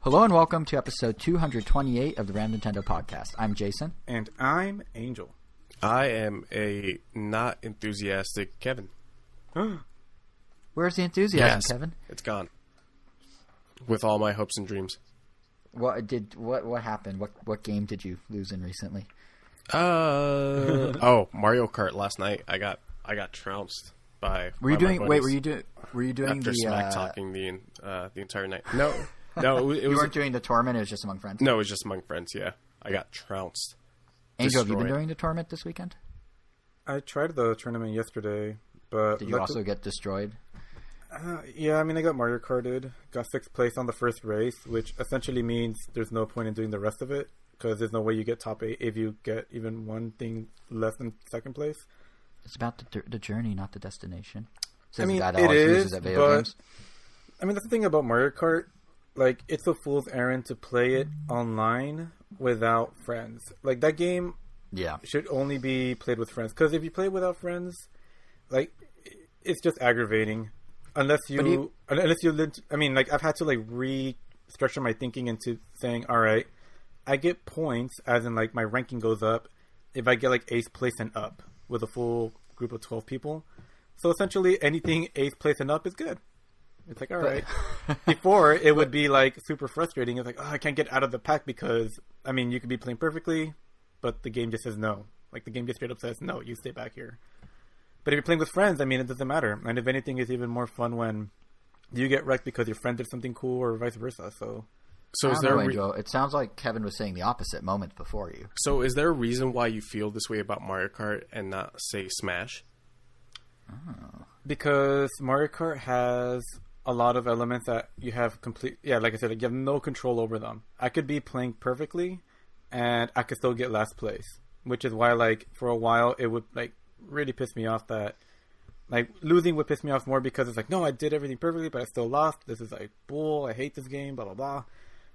Hello and welcome to episode 228 of the Random Nintendo Podcast. I'm Jason. And I'm Angel. I am a not enthusiastic Kevin. Where's the enthusiasm, Kevin? It's gone. With all my hopes and dreams. What happened? What game did you lose in recently? Mario Kart last night. I got trounced by. Were you doing after smack talking the entire night? No, it you was. weren't doing the tournament. It was just among friends. No, it was just among friends. Yeah, I got trounced. Angel, have you been doing the tournament this weekend? I tried the tournament yesterday, but did you also get destroyed? Yeah, I mean, I got Mario Karted. Got 6th place on the first race, which essentially means there's no point in doing the rest of it because there's no way you get top 8 if you get even one thing less than 2nd place. It's about the journey, not the destination. I mean, it is, but games. I mean, that's the thing about Mario Kart. Like, it's a fool's errand to play it online without friends. Like, that game should only be played with friends. Because if you play it without friends, like, it's just aggravating. Unless you, I mean, like, I've had to, like, restructure my thinking into saying, all right, I get points, as in, like, my ranking goes up if I get, like, 8th place and up with a full group of 12 people. So, essentially, anything 8th place and up is good. It's like, all right. Before, it would be, like, super frustrating. It's like, oh, I can't get out of the pack because, I mean, you could be playing perfectly, but the game just says no. Like, the game just straight up says, no, you stay back here. But if you're playing with friends, I mean, it doesn't matter. And if anything, it's even more fun when you get wrecked because your friend did something cool or vice versa. So is there Angel, it sounds like Kevin was saying the opposite moments before you. So is there a reason why you feel this way about Mario Kart and not, say, Smash? Oh. Because Mario Kart has a lot of elements that you have like I said, like, you have no control over them. I could be playing perfectly and I could still get last place, which is why, like, for a while it would, like, really piss me off that, like, losing would piss me off more because it's like, no, I did everything perfectly but I still lost. This is like bull. I hate this game, blah blah blah.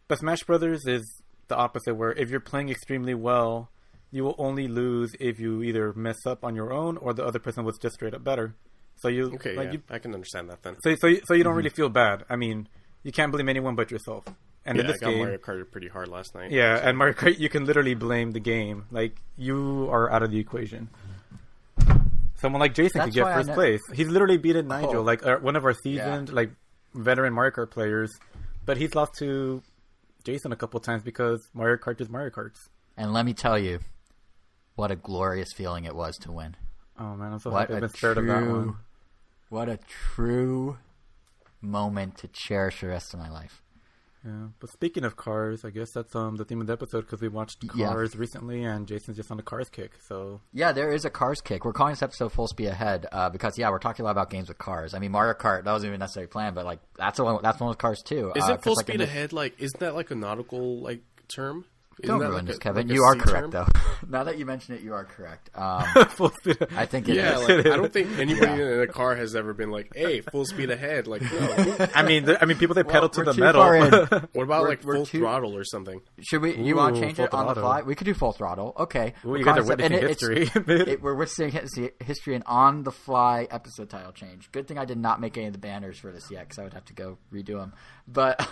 But Smash Brothers is the opposite, where if you're playing extremely well, you will only lose if you either mess up on your own or the other person was just straight up better. So you I can understand that then. So you don't really feel bad. I mean, you can't blame anyone but yourself. And in this I got game, Mario Kart pretty hard last night. Yeah, and Mario Kart, you can literally blame the game. Like, you are out of the equation. Someone like Jason could get first place. He's literally beaten Nigel, like one of our seasoned, like, veteran Mario Kart players. But he's lost to Jason a couple times because Mario Kart is Mario Karts. And let me tell you, what a glorious feeling it was to win. Oh man, I'm so happy I've been spared of that one. What a true moment to cherish the rest of my life. Yeah, but speaking of cars, I guess that's the theme of the episode because we watched Cars recently, and Jason's just on a Cars kick. So yeah, there is a Cars kick. We're calling this episode Full Speed Ahead because we're talking a lot about games with cars. I mean, Mario Kart, that wasn't even necessarily planned, but, like, that's one with cars too. Is it Full Speed Ahead? Like, isn't that like a nautical, like, term? Don't ruin this, Kevin. You are correct, though. Now that you mention it, you are correct. I think it is. Like, I don't think anybody in a car has ever been like, "Hey, full speed ahead!" Like, no. I mean, people that pedal to the metal. What about full throttle or something? Should we? You want to change it on the fly? We could do full throttle. Okay. Ooh, you guys are witnessing history. We're witnessing history and on the fly episode title change. Good thing I did not make any of the banners for this yet because I would have to go redo them. But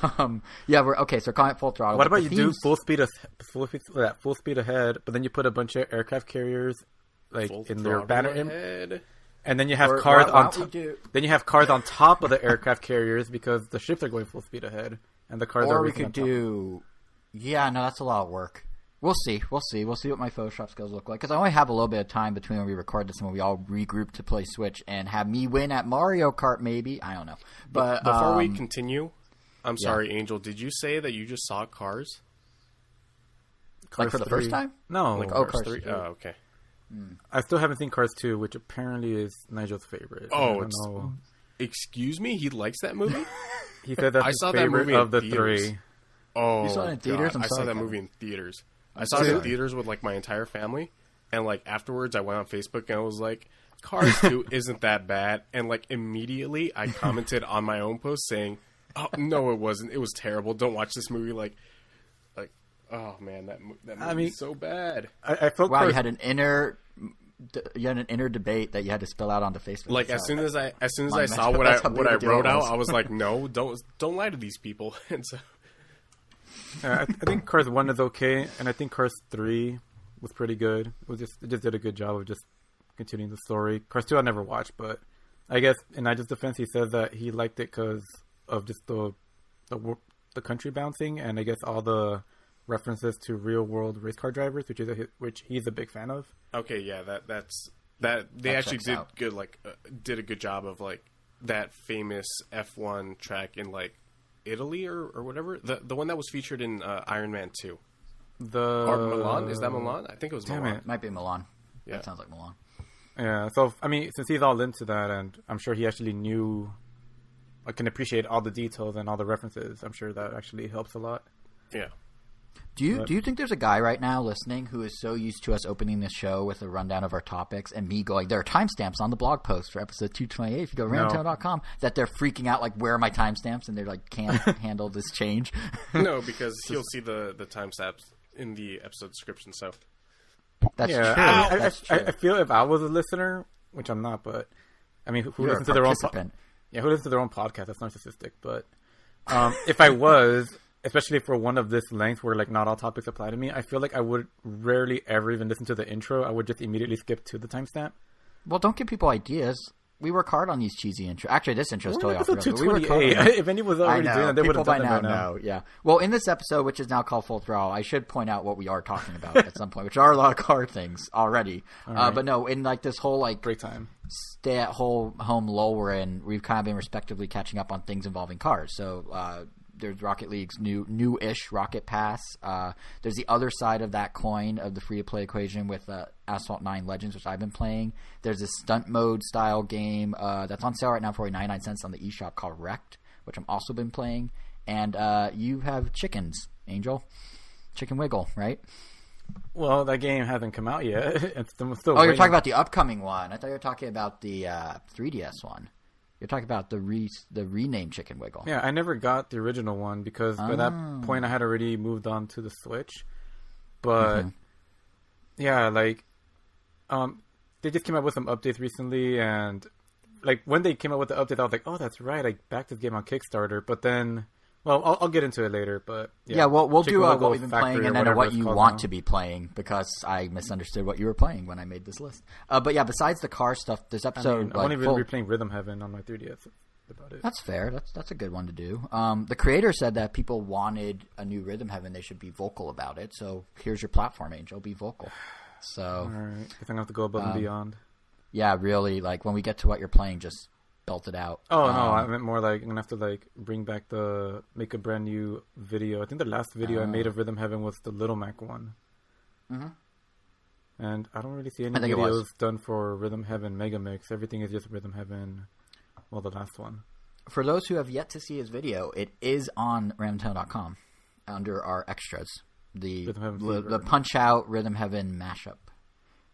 we're okay. So we're calling it full throttle. What about you do full speed ahead, but then you put a bunch of aircraft carriers like full in their banner and then you have cars on top. Then you have cars on top of the aircraft carriers because the ships are going full speed ahead and the cars are. Or we could do. Yeah, no, that's a lot of work. We'll see. We'll see what my Photoshop skills look like because I only have a little bit of time between when we record this and when we all regroup to play Switch and have me win at Mario Kart. Maybe I don't know. But before we continue, I'm sorry, Angel. Did you say that you just saw Cars? Like for the first time? No. Like Cars 3? Oh, okay. I still haven't seen Cars 2, which apparently is Nigel's favorite. Oh, excuse me? He likes that movie? He said that's his favorite of the three. Oh, you saw it in theaters? I saw that movie in theaters. I saw it in theaters with, like, my entire family. And, like, afterwards I went on Facebook and I was like, Cars 2 isn't that bad. And, like, immediately I commented on my own post saying, oh, no, it wasn't. It was terrible. Don't watch this movie. Like, oh man, that movie is so bad. I felt you had an inner debate that you had to spill out onto Facebook. Like as soon as I saw what I wrote out, I was like, no, don't lie to these people. And so I think Cars 1 is okay, and I think Cars 3 was pretty good. It just did a good job of just continuing the story. Cars 2 I never watched, but I guess in Nigel's defense, he says that he liked it because of just the country bouncing, and I guess all the references to real world race car drivers, which he's a big fan of. Okay, yeah, they actually did out. Good. Did a good job of that famous F1 track in Italy or whatever. The one that was featured in Iron Man 2. Or Milan? Is that Milan? I think it was Milan. It might be Milan. Yeah. That sounds like Milan. Yeah, so, I mean, since he's all into that, and I'm sure he actually can appreciate all the details and all the references, I'm sure that actually helps a lot. Yeah. Do you think there's a guy right now listening who is so used to us opening this show with a rundown of our topics and me going, there are timestamps on the blog post for episode 228 if you go ramtown.com, that they're freaking out where are my timestamps, and they're can't handle this change? No, because he'll see the timestamps in the episode description, so... That's true. That's true. I feel if I was a listener, which I'm not, but I mean, who listens to their own who listens to their own podcast? That's narcissistic. But if I was, especially for one of this length where not all topics apply to me, I feel like I would rarely ever even listen to the intro. I would just immediately skip to the timestamp. Well, don't give people ideas. We work hard on these cheesy intros. Actually, this intro is totally off the rails. We work hard. If anyone was already doing it, they would have done it by now. Yeah. Well, in this episode, which is now called Full Throttle, I should point out what we are talking about at some point, which are a lot of car things already. Right. But no, in this whole break time, stay-at-home lull we're in, we've kind of been respectively catching up on things involving cars. So there's Rocket League's new-ish Rocket Pass. There's the other side of that coin of the free-to-play equation with Asphalt 9 Legends, which I've been playing. There's this stunt mode style game that's on sale right now for 99 cents on the eShop called REKT, which I've also been playing. And you have chickens, Angel. Chicken Wiggle, right? Well, that game hasn't come out yet. It's still waiting. You're talking about the upcoming one. I thought you were talking about the 3DS one. You're talking about the renamed Chicken Wiggle. Yeah, I never got the original one because by that point I had already moved on to the Switch. But yeah, they just came out with some updates recently, and when they came out with the update, I was like, oh, that's right, I backed this game on Kickstarter. But then, well, I'll get into it later. But yeah, we'll do what we've been playing and then what you want to be playing, because I misunderstood what you were playing when I made this list. But yeah, besides the car stuff, this episode, I won't even be playing Rhythm Heaven on my 3DS. About it. That's fair. That's a good one to do. The creator said that people wanted a new Rhythm Heaven. They should be vocal about it. So here's your platform, Angel. Be vocal. So all right, I think I have to go above and beyond. Yeah, really. When we get to what you're playing, just belt it out. Oh no, I meant more I'm gonna have to bring back make a brand new video. I think the last video I made of Rhythm Heaven was the Little Mac one. Mm-hmm. And I don't really see any videos done for Rhythm Heaven Mega Mix. Everything is just Rhythm Heaven. Well, the last one. For those who have yet to see his video, it is on ramtown.com under our extras. The Punch Out Rhythm Heaven mashup.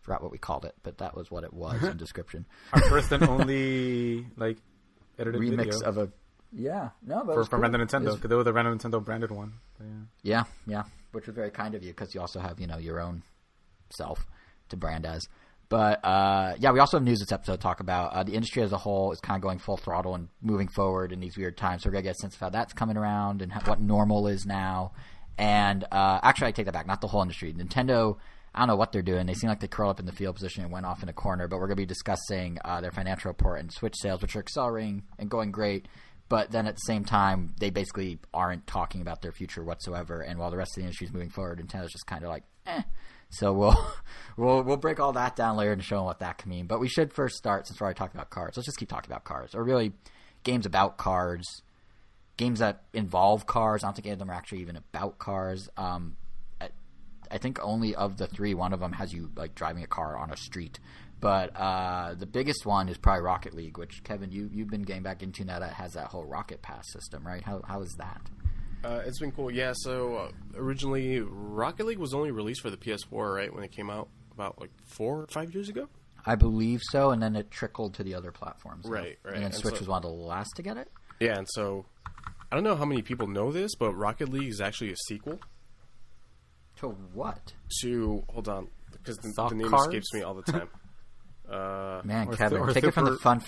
Forgot what we called it, but that was what it was in description. Our first and only edited remix video of a from Random Nintendo, because there was a Random Nintendo branded one. Yeah, which was very kind of you, because you also have your own self to brand as. But we also have news this episode to talk about. The industry as a whole is kind of going full throttle and moving forward in these weird times. So we're gonna get a sense of how that's coming around and what normal is now. And actually, I take that back. Not the whole industry. Nintendo, I don't know what they're doing. They seem like they curled up in the field position and went off in a corner. But we're going to be discussing their financial report and Switch sales, which are accelerating and going great. But then at the same time, they basically aren't talking about their future whatsoever. And while the rest of the industry is moving forward, Nintendo's just kind of eh. So we'll break all that down later and show them what that can mean. But we should first start, since we're already talking about cars. Let's just keep talking about cars, or really games about cars, games that involve cars. I don't think any of them are actually even about cars. I think only of the three, one of them has you driving a car on a street. But the biggest one is probably Rocket League, which, Kevin, you've been getting back into now. That has that whole Rocket Pass system, right? How is that? It's been cool. Yeah, so originally Rocket League was only released for the PS4, right, when it came out about 4 or 5 years ago? I believe so, and then it trickled to the other platforms. Right. And then Switch was one of the last to get it? Yeah, and so I don't know how many people know this, but Rocket League is actually a sequel. To what? Hold on, because the name escapes me all the time. Man, Kevin, take it from the fun.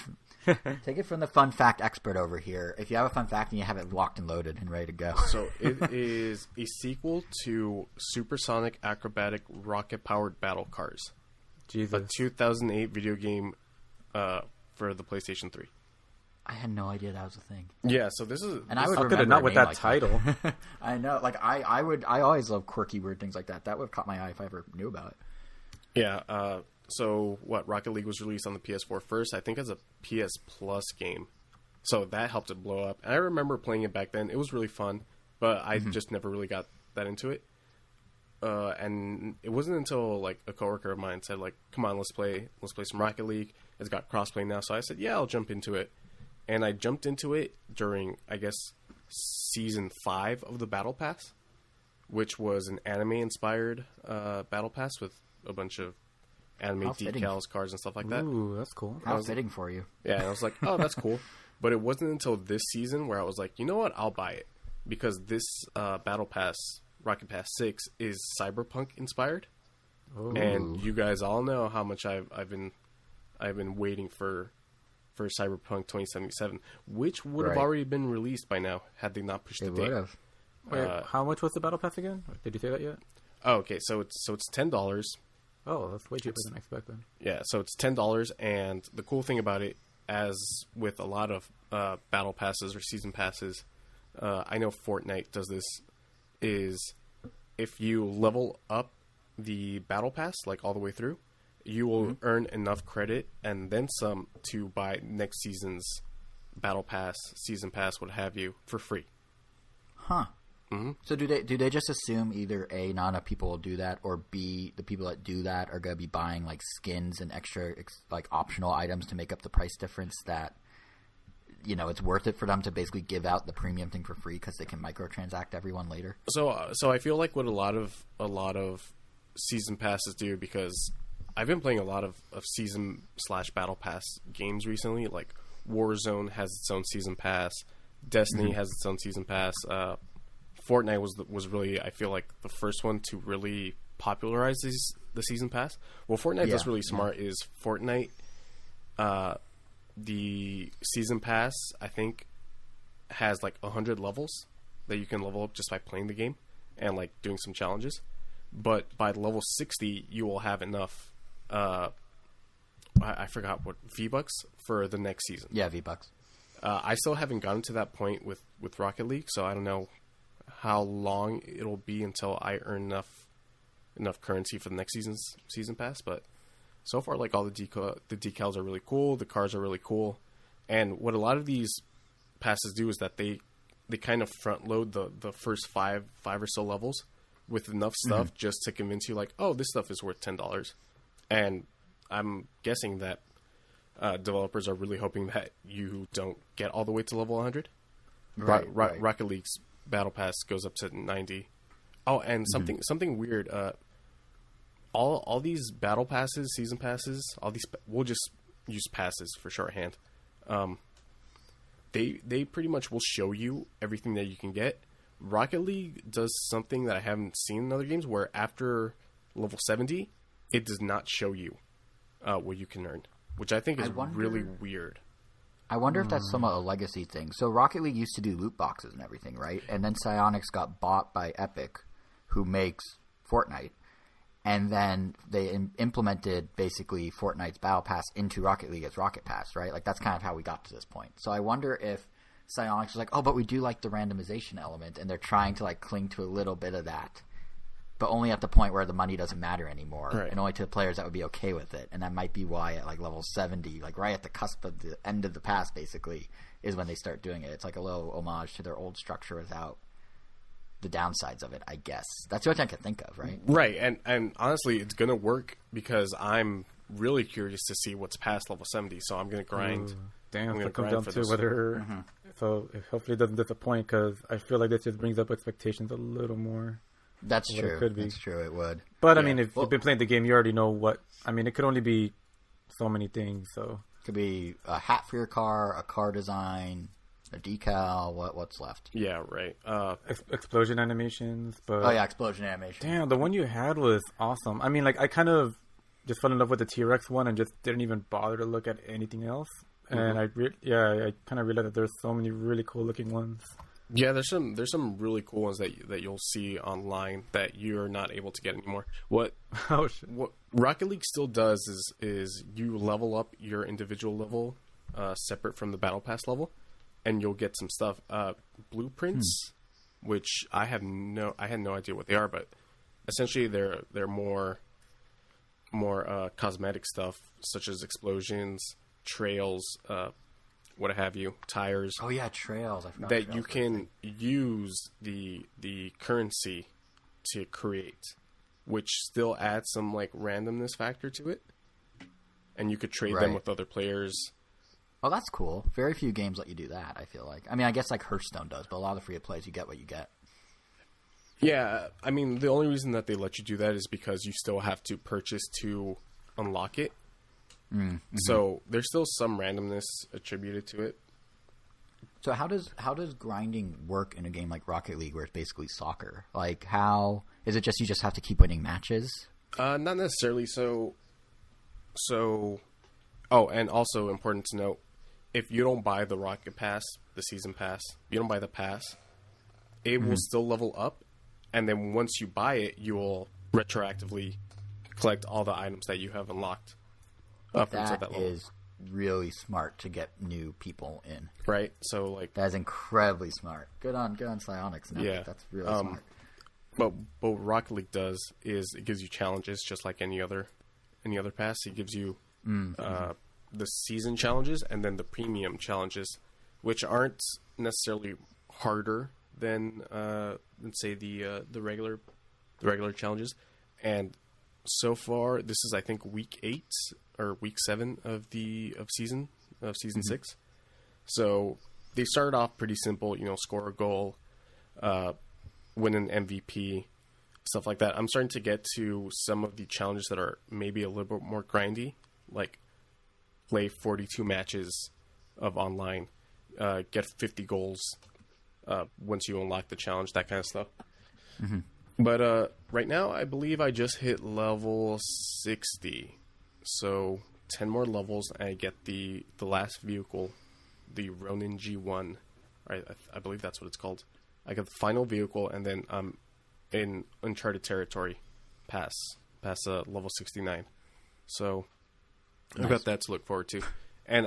Take it from the fun fact expert over here. If you have a fun fact and you have it locked and loaded and ready to go. So it is a sequel to Supersonic Acrobatic Rocket-Powered Battle Cars. Jesus. A 2008 video game for the PlayStation 3. I had no idea that was a thing. Yeah, so this is... And I would remember not with that like title. That. I know. Like, I always love quirky, weird things like that. That would have caught my eye if I ever knew about it. Yeah, so Rocket League was released on the PS4 first, I think as a PS Plus game. So that helped it blow up. And I remember playing it back then. It was really fun, but I just never really got that into it. And it wasn't until like a coworker of mine said like, "Come on, let's play some Rocket League. It's got crossplay now." So I said, "Yeah, I'll jump into it." And I jumped into it during, I guess, season 5 of the Battle Pass, which was an anime-inspired Battle Pass with a bunch of anime decals, cards, and stuff like that. Ooh, that's cool. How fitting for you. Yeah, and I was like, oh, that's cool. But it wasn't until this season where I was like, you know what, I'll buy it. Because this Battle Pass, Rocket Pass 6, is cyberpunk inspired. Ooh. And you guys all know how much I've been waiting for Cyberpunk 2077, which would have already been released by now had they not pushed the date. Wait, how much was the Battle Pass again? Did you say that yet? Oh, okay, so it's $10. Oh, that's way cheaper than I expected. Yeah, so it's $10, and the cool thing about it, as with a lot of battle passes or season passes, I know Fortnite does this, is if you level up the battle pass, like all the way through, you will earn enough credit and then some to buy next season's battle pass, season pass, what have you, for free. Huh. Mm-hmm. So do they just assume either A, not enough people will do that, or B, the people that do that are going to be buying like skins and extra like optional items to make up the price difference that, you know, it's worth it for them to basically give out the premium thing for free because they can microtransact everyone later? So I feel like what a lot of season passes do, because I've been playing a lot of season/battle pass games recently. Like Warzone has its own season pass, Destiny has its own season pass. Fortnite was really, I feel like, the first one to really popularize the season pass. Well, Fortnite that's really smart is Fortnite. The season pass, I think, has like 100 levels that you can level up just by playing the game and like doing some challenges. But by level 60, you will have enough. I forgot what V-Bucks for the next season. Yeah, V-Bucks. I still haven't gotten to that point with Rocket League, so I don't know how long it'll be until I earn enough currency for the next season's season pass. But so far, like, all the decals are really cool, the cars are really cool, and what a lot of these passes do is that they kind of front load the first five or so levels with enough stuff just to convince you, like, oh, this stuff is worth $10. And I'm guessing that developers are really hoping that you don't get all the way to level 100. Right. Rocket League's Battle Pass goes up to 90. Oh, and something weird. All these battle passes, season passes, all these, we'll just use passes for shorthand. They pretty much will show you everything that you can get. Rocket League does something that I haven't seen in other games, where after level 70, it does not show you what you can earn, which I think is really weird. I wonder if that's somewhat a legacy thing. So Rocket League used to do loot boxes and everything, right? And then Psyonix got bought by Epic, who makes Fortnite. And then they implemented basically Fortnite's Battle Pass into Rocket League as Rocket Pass, right? Like, that's kind of how we got to this point. So I wonder if Psyonix was like, oh, but we do like the randomization element, and they're trying to like cling to a little bit of that, but only at the point where the money doesn't matter anymore, right, and only to the players that would be okay with it. And that might be why at like level 70, like right at the cusp of the end of the pass, basically, is when they start doing it. It's like a little homage to their old structure without the downsides of it, I guess. That's what I can think of, right? Right, and honestly, it's going to work because I'm really curious to see what's past level 70, so I'm going to grind. Damn, so it comes down to whether... So hopefully it doesn't disappoint, because I feel like this just brings up expectations a little more. That's true. It could be. That's true, it would. But, I mean, if you've been playing the game, you already know what... I mean, it could only be so many things, so... It could be a hat for your car, a car design, a decal, what's left. Yeah, right. Explosion animations, but... Oh, yeah, explosion animation. Damn, the one you had was awesome. I mean, like, I kind of just fell in love with the T-Rex one and just didn't even bother to look at anything else. and I kind of realized that there's so many really cool looking ones. Yeah, there's some really cool ones that you'll see online that you're not able to get anymore. What Rocket League still does is you level up your individual level separate from the Battle Pass level, and you'll get some stuff. Blueprints, which I had no idea what they are, but essentially they're more cosmetic stuff such as explosions, trails, what have you, tires. Oh yeah, trails. I forgot that trails you can use the currency to create, which still adds some like randomness factor to it, and you could trade them with other players. Oh, that's cool. Very few games let you do that, I feel like. I mean, I guess like Hearthstone does, but a lot of the free-to-plays, you get what you get. Yeah, I mean, the only reason that they let you do that is because you still have to purchase to unlock it. Mm-hmm. So there's still some randomness attributed to it. So how does grinding work in a game like Rocket League, where it's basically soccer? Like, how is it? Just you just have to keep winning matches? Not necessarily. So, oh, and also important to note, if you don't buy the Rocket Pass, the season pass, you don't buy the pass, it will still level up, and then once you buy it, you will retroactively collect all the items that you have unlocked. That is really smart to get new people in. Right? So like that is incredibly smart. Good on Psionics. No, yeah, that's really smart. But what Rocket League does is it gives you challenges just like any other pass. It gives you the season challenges and then the premium challenges, which aren't necessarily harder than say the regular challenges. And so far, this is I think week 8 or week 7 of season 6. So they started off pretty simple, score a goal, win an MVP, stuff like that. I'm starting to get to some of the challenges that are maybe a little bit more grindy, like play 42 matches of online, get 50 goals once you unlock the challenge, that kind of stuff. But right now, I believe I just hit level 60. So 10 more levels, and I get the last vehicle, the Ronin G1. I believe that's what it's called. I get the final vehicle, and then I'm in uncharted territory, past level 69. So nice. I've got that to look forward to. And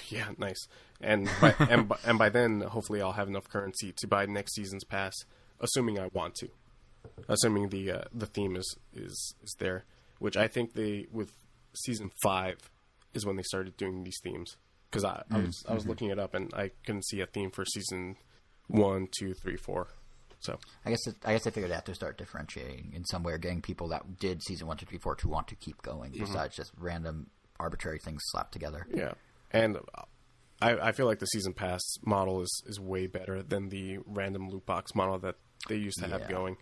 yeah, nice. And by then, hopefully, I'll have enough currency to buy next season's pass, assuming I want to. Assuming the theme is there, which I think with season 5 is when they started doing these themes, because I was looking it up and I couldn't see a theme for season 1, 2, 3, 4. So I guess I figured they have to start differentiating in some way, or getting people that did season 1, 2, 3, 4 to want to keep going, besides just random arbitrary things slapped together. Yeah, and I feel like the season pass model is way better than the random loot box model that they used to have going.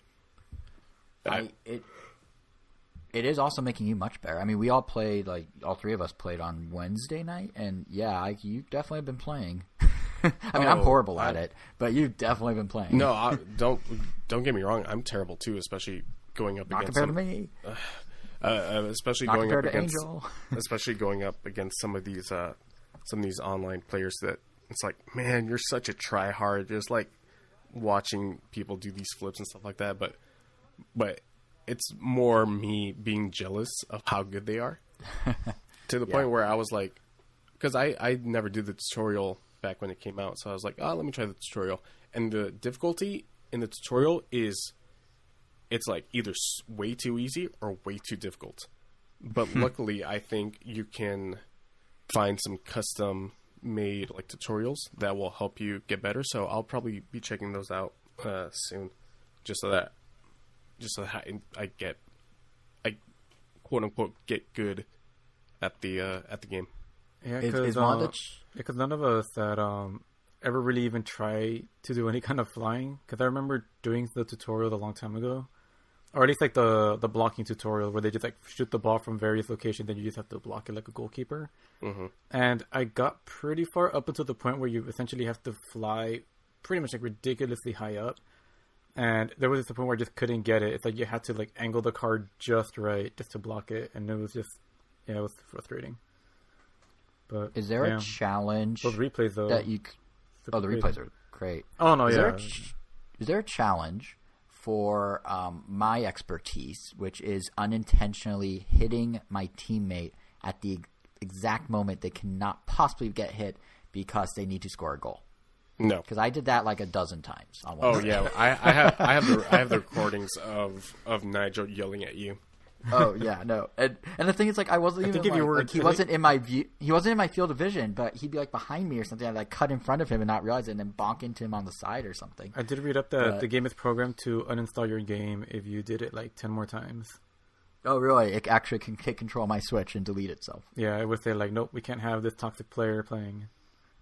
It is also making you much better. I mean, we all played, like, all 3 of us played on Wednesday night, and yeah, you definitely have been playing. I mean, I'm horrible at it, but you've definitely been playing. No, don't get me wrong. I'm terrible too, especially going up Not against compared to me. Especially Not going up compared to against Angel. especially going up against some of these online players that it's like, man, you're such a tryhard. Just like watching people do these flips and stuff like that, but it's more me being jealous of how good they are, to the point where I was like, because I never did the tutorial back when it came out, so I was like, let me try the tutorial. And the difficulty in the tutorial it's like either way too easy or way too difficult. But luckily, I think you can find some custom made like tutorials that will help you get better. So I'll probably be checking those out soon, just so that I quote unquote get good at the game. Yeah, because none of us that ever really even try to do any kind of flying. Because I remember doing the tutorial a long time ago, or at least like the blocking tutorial where they just like shoot the ball from various locations, then you just have to block it like a goalkeeper. And I got pretty far up until the point where you essentially have to fly pretty much like ridiculously high up. And there was just a point where I just couldn't get it. It's like you had to like angle the car just right just to block it, and it was just it was frustrating. But is there a challenge? Those replays though. That you. The replays are great. Oh no, is there a challenge for my expertise, which is unintentionally hitting my teammate at the exact moment they cannot possibly get hit because they need to score a goal? No, because I did that like a dozen times. Yeah, I have the recordings of Nigel yelling at you. Oh yeah, no, and the thing is, like, I wasn't even he wasn't in my view. He wasn't in my field of vision, but he'd be like behind me or something. I'd like cut in front of him and not realize it, and then bonk into him on the side or something. I did read up that the game is programmed to uninstall your game if you did it like 10 more times. Oh really? It actually can take control of my Switch and delete itself. Yeah, it would say like, nope, we can't have this toxic player playing.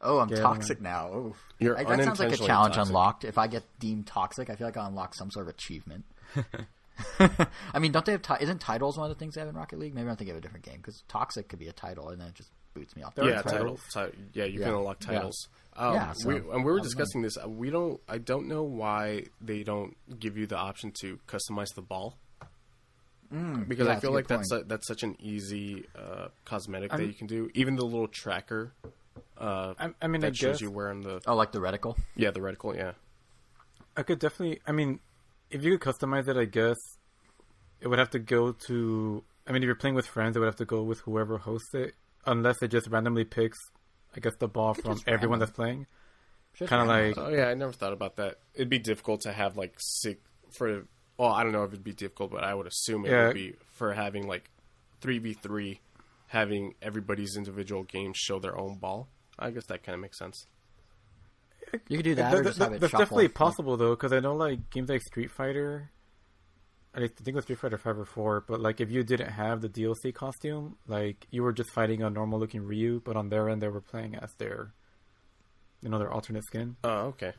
Oh, I'm toxic now. Oh, that sounds like a challenge unlocked. If I get deemed toxic, I feel like I'll unlock some sort of achievement. I mean, don't they have? Isn't titles one of the things they have in Rocket League? Maybe I'm thinking of a different game because toxic could be a title, and then it just boots me off. Yeah, titles. You can unlock titles. Yeah. We were discussing this. I don't know why they don't give you the option to customize the ball. Because I feel like that's such an easy cosmetic that you can do. Even the little tracker. That shows you where in the like the reticle. Yeah, the reticle. Yeah. I could definitely. I mean, if you could customize it, I guess it would have to go to. I mean, if you're playing with friends, it would have to go with whoever hosts it, unless it just randomly picks, I guess, the ball from everyone that's playing. Kind of like. Oh yeah, I never thought about that. It'd be difficult to have like Well, I don't know if it'd be difficult, but I would assume it would be for having like 3v3, having everybody's individual game show their own ball. I guess that kind of makes sense. You could do that, or just have it that's shuffle. Definitely possible though, because I know like games like Street Fighter. I think it was Street Fighter 5 or 4, but like if you didn't have the DLC costume, like you were just fighting a normal looking Ryu, but on their end they were playing as their alternate skin. Oh, okay.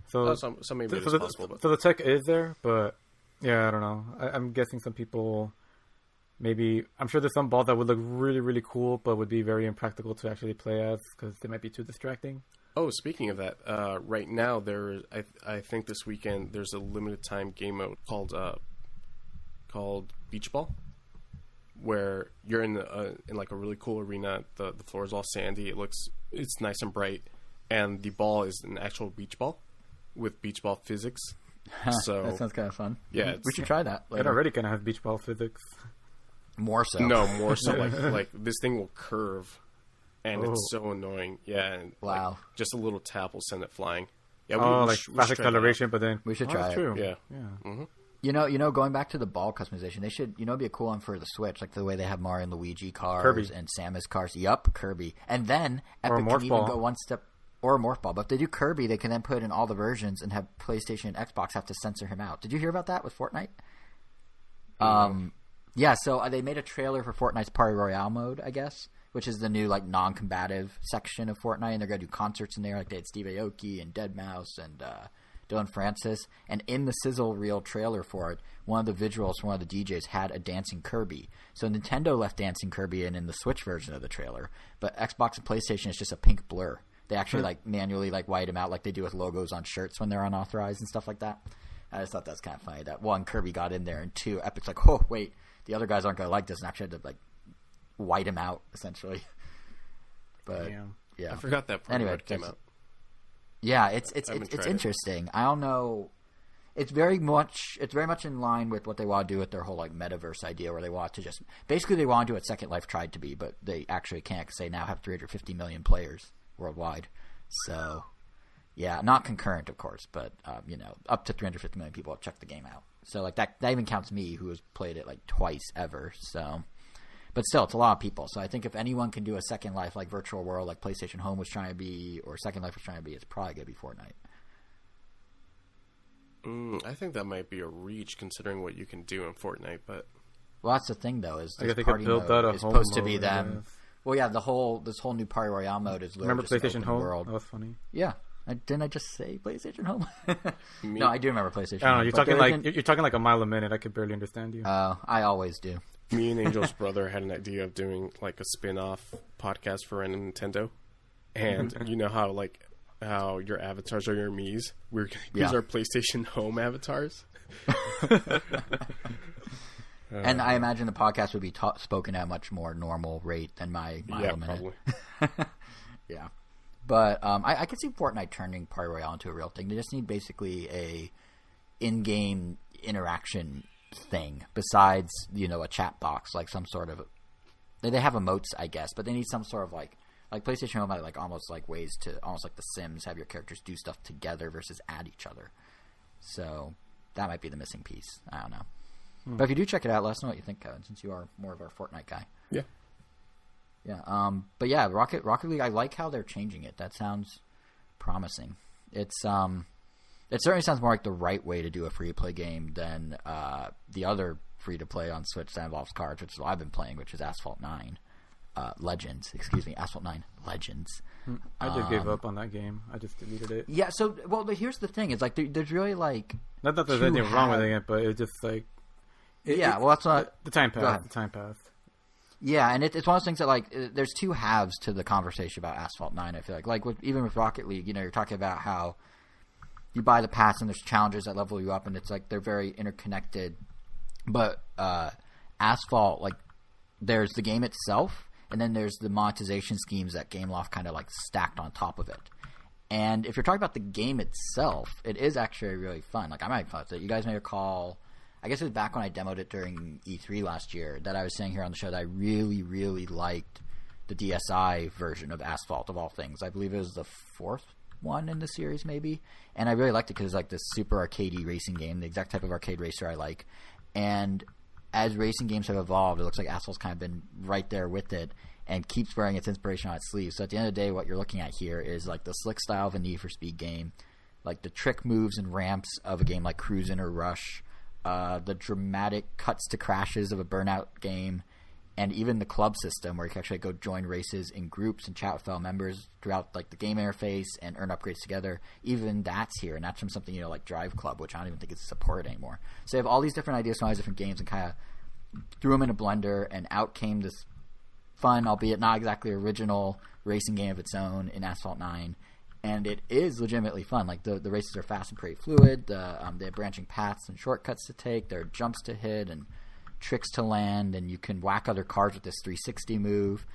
So maybe it is possible. But... So the tech is there, but yeah, I don't know. I'm guessing some people. Maybe I'm sure there's some balls that would look really, really cool, but would be very impractical to actually play as because they might be too distracting. Oh, speaking of that, right now I think this weekend there's a limited time game mode called Beach Ball, where you're in like a really cool arena. The floor is all sandy. It's nice and bright, and the ball is an actual beach ball with beach ball physics. So that sounds kind of fun. Yeah, we should try that. It already kind of has beach ball physics. More so. No, more so. like this thing will curve, and it's so annoying. Yeah. And wow. Just a little tap will send it flying. Yeah. Like fast acceleration, but then we should try it. True. Yeah. Mm-hmm. You know, going back to the ball customization, they should, be a cool one for the Switch, like the way they have Mario and Luigi cars Kirby. And Samus cars. Yup, Kirby. And then Epic can even go one step, or a Morph Ball. But if they do Kirby, they can then put in all the versions and have PlayStation and Xbox have to censor him out. Did you hear about that with Fortnite? Yeah, so they made a trailer for Fortnite's Party Royale mode, I guess, which is the new like non-combative section of Fortnite, and they're gonna do concerts in there. Like they had Steve Aoki and Deadmau5 and Dylan Francis, and in the sizzle reel trailer for it, one of the visuals from one of the DJs had a dancing Kirby. So Nintendo left dancing Kirby in the Switch version of the trailer, but Xbox and PlayStation is just a pink blur. They actually like manually like white them out like they do with logos on shirts when they're unauthorized and stuff like that. I just thought that was kind of funny that one, Kirby got in there, and two, Epic's like, oh wait, the other guys aren't going to like this, and actually had to like white him out essentially. But yeah, I forgot that part came out. Yeah, it's interesting. I don't know. It's very much in line with what they want to do with their whole like metaverse idea, where they want to just basically they want to do what Second Life tried to be, but they actually can't because they now have 350 million players worldwide. So yeah, not concurrent, of course, but up to 350 million people have checked the game out. So like that even counts me, who has played it like twice ever. So, but still, it's a lot of people. So I think if anyone can do a Second Life like virtual world, like PlayStation Home was trying to be, or Second Life was trying to be, it's probably gonna be Fortnite. I think that might be a reach considering what you can do in Fortnite. But well, that's the thing though, is this party mode is supposed to be them. Yes. Well, yeah, this whole new Party Royale mode is literally remember just PlayStation Home world. That was funny. Yeah. Didn't I just say PlayStation Home? No, I do remember PlayStation Home. I don't know, you're talking like a mile a minute. I could barely understand you. Oh, I always do. Me and Angel's brother had an idea of doing like a spin-off podcast for Nintendo. And you know how your avatars are your Miis? We're going to use our PlayStation Home avatars. And I imagine the podcast would be spoken at a much more normal rate than my mile a minute. Probably. Yeah. But I could see Fortnite turning Party Royale into a real thing. They just need basically a in-game interaction thing besides, a chat box, like some sort of... They have emotes, I guess, but they need some sort of like PlayStation Home had like almost like ways to, almost like The Sims, have your characters do stuff together versus at each other. So that might be the missing piece. I don't know. But if you do check it out, let us know what you think, Kevin, since you are more of our Fortnite guy. Yeah. Yeah. But yeah, Rocket League, I like how they're changing it. That sounds promising. It certainly sounds more like the right way to do a free-to-play game than the other free-to-play on Switch that involves cards, which is what I've been playing, which is Asphalt 9. Legends. Excuse me, Asphalt 9 Legends. I did give up on that game. I just deleted it. Yeah, so, here's the thing. It's like, there's really like... Not that there's anything wrong with it, but it's just like... that's not... The time passed. Yeah, and it's one of those things that, like, there's two halves to the conversation about Asphalt 9, I feel like. Like, even with Rocket League, you're talking about how you buy the pass and there's challenges that level you up, and it's like they're very interconnected. But Asphalt, like, there's the game itself, and then there's the monetization schemes that Gameloft kind of, like, stacked on top of it. And if you're talking about the game itself, it is actually really fun. Like, I'm having fun with it. You guys may recall... I guess it was back when I demoed it during E3 last year that I was saying here on the show that I really, really liked the DSi version of Asphalt, of all things. I believe it was the fourth one in the series, maybe. And I really liked it because it's like this super arcadey racing game, the exact type of arcade racer I like. And as racing games have evolved, it looks like Asphalt's kind of been right there with it and keeps wearing its inspiration on its sleeve. So at the end of the day, what you're looking at here is like the slick style of a Need for Speed game, like the trick moves and ramps of a game like Cruisin' or Rush, the dramatic cuts to crashes of a Burnout game, and even the club system where you can actually go join races in groups and chat with fellow members throughout like the game interface and earn upgrades together. Even that's here, and that's from something like Drive Club, which I don't even think is supported anymore. So you have all these different ideas from all these different games and kind of threw them in a blender, and out came this fun, albeit not exactly original, racing game of its own in Asphalt 9. And it is legitimately fun. Like, the races are fast and pretty fluid. They have branching paths and shortcuts to take. There are jumps to hit and tricks to land. And you can whack other cars with this 360 move.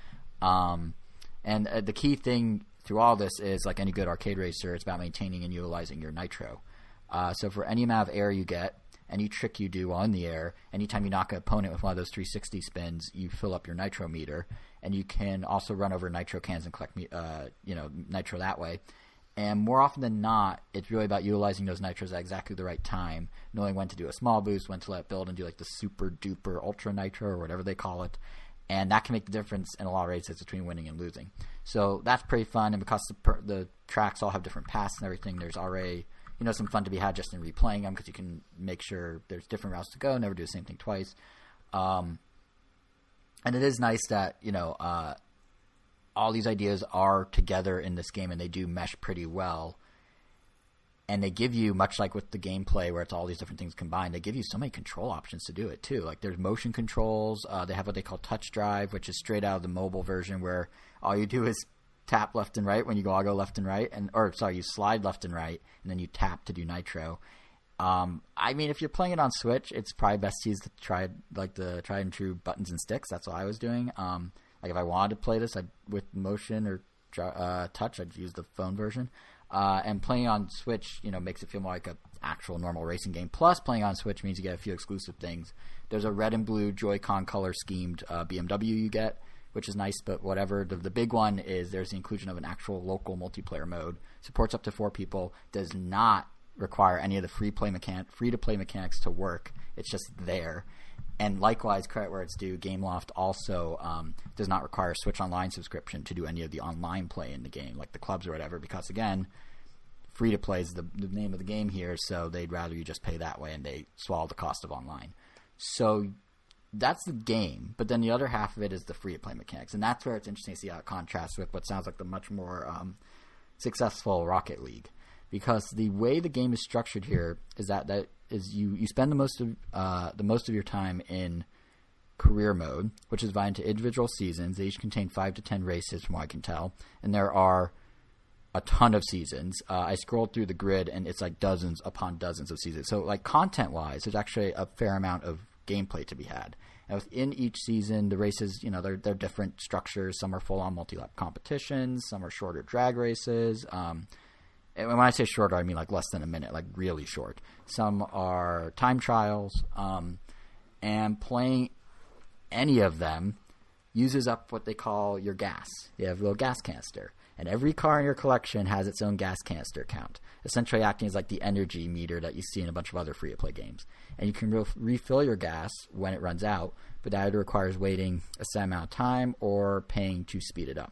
And the key thing through all this is, like any good arcade racer, it's about maintaining and utilizing your nitro. So for any amount of air you get, any trick you do while in the air, anytime you knock an opponent with one of those 360 spins, you fill up your nitro meter. And you can also run over nitro cans and collect nitro that way. And more often than not, it's really about utilizing those nitros at exactly the right time, knowing when to do a small boost, when to let it build and do like the super duper ultra nitro or whatever they call it. And that can make the difference in a lot of races between winning and losing. So that's pretty fun. And because the tracks all have different paths and everything, there's already some fun to be had just in replaying them because you can make sure there's different routes to go, never do the same thing twice. And it is nice that all these ideas are together in this game and they do mesh pretty well. And they give you, much like with the gameplay where it's all these different things combined, they give you so many control options to do it too. Like there's motion controls. They have what they call touch drive, which is straight out of the mobile version where all you do is tap left and right when you go left and right. You slide left and right and then you tap to do nitro. I mean, if you're playing it on Switch, it's probably best to use the tried and true buttons and sticks. That's what I was doing. Like if I wanted to play this with motion or touch, I'd use the phone version. And playing on Switch, makes it feel more like an actual normal racing game. Plus, playing on Switch means you get a few exclusive things. There's a red and blue Joy-Con color schemed BMW you get, which is nice, but whatever. The big one is there's the inclusion of an actual local multiplayer mode. Supports up to 4 people. Does not require any of the free-to-play mechanics to work. It's just there. And likewise, credit where it's due, Gameloft also does not require a Switch Online subscription to do any of the online play in the game, like the clubs or whatever, because, again, free-to-play is the name of the game here, so they'd rather you just pay that way, and they swallow the cost of online. So that's the game, but then the other half of it is the free-to-play mechanics, and that's where it's interesting to see how it contrasts with what sounds like the much more successful Rocket League. Because the way the game is structured here is that is you spend the most of your time in career mode, which is divided into individual seasons. They each contain 5 to 10 races, from what I can tell, and there are a ton of seasons. I scrolled through the grid, and it's like dozens upon dozens of seasons. So, like content-wise, there's actually a fair amount of gameplay to be had. And within each season, the races, they're different structures. Some are full-on multi-lap competitions. Some are shorter drag races. And when I say shorter, I mean like less than a minute, like really short. Some are time trials. And playing any of them uses up what they call your gas. You have a little gas canister. And every car in your collection has its own gas canister count, essentially acting as like the energy meter that you see in a bunch of other free-to-play games. And you can refill your gas when it runs out, but that either requires waiting a set amount of time or paying to speed it up.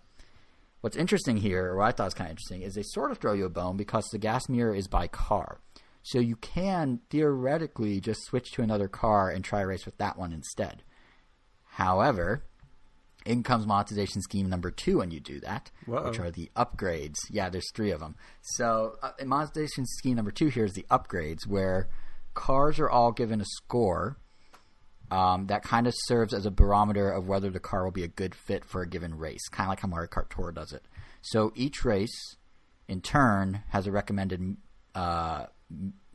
What's interesting here, or what I thought was kind of interesting, is they sort of throw you a bone because the gas meter is by car. So you can theoretically just switch to another car and try a race with that one instead. However, in comes monetization scheme number 2 when you do that, which are the upgrades. Yeah, there's 3 of them. So monetization scheme number 2 here is the upgrades, where cars are all given a score that kind of serves as a barometer of whether the car will be a good fit for a given race, kind of like how Mario Kart Tour does it. So each race, in turn, has a recommended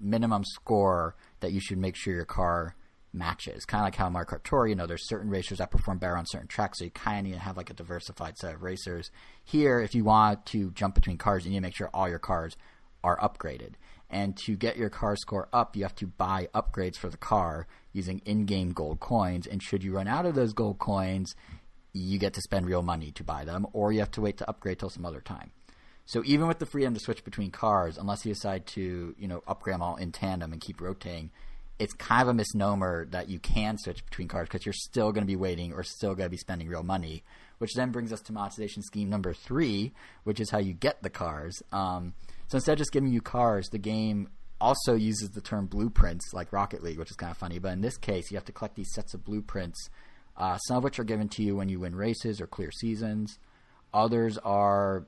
minimum score that you should make sure your car matches. Kind of like how Mario Kart Tour, there's certain racers that perform better on certain tracks, so you kind of need to have like a diversified set of racers. Here, if you want to jump between cars, you need to make sure all your cars are upgraded. And to get your car score up, you have to buy upgrades for the car using in-game gold coins. And should you run out of those gold coins, you get to spend real money to buy them, or you have to wait to upgrade till some other time. So even with the freedom to switch between cars, unless you decide to, upgrade them all in tandem and keep rotating, it's kind of a misnomer that you can switch between cars because you're still going to be waiting or still going to be spending real money, which then brings us to monetization scheme number 3, which is how you get the cars. So instead of just giving you cars, the game also uses the term blueprints like Rocket League, which is kind of funny. But in this case, you have to collect these sets of blueprints, some of which are given to you when you win races or clear seasons. Others are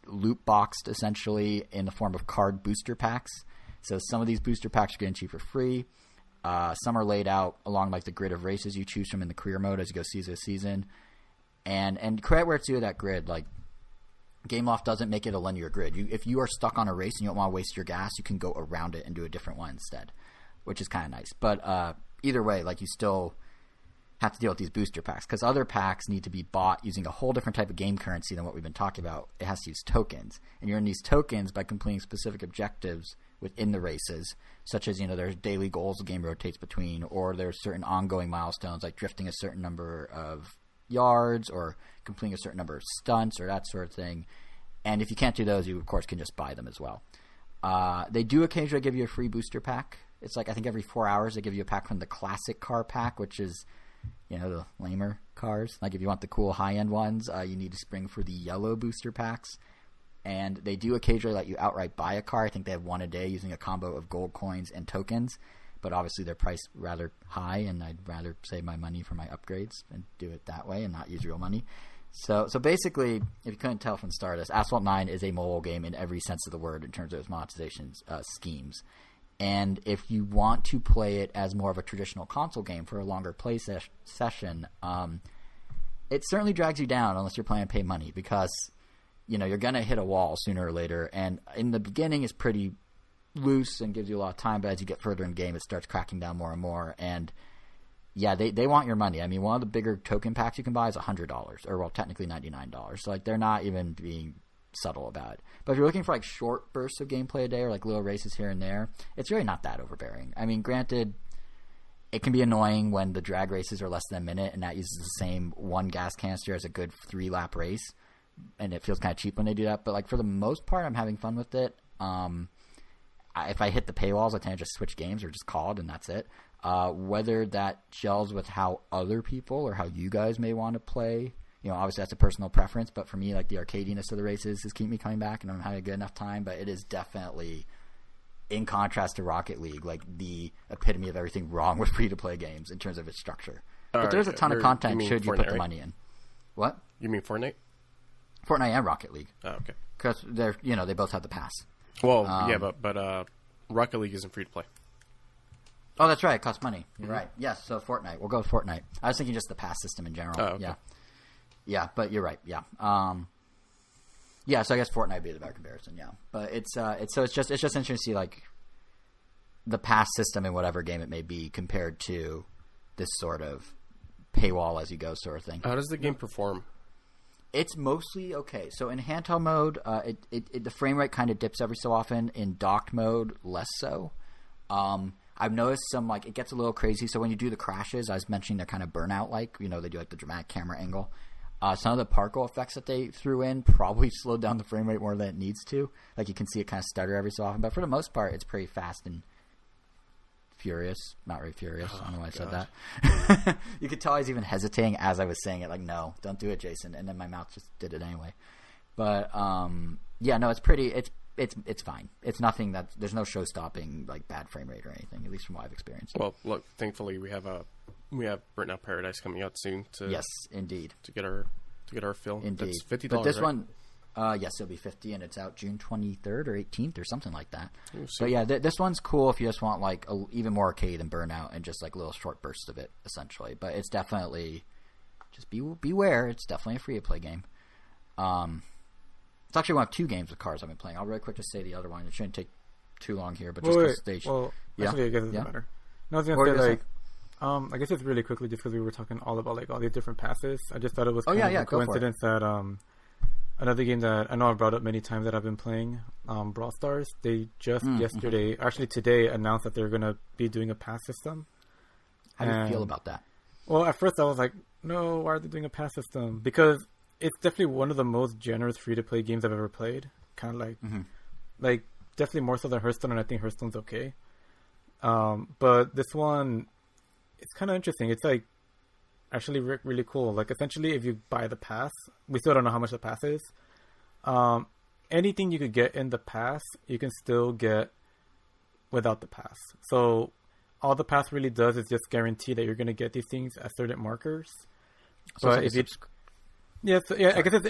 loot boxed essentially in the form of card booster packs. So some of these booster packs are given to you for free. Some are laid out along like the grid of races you choose from in the career mode as you go season to season. And credit where it's due, that grid, like Gameloft doesn't make it a linear grid. If you are stuck on a race and you don't want to waste your gas, you can go around it and do a different one instead, which is kind of nice. But either way, like you still have to deal with these booster packs because other packs need to be bought using a whole different type of game currency than what we've been talking about. It has to use tokens, and you earn these tokens by completing specific objectives within the races, such as there's daily goals the game rotates between, or there's certain ongoing milestones like drifting a certain number of yards or completing a certain number of stunts or that sort of thing. And if you can't do those, you of course can just buy them as well. They do occasionally give you a free booster pack. It's like I think every 4 hours they give you a pack from the classic car pack, which is the lamer cars. Like if you want the cool high-end ones, you need to spring for the yellow booster packs. And they do occasionally let you outright buy a car. I think they have one a day using a combo of gold coins and tokens. But obviously they're priced rather high, and I'd rather save my money for my upgrades and do it that way and not use real money. So basically, if you couldn't tell from the start of this, Asphalt 9 is a mobile game in every sense of the word in terms of its monetization schemes. And if you want to play it as more of a traditional console game for a longer play session, it certainly drags you down unless you're planning to pay money because you're going to hit a wall sooner or later. And in the beginning, it's pretty loose and gives you a lot of time, but as you get further in the game, it starts cracking down more and more. And yeah, they want your money. I mean, one of the bigger token packs you can buy is $100, or well, technically $99. So like they're not even being subtle about it. But if you're looking for like short bursts of gameplay a day or like little races here and there, it's really not that overbearing. I mean, granted, it can be annoying when the drag races are less than a minute and that uses the same one gas canister as a good 3-lap race, and it feels kind of cheap when they do that. But like for the most part, I'm having fun with it. If I hit the paywalls, I tend to just switch games or just call it, and that's it. Whether that gels with how other people or how you guys may want to play, obviously that's a personal preference, but for me, like the arcadiness of the races is keeping me coming back and I'm having a good enough time. But it is definitely, in contrast to Rocket League, like the epitome of everything wrong with free-to-play games in terms of its structure. But there's a ton of content should you put the money in. What? You mean Fortnite? Fortnite and Rocket League. Oh, okay. Because they're, they both have the pass. Well, yeah, but Rocket League isn't free to play. Oh, that's right. It costs money. You're right. Yes, so Fortnite. We'll go with Fortnite. I was thinking just the pass system in general. Oh, okay. Yeah, but you're right. Yeah. Yeah, so I guess Fortnite would be the better comparison, yeah. But it's just interesting to see like the pass system in whatever game it may be compared to this sort of paywall as you go sort of thing. How does the game perform? It's mostly okay. So in handheld mode, the frame rate kind of dips every so often. In docked mode, less so. I've noticed some, like, it gets a little crazy. So when you do the crashes, I was mentioning they're kind of burnout-like. You know, they do, like, the dramatic camera angle. Some of the particle effects that they threw in probably slowed down the frame rate more than it needs to. Like, you can see it kind of stutter every so often. But for the most part, it's pretty fast and furious. Not really furious. I don't know why I said that. You could tell I was even hesitating as I was saying it. Like, no, don't do it, Jason. And then my mouth just did it anyway. But yeah, no, it's pretty. It's fine. It's nothing that there's no show-stopping like bad frame rate or anything. At least from what I've experienced. Well, look, thankfully we have Burnout Paradise coming out soon. Yes, indeed. To get our fill. Indeed. That's $50. But this right? one. Yes, it'll be 50, and it's out June 23rd or 18th or something like that. Ooh, but yeah, this one's cool if you just want like even more arcade than Burnout and just like little short bursts of it, essentially. But it's definitely just beware. It's definitely a free to play game. It's actually one of 2 games with cars I've been playing. I'll really quick just say the other one. It shouldn't take too long here, but just the stage. Well, yeah? actually, I guess it doesn't matter. No, I was gonna say like, I guess it's really quickly just because we were talking all about like all these different passes. I just thought it was kind of a coincidence that another game that I know I've brought up many times that I've been playing, Brawl Stars, they just yesterday, actually today, announced that they're going to be doing a pass system. How do you feel about that? Well, at first I was like, no, why are they doing a pass system? Because it's definitely one of the most generous free-to-play games I've ever played. Kind of like definitely more so than Hearthstone, and I think Hearthstone's okay. But this one, it's kind of interesting. It's like, actually really cool. Like, essentially, if you buy the pass, we still don't know how much the pass is. Anything you could get in the pass, you can still get without the pass. So all the pass really does is just guarantee that you're going to get these things at certain markers. So but if it's I guess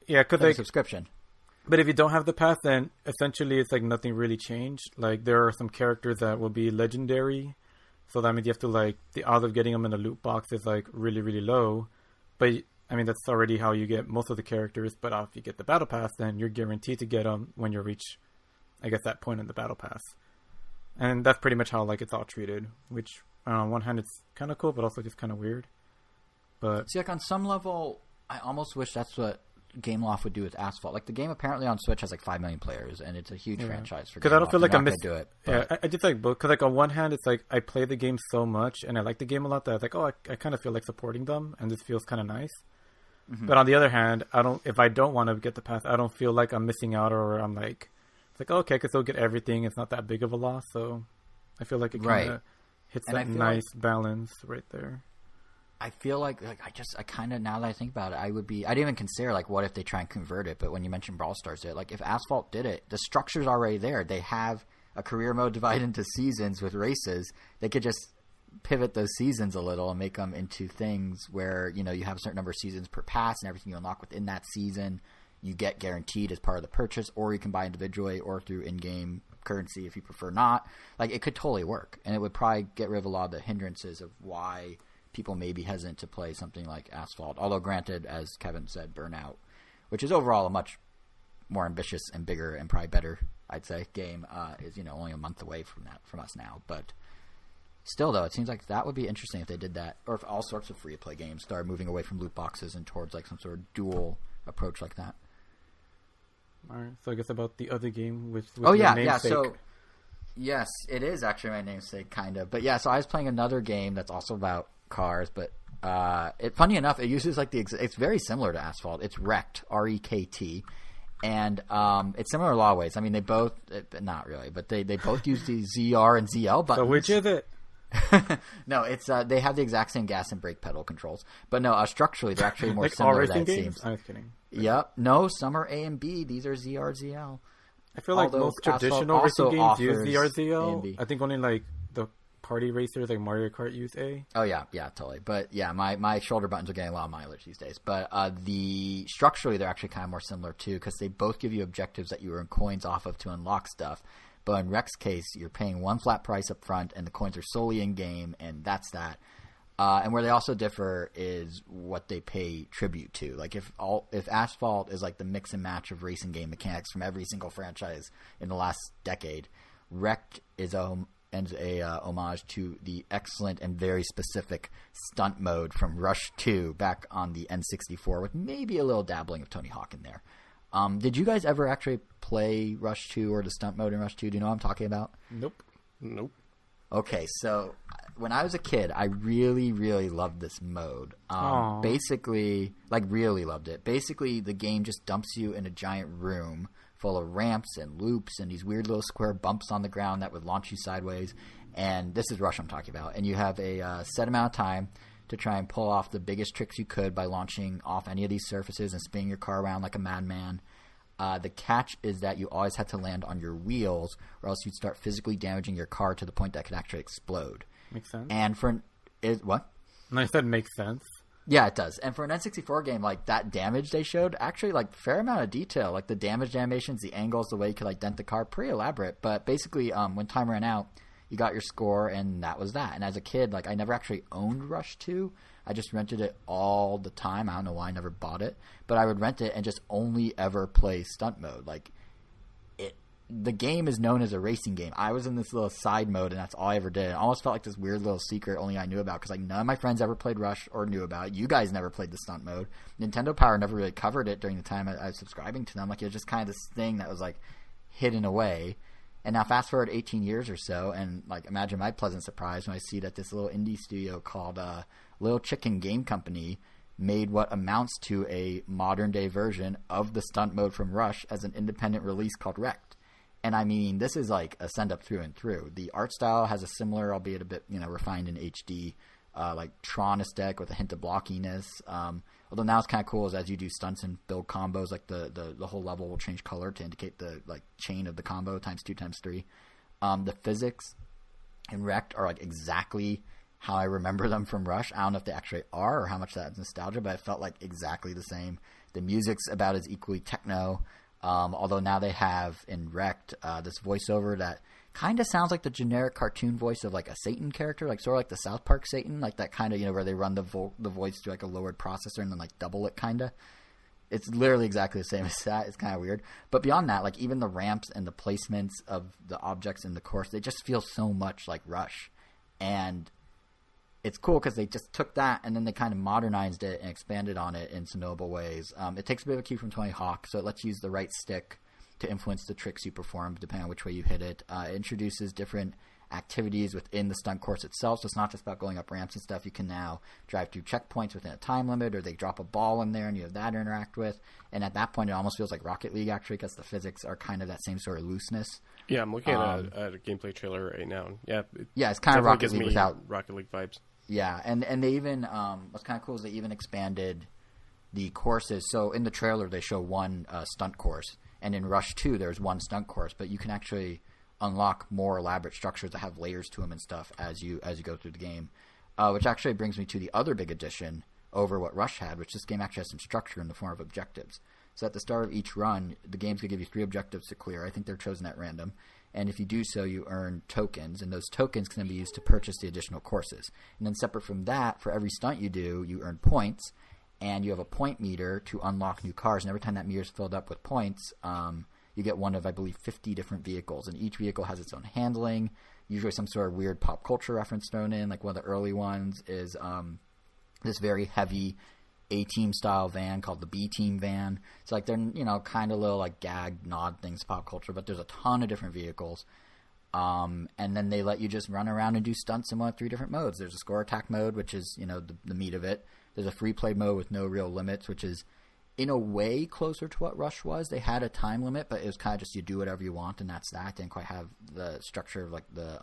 because like subscription. But if you don't have the pass, then essentially it's like nothing really changed. Like, there are some characters that will be legendary. So that means you have to, like, the odds of getting them in the loot box is, like, really, really low. But, I mean, that's already how you get most of the characters. But if you get the Battle Pass, then you're guaranteed to get them when you reach, I guess, that point in the Battle Pass. And that's pretty much how, like, it's all treated. Which, on one hand, it's kind of cool, but also just kind of weird. But see, like, on some level, I almost wish that's what Gameloft would do with Asphalt. Like, the game apparently on Switch has like 5 million players, and it's a huge franchise for Gameloft. Because I don't feel like I'm missing it. Yeah, I just like both. Because like on one hand, it's like I play the game so much, and I like the game a lot that I was like, oh, I kind of feel like supporting them, and this feels kind of nice. Mm-hmm. But on the other hand, if I don't want to get the pass, I don't feel like I'm missing out, or I'm like, it's like, oh, okay, I can still get everything. It's not that big of a loss, so I feel like it kind of hits that nice balance right there. I feel like I kind of, now that I think about it, I didn't even consider, like, what if they try and convert it, but when you mentioned Brawl Stars, like, if Asphalt did it, the structure's already there. They have a career mode divided into seasons with races. They could just pivot those seasons a little and make them into things where, you know, you have a certain number of seasons per pass, and everything you unlock within that season you get guaranteed as part of the purchase, or you can buy individually or through in-game currency if you prefer not. Like, it could totally work, and it would probably get rid of a lot of the hindrances of why people may be hesitant to play something like Asphalt. Although, granted, as Kevin said, Burnout, which is overall a much more ambitious and bigger and probably better, I'd say, game, is, you know, only a month away from us now. But still, though, it seems like that would be interesting if they did that, or if all sorts of free-to-play games started moving away from loot boxes and towards like some sort of dual approach like that. All right, so I guess about the other game with So yes, it is actually my namesake, kind of. But yeah, so I was playing another game that's also about cars, but funny enough, it uses like it's very similar to Asphalt. It's REKT, REKT, and it's similar in a lot of ways. I mean, they both not really, but they both use the ZR and ZL buttons. So which is it? No, it's they have the exact same gas and brake pedal controls, but no, structurally they're actually more like similar than it seems. I was kidding. Yep, no, some are A and B. These are ZR, ZL. I feel like most traditional racing games use ZR, ZL. I think only like the party racers like Mario Kart use A. Oh yeah, totally. But yeah, my shoulder buttons are getting a lot of mileage these days. But structurally they're actually kind of more similar too, because they both give you objectives that you earn coins off of to unlock stuff. But in REKT's case, you're paying one flat price up front, and the coins are solely in game, and that's that. And where they also differ is what they pay tribute to. Like if Asphalt is like the mix and match of racing game mechanics from every single franchise in the last decade, REKT is and a homage to the excellent and very specific stunt mode from Rush 2 back on the N64 with maybe a little dabbling of Tony Hawk in there. Did you guys ever actually play Rush 2 or the stunt mode in Rush 2? Do you know what I'm talking about? Nope. Okay, so when I was a kid, I really, really loved this mode. Basically, like really loved it. Basically, the game just dumps you in a giant room full of ramps and loops and these weird little square bumps on the ground that would launch you sideways. And this is Rush I'm talking about. And you have a set amount of time to try and pull off the biggest tricks you could by launching off any of these surfaces and spinning your car around like a madman. The catch is that you always had to land on your wheels or else you'd start physically damaging your car to the point that it could actually explode. Makes sense. And for what? I said makes sense. Yeah, it does. And for an N64 game, like that damage they showed, actually like fair amount of detail. Like the damage animations, the angles, the way you could like dent the car, pretty elaborate. But basically, when time ran out, you got your score and that was that. And as a kid, like I never actually owned Rush 2. I just rented it all the time. I don't know why I never bought it, but I would rent it and just only ever play stunt mode. Like the game is known as a racing game. I was in this little side mode and that's all I ever did. It almost felt like this weird little secret only I knew about because like none of my friends ever played Rush or knew about it. You guys never played the stunt mode. Nintendo Power never really covered it during the time I was subscribing to them. Like it was just kind of this thing that was like hidden away. And now fast forward 18 years or so and like imagine my pleasant surprise when I see that this little indie studio called Little Chicken Game Company made what amounts to a modern day version of the stunt mode from Rush as an independent release called REKT. And I mean, this is like a send up through and through. The art style has a similar, albeit a bit, refined in HD, like Tron aesthetic with a hint of blockiness. Although now it's kind of cool is as you do stunts and build combos, like the whole level will change color to indicate the like chain of the combo times 2 times 3. The physics in REKT are like exactly how I remember them from Rush. I don't know if they actually are or how much that's nostalgia, but it felt like exactly the same. The music's about as equally techno, although now they have in REKT this voiceover that kind of sounds like the generic cartoon voice of like a Satan character, like sort of like the South Park Satan, like that kind of, where they run the voice through like a lowered processor and then like double it kind of. It's literally exactly the same as that. It's kind of weird. But beyond that, like even the ramps and the placements of the objects in the course, they just feel so much like Rush. And it's cool because they just took that and then they kind of modernized it and expanded on it in some notable ways. It takes a bit of a cue from Tony Hawk, so it lets you use the right stick to influence the tricks you perform depending on which way you hit it. It introduces different activities within the stunt course itself, so it's not just about going up ramps and stuff. You can now drive through checkpoints within a time limit, or they drop a ball in there and you have that to interact with. And at that point, it almost feels like Rocket League, actually, because the physics are kind of that same sort of looseness. Yeah, I'm looking at a gameplay trailer right now. Yeah, it's kind of Rocket League without Rocket League vibes. Yeah, and they even what's kind of cool is they even expanded the courses. So in the trailer, they show one stunt course, and in Rush 2, there's one stunt course, but you can actually unlock more elaborate structures that have layers to them and stuff as you go through the game, which actually brings me to the other big addition over what Rush had, which this game actually has some structure in the form of objectives. So at the start of each run, the game's going to give you 3 objectives to clear. I think they're chosen at random. And if you do so, you earn tokens, and those tokens can be used to purchase the additional courses. And then separate from that, for every stunt you do, you earn points, and you have a point meter to unlock new cars. And every time that meter is filled up with points, you get one of, I believe, 50 different vehicles. And each vehicle has its own handling, usually some sort of weird pop culture reference thrown in. Like one of the early ones is this very heavy A-Team style van called the B-Team van. So like they're, kind of little like gag nod things, pop culture, but there's a ton of different vehicles. And then they let you just run around and do stunts in one of 3 different modes. There's a score attack mode, which is, the meat of it. There's a free play mode with no real limits, which is in a way closer to what Rush was. They had a time limit, but it was kind of just you do whatever you want, and that's that. It didn't quite have the structure of like the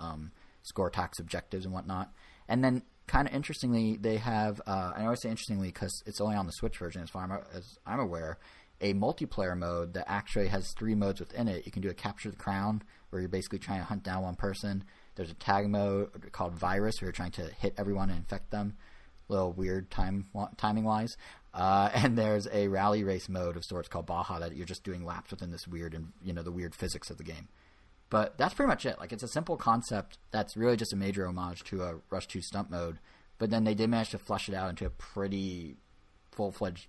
score attacks objectives and whatnot. And then kind of interestingly, they have, I always say interestingly because it's only on the Switch version as far as I'm aware, a multiplayer mode that actually has 3 modes within it. You can do a Capture the Crown, where you're basically trying to hunt down one person. There's a tag mode called Virus, where you're trying to hit everyone and infect them. A little weird timing-wise. And there's a rally race mode of sorts called Baja that you're just doing laps within this weird and, the weird physics of the game. But that's pretty much it. Like, it's a simple concept that's really just a major homage to a Rush 2 stunt mode. But then they did manage to flesh it out into a pretty full-fledged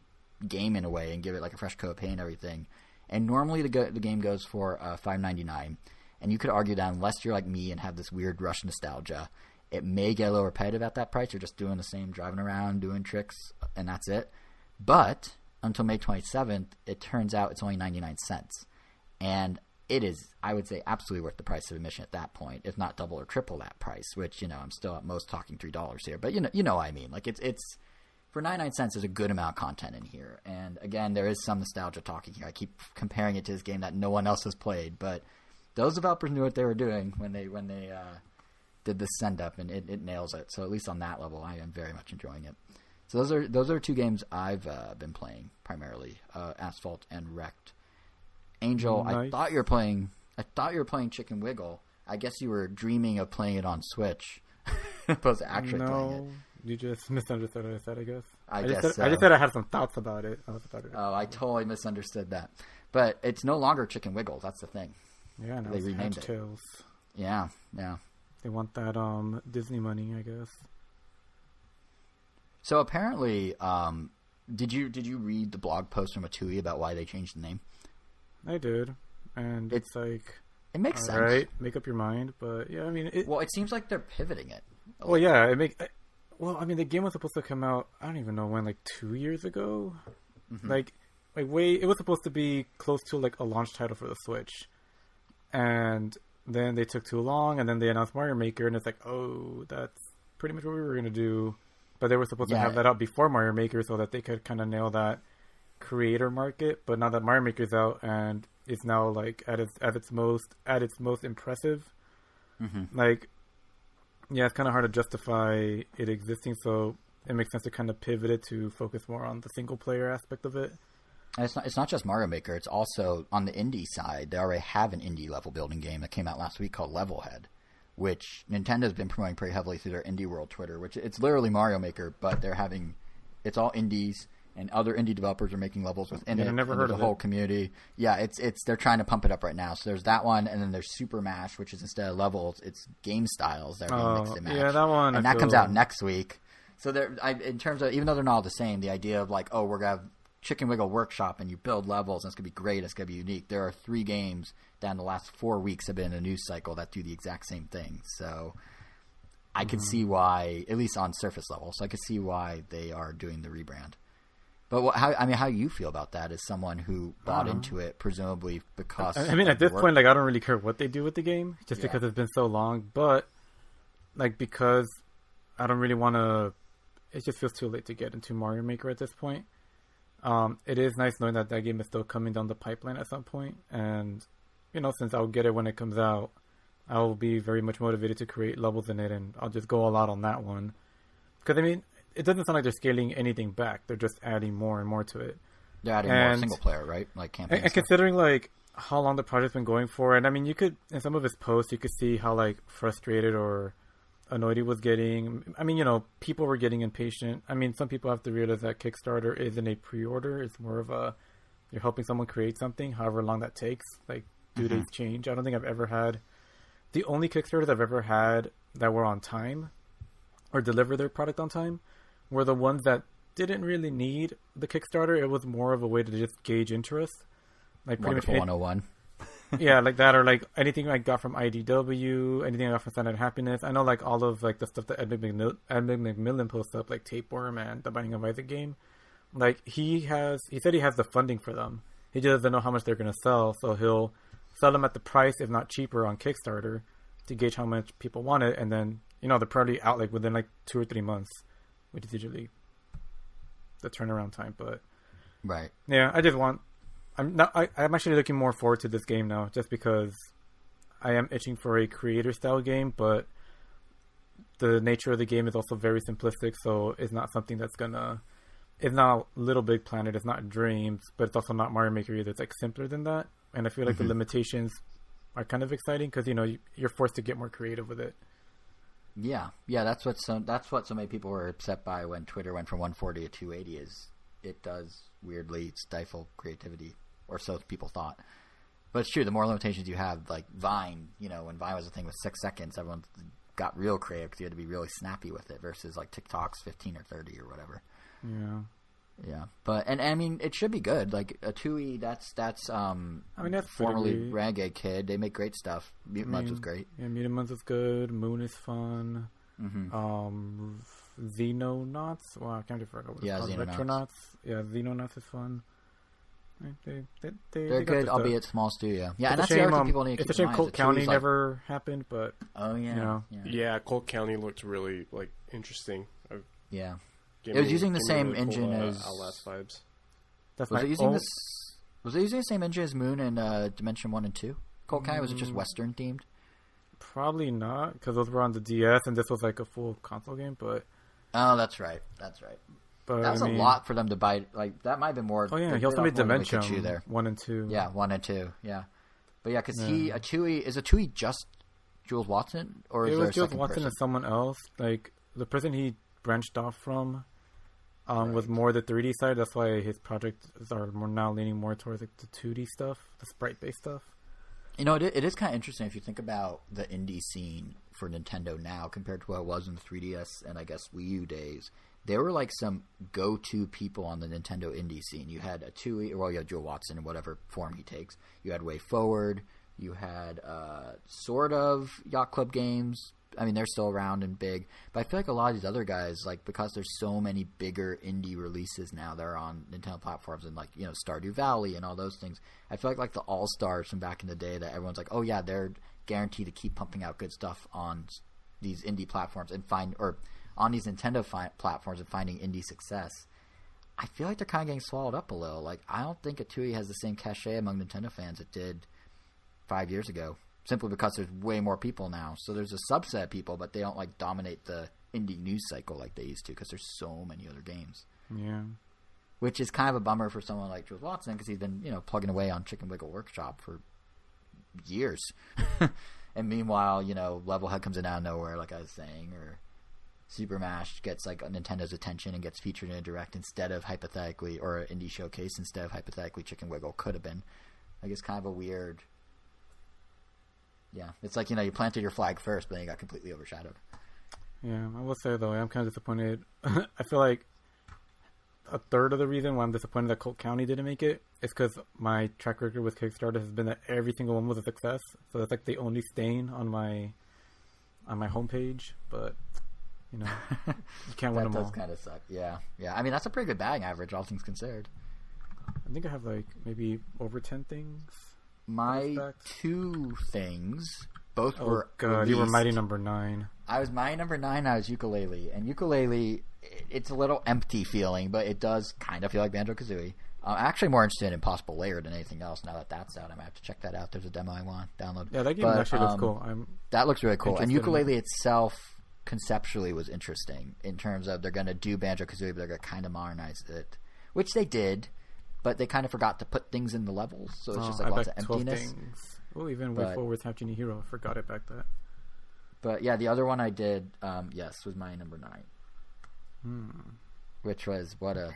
game in a way and give it like a fresh coat of paint and everything. And normally the game goes for $5.99. And you could argue that unless you're like me and have this weird rush nostalgia, it may get a little repetitive at that price. You're just doing the same, driving around, doing tricks, and that's it. But until May 27th, it turns out it's only 99 cents. And it is, I would say, absolutely worth the price of admission at that point, if not double or triple that price, which, I'm still at most talking $3 here. But you know what I mean. Like it's for 99 cents, there's a good amount of content in here. And again, there is some nostalgia talking here. I keep comparing it to this game that no one else has played, but those developers knew what they were doing when they did this send up, and it nails it. So at least on that level, I am very much enjoying it. So those are two games I've been playing primarily, Asphalt and REKT. Angel, nice. I thought you were playing Chicken Wiggle. I guess you were dreaming of playing it on Switch, opposed to actually playing it. You just misunderstood what I said, I guess. I just said I had some thoughts about it. I totally misunderstood that. But it's no longer Chicken Wiggle. That's the thing. Yeah, no, they renamed it. Tales. Yeah. They want that Disney money, I guess. So apparently, did you read the blog post from Atui about why they changed the name? I did, and it's like it makes sense. Right, make up your mind, but yeah, I mean, it seems like they're pivoting it. Well, yeah, I mean, the game was supposed to come out. I don't even know when, like 2 years ago. Mm-hmm. Like it was supposed to be close to like a launch title for the Switch, and then they took too long, and then they announced Mario Maker, and it's like, oh, that's pretty much what we were gonna do. But they were supposed to have that out before Mario Maker so that they could kind of nail that creator market. But now that Mario Maker's out and it's now like at its most impressive, like, yeah, it's kind of hard to justify it existing. So it makes sense to kind of pivot it to focus more on the single player aspect of it. And it's not just Mario Maker. It's also on the indie side. They already have an indie level building game that came out last week called Levelhead, which Nintendo's been promoting pretty heavily through their Indie World Twitter, which it's literally Mario Maker, but it's all indies, and other indie developers are making levels within it. I never heard of the whole community. Yeah, they're trying to pump it up right now. So there's that one, and then there's Super Mash, which is instead of levels, it's game styles that are being mixed and matched. Yeah, that one. And that comes out next week. So in terms of, even though they're not all the same, the idea of like, oh, we're gonna have Chicken Wiggle Workshop and you build levels and it's gonna be great, it's gonna be unique. There are 3 games down the last 4 weeks have been in a news cycle that do the exact same thing. So I can see why, at least on surface level, so I can see why they are doing the rebrand. But how you feel about that as someone who bought into it, presumably because I mean, at this point, like, I don't really care what they do with the game, just because it's been so long. But like, because I don't really want to, it just feels too late to get into Mario Maker at this point. It is nice knowing that game is still coming down the pipeline at some point, and since I'll get it when it comes out, I will be very much motivated to create levels in it, and I'll just go all out on that one. Because I mean, it doesn't sound like they're scaling anything back; they're just adding more and more to it. They're adding more single player, right? Like campaign. And considering like how long the project's been going for, and I mean, you could in some of his posts, you could see how like frustrated or annoyed he was getting. I mean, people were getting impatient. I mean, some people have to realize that Kickstarter isn't a pre-order; it's more of a you're helping someone create something, however long that takes. Like, due dates change. I don't think I've ever had. The only Kickstarters I've ever had that were on time or deliver their product on time were the ones that didn't really need the Kickstarter. It was more of a way to just gauge interest. Like pretty Wonderful much 101. Yeah, like that, or like anything I got from IDW, anything I got from Standard Happiness. I know like all of like the stuff that Ed McMillan posts up, like Tapeworm and the Binding of Isaac game. Like he said he has the funding for them. He just doesn't know how much they're going to sell, so he'll sell them at the price, if not cheaper, on Kickstarter to gauge how much people want it, and then they're probably out like within like 2 or 3 months, which is usually the turnaround time. But right, yeah, I'm actually looking more forward to this game now, just because I am itching for a creator style game, but the nature of the game is also very simplistic, so it's not something that's it's not Little Big Planet, it's not Dreams, but it's also not Mario Maker either. It's like simpler than that, and I feel like the limitations are kind of exciting because you're forced to get more creative with it. Yeah, that's what so many people were upset by when Twitter went from 140 to 280. Is it does weirdly stifle creativity, or so people thought. But it's true. The more limitations you have, like Vine, when Vine was a thing with 6 seconds, everyone got real creative because you had to be really snappy with it. Versus like TikTok's 15 or 30 or whatever. Yeah. Yeah, but and I mean it should be good. Like a 2E, that's formerly Renegade Kid. They make great stuff. Mutant Mudds was great. Yeah, Mutant Mudds is good. Moon is fun. Mm-hmm. Xenonauts. Well, I can't remember what it's called. Retronauts. Yeah, Xenonauts is fun. They're good, albeit small studio. Yeah, and that's the other thing people need to keep it's a shame Colt County never happened, but yeah, Colt County looked really like interesting. Yeah. It was using the same really engine cool, as Outlast vibes. Was it using the same engine as Moon and Dimension 1 and 2? Colt County, was it just Western themed? Probably not, because those were on the DS, and this was like a full console game. But that's right. But that was a lot for them to buy. Like that might have been more. Oh yeah, he also made Dimension 1 and 2. Yeah, 1 and 2. Yeah, but yeah, because a 2E just Jules Watson, or is there a Jules second Watson person? and someone else. Like the person he branched off from was more the 3D side. That's why his projects are now leaning more towards like the 2D stuff, the sprite-based stuff. You know, it is kind of interesting if you think about the indie scene for Nintendo now compared to what it was in the 3DS and I guess Wii U days. There were like some go-to people on the Nintendo indie scene. You had a 2E, well, you had Joe Watson in whatever form he takes. You had Way Forward. You had sort of Yacht Club Games. I mean, they're still around and big. But I feel like a lot of these other guys, like because there's so many bigger indie releases now that are on Nintendo platforms and like, you know, Stardew Valley and all those things. I feel like the All-Stars from back in the day that everyone's like, oh yeah, they're guaranteed to keep pumping out good stuff on these indie platforms and on these Nintendo platforms and finding indie success. I feel like they're kind of getting swallowed up a little. Like, I don't think a 2E has the same cachet among Nintendo fans it did 5 years ago. Simply because there's way more people now. So there's a subset of people, but they don't like dominate the indie news cycle like they used to because there's so many other games. Yeah. Which is kind of a bummer for someone like Jules Watson because he's been, you know, plugging away on Chicken Wiggle Workshop for years. And meanwhile, you know, Levelhead comes in out of nowhere, like I was saying, or Super Mash gets like Nintendo's attention and gets featured in a direct instead of hypothetically, or an indie showcase instead of hypothetically Chicken Wiggle could have been. I guess kind of a weird. Yeah, it's like, you know, you planted your flag first, but then you got completely overshadowed. Yeah, I will say, though, I'm kind of disappointed. I feel like a third of the reason why I'm disappointed that Colt County didn't make it is because my track record with Kickstarter has been that every single one was a success. So that's like the only stain on my homepage. But, you know, you can't win them all. That does kind of suck. Yeah. I mean, that's a pretty good batting average, all things considered. I think I have, like, maybe over 10 things. My 2 things, both were released. You were Mighty Number 9. I was Mighty Number 9, I was Yooka-Laylee. And Yooka-Laylee, it's a little empty feeling, but it does kind of feel like Banjo-Kazooie. I'm actually more interested in Impossible Lair than anything else now that that's out. I might have to check that out. There's a demo I want to download. Yeah, that game actually looks cool. That looks really cool. And Yooka-Laylee itself, conceptually, was interesting in terms of they're going to do Banjo-Kazooie, but they're going to kind of modernize it, which they did. But they kind of forgot to put things in the levels, so it's just like lots of emptiness. Oh, even Way Forward's Half Genie Hero. I forgot it back that. But yeah, the other one I did, was my number 9. Which was what a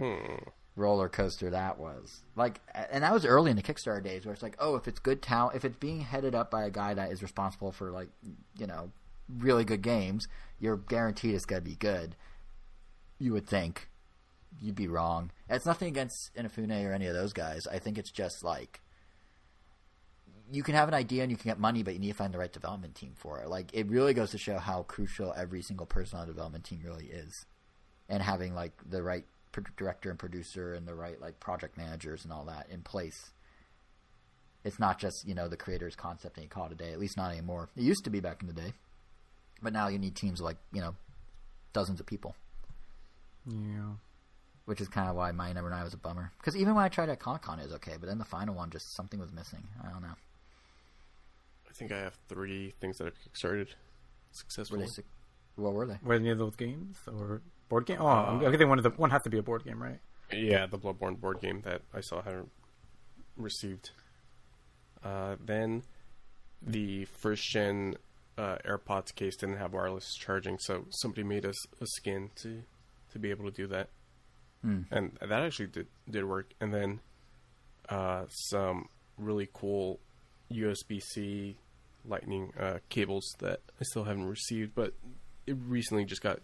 roller coaster that was. Like, and that was early in the Kickstarter days, where it's like, oh, if it's good talent, if it's being headed up by a guy that is responsible for, like, you know, really good games, you're guaranteed it's going to be good. You would think. You'd be wrong. It's nothing against Inafune or any of those guys. I think it's just like you can have an idea and you can get money, but you need to find the right development team for it. Like, it really goes to show how crucial every single person on the development team really is, and having like the right director and producer and the right like project managers and all that in place. It's not just, you know, the creator's concept and you call it a day. At least not anymore. It used to be back in the day, but now you need teams of like, you know, dozens of people. Yeah. Which is kind of why my number 9 was a bummer. Because even when I tried at Con-Con, it was okay. But then the final one, just something was missing. I don't know. I think I have 3 things that I've kickstarted successfully. What were they? Were any of those games? Or board game? Oh, I'm guessing one has to be a board game, right? Yeah, the Bloodborne board game that I still haven't received. Then the first-gen AirPods case didn't have wireless charging, so somebody made us a skin to be able to do that. And that actually did work. And then some really cool USB-C lightning cables that I still haven't received, but it recently just got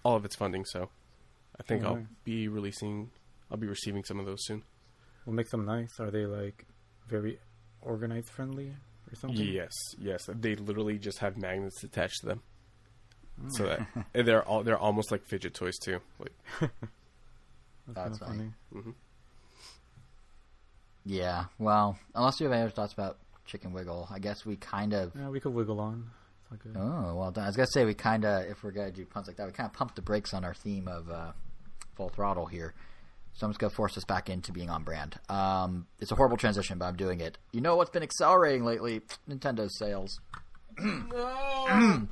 all of its funding, so I think I'll be receiving some of those soon. We'll make them nice. Are they like very organized friendly or something? Yes. They literally just have magnets attached to them. So that they're almost like fidget toys too. Like, that's funny. Mm-hmm. Yeah. Well, unless you have any other thoughts about Chicken Wiggle, I guess we kind of. Yeah, we could wiggle on. Oh, well done. I was gonna say we kind of, if we're gonna do punts like that, we kind of pump the brakes on our theme of Full Throttle here. So I'm just gonna force us back into being on brand. It's a horrible transition, but I'm doing it. You know what's been accelerating lately? Nintendo's sales. No.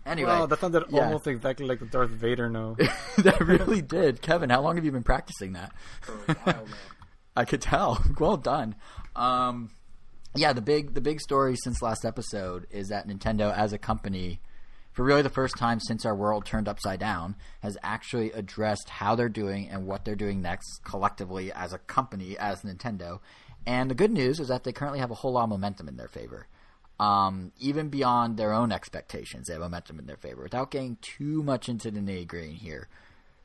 Anyway, wow, that sounded almost exactly like the Darth Vader no. That really did. Kevin, how long have you been practicing that? For a while now. I could tell. Well done. Yeah, the big story since last episode is that Nintendo as a company, for really the first time since our world turned upside down, has actually addressed how they're doing and what they're doing next collectively as a company, as Nintendo. And the good news is that they currently have a whole lot of momentum in their favor. Even beyond their own expectations, they have momentum in their favor. Without getting too much into the nitty-gritty here,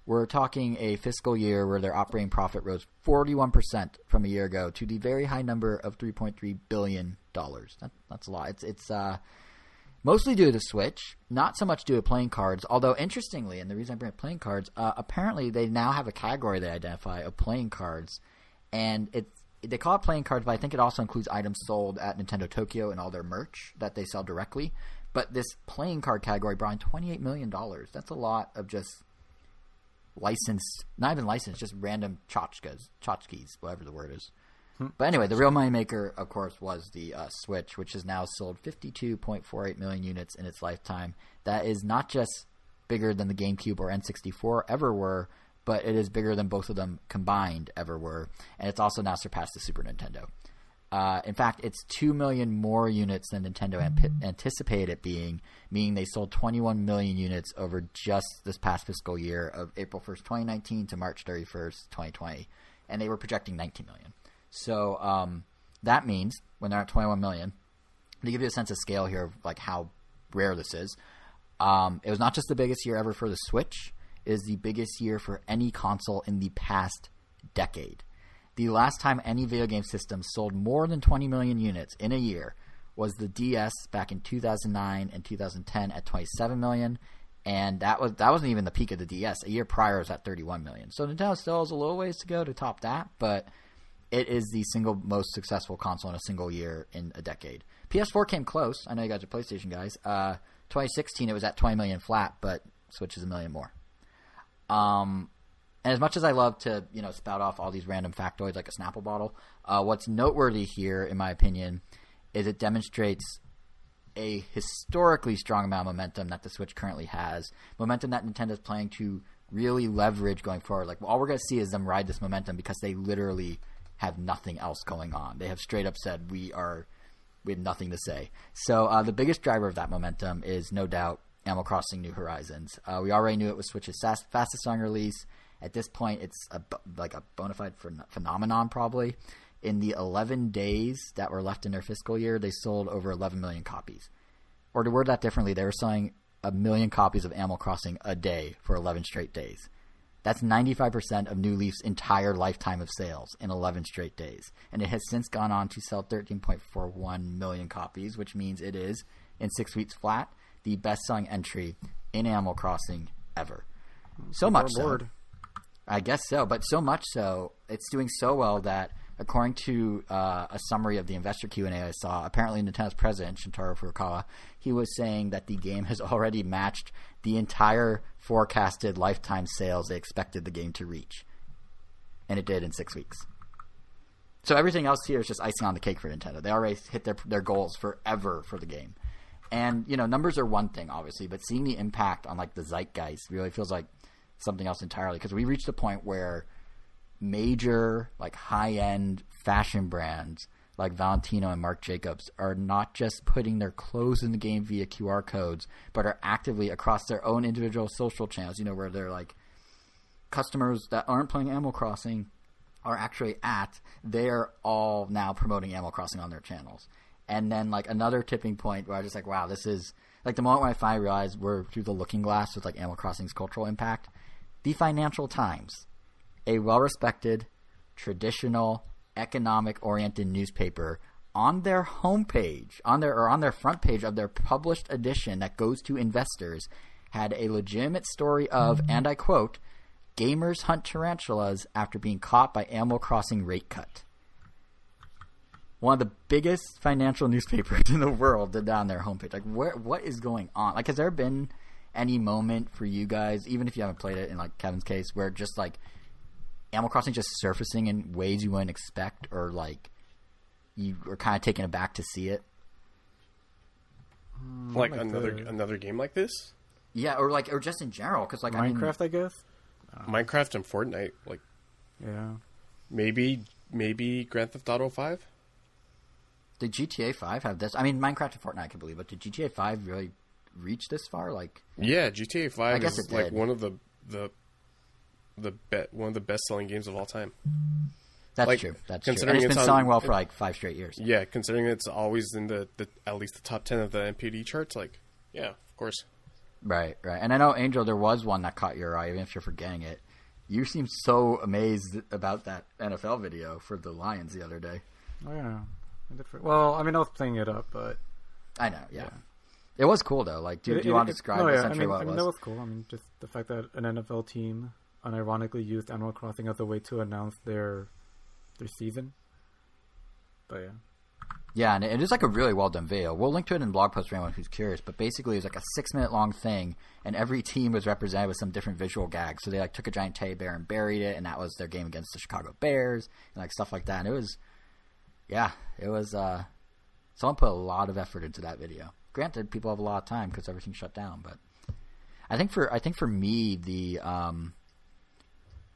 we're talking a fiscal year where their operating profit rose 41% from a year ago to the very high number of $3.3 billion. That's a lot. It's mostly due to the Switch, not so much due to playing cards, although interestingly, and the reason I bring up playing cards, apparently they now have a category they identify of playing cards, and they call it playing cards, but I think it also includes items sold at Nintendo Tokyo and all their merch that they sell directly. But this playing card category brought in $28 million. That's a lot of just licensed, not even licensed, just random tchotchkes, whatever the word is. But anyway, the real moneymaker, of course, was the Switch, which has now sold 52.48 million units in its lifetime. That is not just bigger than the GameCube or N64 ever were, but it is bigger than both of them combined ever were. And it's also now surpassed the Super Nintendo. In fact, it's 2 million more units than Nintendo anticipated it being, meaning they sold 21 million units over just this past fiscal year of April 1st, 2019 to March 31st, 2020. And they were projecting 19 million. So that means when they're at 21 million, to give you a sense of scale here of like how rare this is, it was not just the biggest year ever for the Switch. It is the biggest year for any console in the past decade. The last time any video game system sold more than 20 million units in a year was the DS back in 2009 and 2010 at 27 million, and that wasn't even the peak of the DS. A year prior was at 31 million. So Nintendo still has a little ways to go to top that, but it is the single most successful console in a single year in a decade. PS4 came close. I know you guys are PlayStation guys. 2016 it was at 20 million flat, but Switch is a million more. And as much as I love to, spout off all these random factoids like a Snapple bottle, what's noteworthy here, in my opinion, is it demonstrates a historically strong amount of momentum that the Switch currently has. Momentum that Nintendo's planning to really leverage going forward. Like, all we're going to see is them ride this momentum because they literally have nothing else going on. They have straight up said, we have nothing to say. So the biggest driver of that momentum is no doubt Animal Crossing New Horizons. We already knew it was Switch's fastest selling release. At this point, it's a bona fide phenomenon, probably. In the 11 days that were left in their fiscal year, they sold over 11 million copies. Or to word that differently, they were selling 1 million copies of Animal Crossing a day for 11 straight days. That's 95% of New Leaf's entire lifetime of sales in 11 straight days. And it has since gone on to sell 13.41 million copies, which means it is, in 6 weeks flat, the best-selling entry in Animal Crossing ever. So much so. I guess so, but so much so, it's doing so well that, according to a summary of the investor Q&A I saw, apparently Nintendo's president, Shintaro Furukawa, he was saying that the game has already matched the entire forecasted lifetime sales they expected the game to reach. And it did in 6 weeks. So everything else here is just icing on the cake for Nintendo. They already hit their goals forever for the game. And, numbers are one thing, obviously, but seeing the impact on, the zeitgeist really feels like something else entirely, because we reached a point where major high-end fashion brands like Valentino and Marc Jacobs are not just putting their clothes in the game via QR codes, but are actively across their own individual social channels, where they're customers that aren't playing Animal Crossing are actually they're all now promoting Animal Crossing on their channels. And then another tipping point where I was just wow, this is the moment when I finally realized we're through the looking glass with Animal Crossing's cultural impact. the Financial Times, a well-respected, traditional, economic-oriented newspaper, on their homepage, on their front page of their published edition that goes to investors, had a legitimate story of, and I quote, "Gamers hunt tarantulas after being caught by Animal Crossing rate cut." One of the biggest financial newspapers in the world did that on their homepage. Like, what is going on? Like, has there been any moment for you guys, even if you haven't played it in like Kevin's case, where just like Animal Crossing just surfacing in ways you wouldn't expect, or like you were kind of taken aback to see it? Like another game like this? Yeah, or just in general, because like Minecraft, I guess. Minecraft and Fortnite, like, yeah, maybe Grand Theft Auto 5. Did GTA 5 have this? I mean, Minecraft and Fortnite I can believe, but did GTA 5 really reach this far? Like, yeah, GTA 5 I guess is it like did. one of the best selling games of all time. That's like, true. That's considering true. And it's been on, selling well for like 5 straight years. Yeah, considering it's always in the at least the top 10 of the NPD charts. Like, yeah, of course. Right. And I know, Angel, there was one that caught your eye, even if you're forgetting it. You seemed so amazed about that NFL video for the Lions the other day. Oh yeah. Well, I mean, I was playing it up, but I know. Yeah. It was cool though. Like, do you want to describe essentially what it was? That was cool. I mean, just the fact that an NFL team unironically used Animal Crossing as a way to announce their season. But yeah. Yeah, and it is like a really well done video. We'll link to it in the blog post for anyone who's curious. But basically, it was like a 6-minute long thing, and every team was represented with some different visual gag. So they like took a giant teddy bear and buried it, and that was their game against the Chicago Bears and like stuff like that. And it was, someone put a lot of effort into that video. Granted, people have a lot of time because everything's shut down. But I think for me, the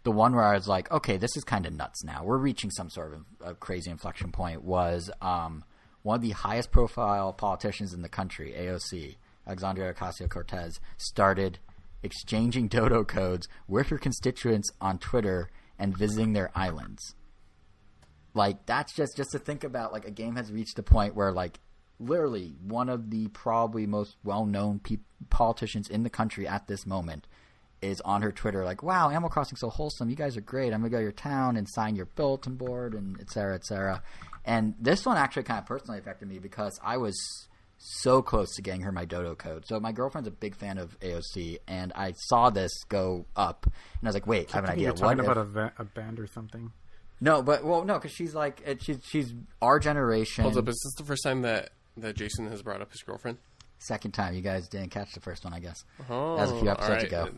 one where I was like, okay, this is kind of nuts now. We're reaching some sort of a crazy inflection point was one of the highest profile politicians in the country, AOC, Alexandria Ocasio-Cortez, started exchanging dodo codes with her constituents on Twitter and visiting their islands. Like, that's just to think about, like, a game has reached a point where, like, literally one of the probably most well-known politicians in the country at this moment is on her Twitter like, wow, Animal Crossing's so wholesome. You guys are great. I'm going to go to your town and sign your bulletin board and et cetera, et cetera. And this one actually kind of personally affected me because I was so close to getting her my dodo code. So my girlfriend's a big fan of AOC, and I saw this go up. And I was like, wait, I have an idea. You're talking about a band or something. No, because she's like, she's our generation. Hold up, is this the first time that Jason has brought up his girlfriend? Second time. You guys didn't catch the first one, I guess. Oh, that was a few episodes ago.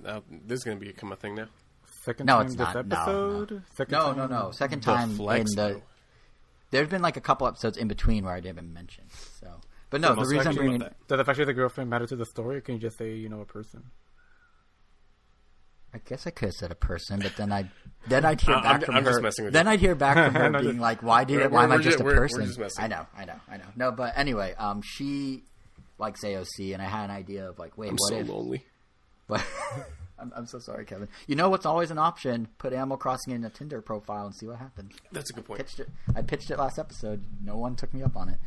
This is going to become a thing now. Second no, time it's this not. episode? No. Second time flex, in the... There's been like a couple episodes in between where I didn't even mention. So, but no, the reason I'm bringing... Does the fact that the girlfriend matter to the story, or can you just say, a person? I guess I could have said a person, but then I'd hear back from her. Just messing with then you. I'd hear back from her being like, "Why am I just a person?" We're just messing. I know. No, but anyway, she likes AOC, and I had an idea of like, wait, I'm what so if? Lonely. But I'm so sorry, Kevin. You know what's always an option? Put Animal Crossing in a Tinder profile and see what happens. That's a good point. I pitched it last episode. No one took me up on it.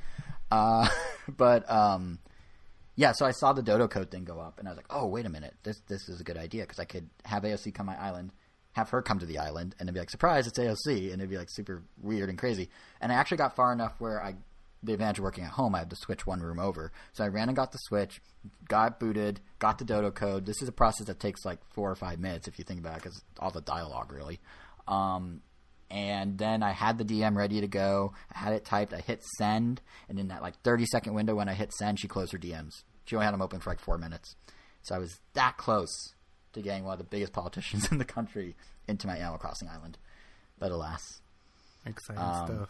Yeah, so I saw the dodo code thing go up, and I was like, oh, wait a minute. This is a good idea, because I could have AOC come to my island, have her come to the island, and then be like, surprise, it's AOC, and it'd be like super weird and crazy. And I actually got far enough where the advantage of working at home, I had to switch one room over. So I ran and got the Switch, got booted, got the dodo code. This is a process that takes like 4 or 5 minutes if you think about it, because all the dialogue really. And then I had the DM ready to go. I had it typed. I hit send. And in that like 30-second window when I hit send, she closed her DMs. She only had them open for like 4 minutes. So I was that close to getting one of the biggest politicians in the country into my Animal Crossing island. But alas. Exciting stuff.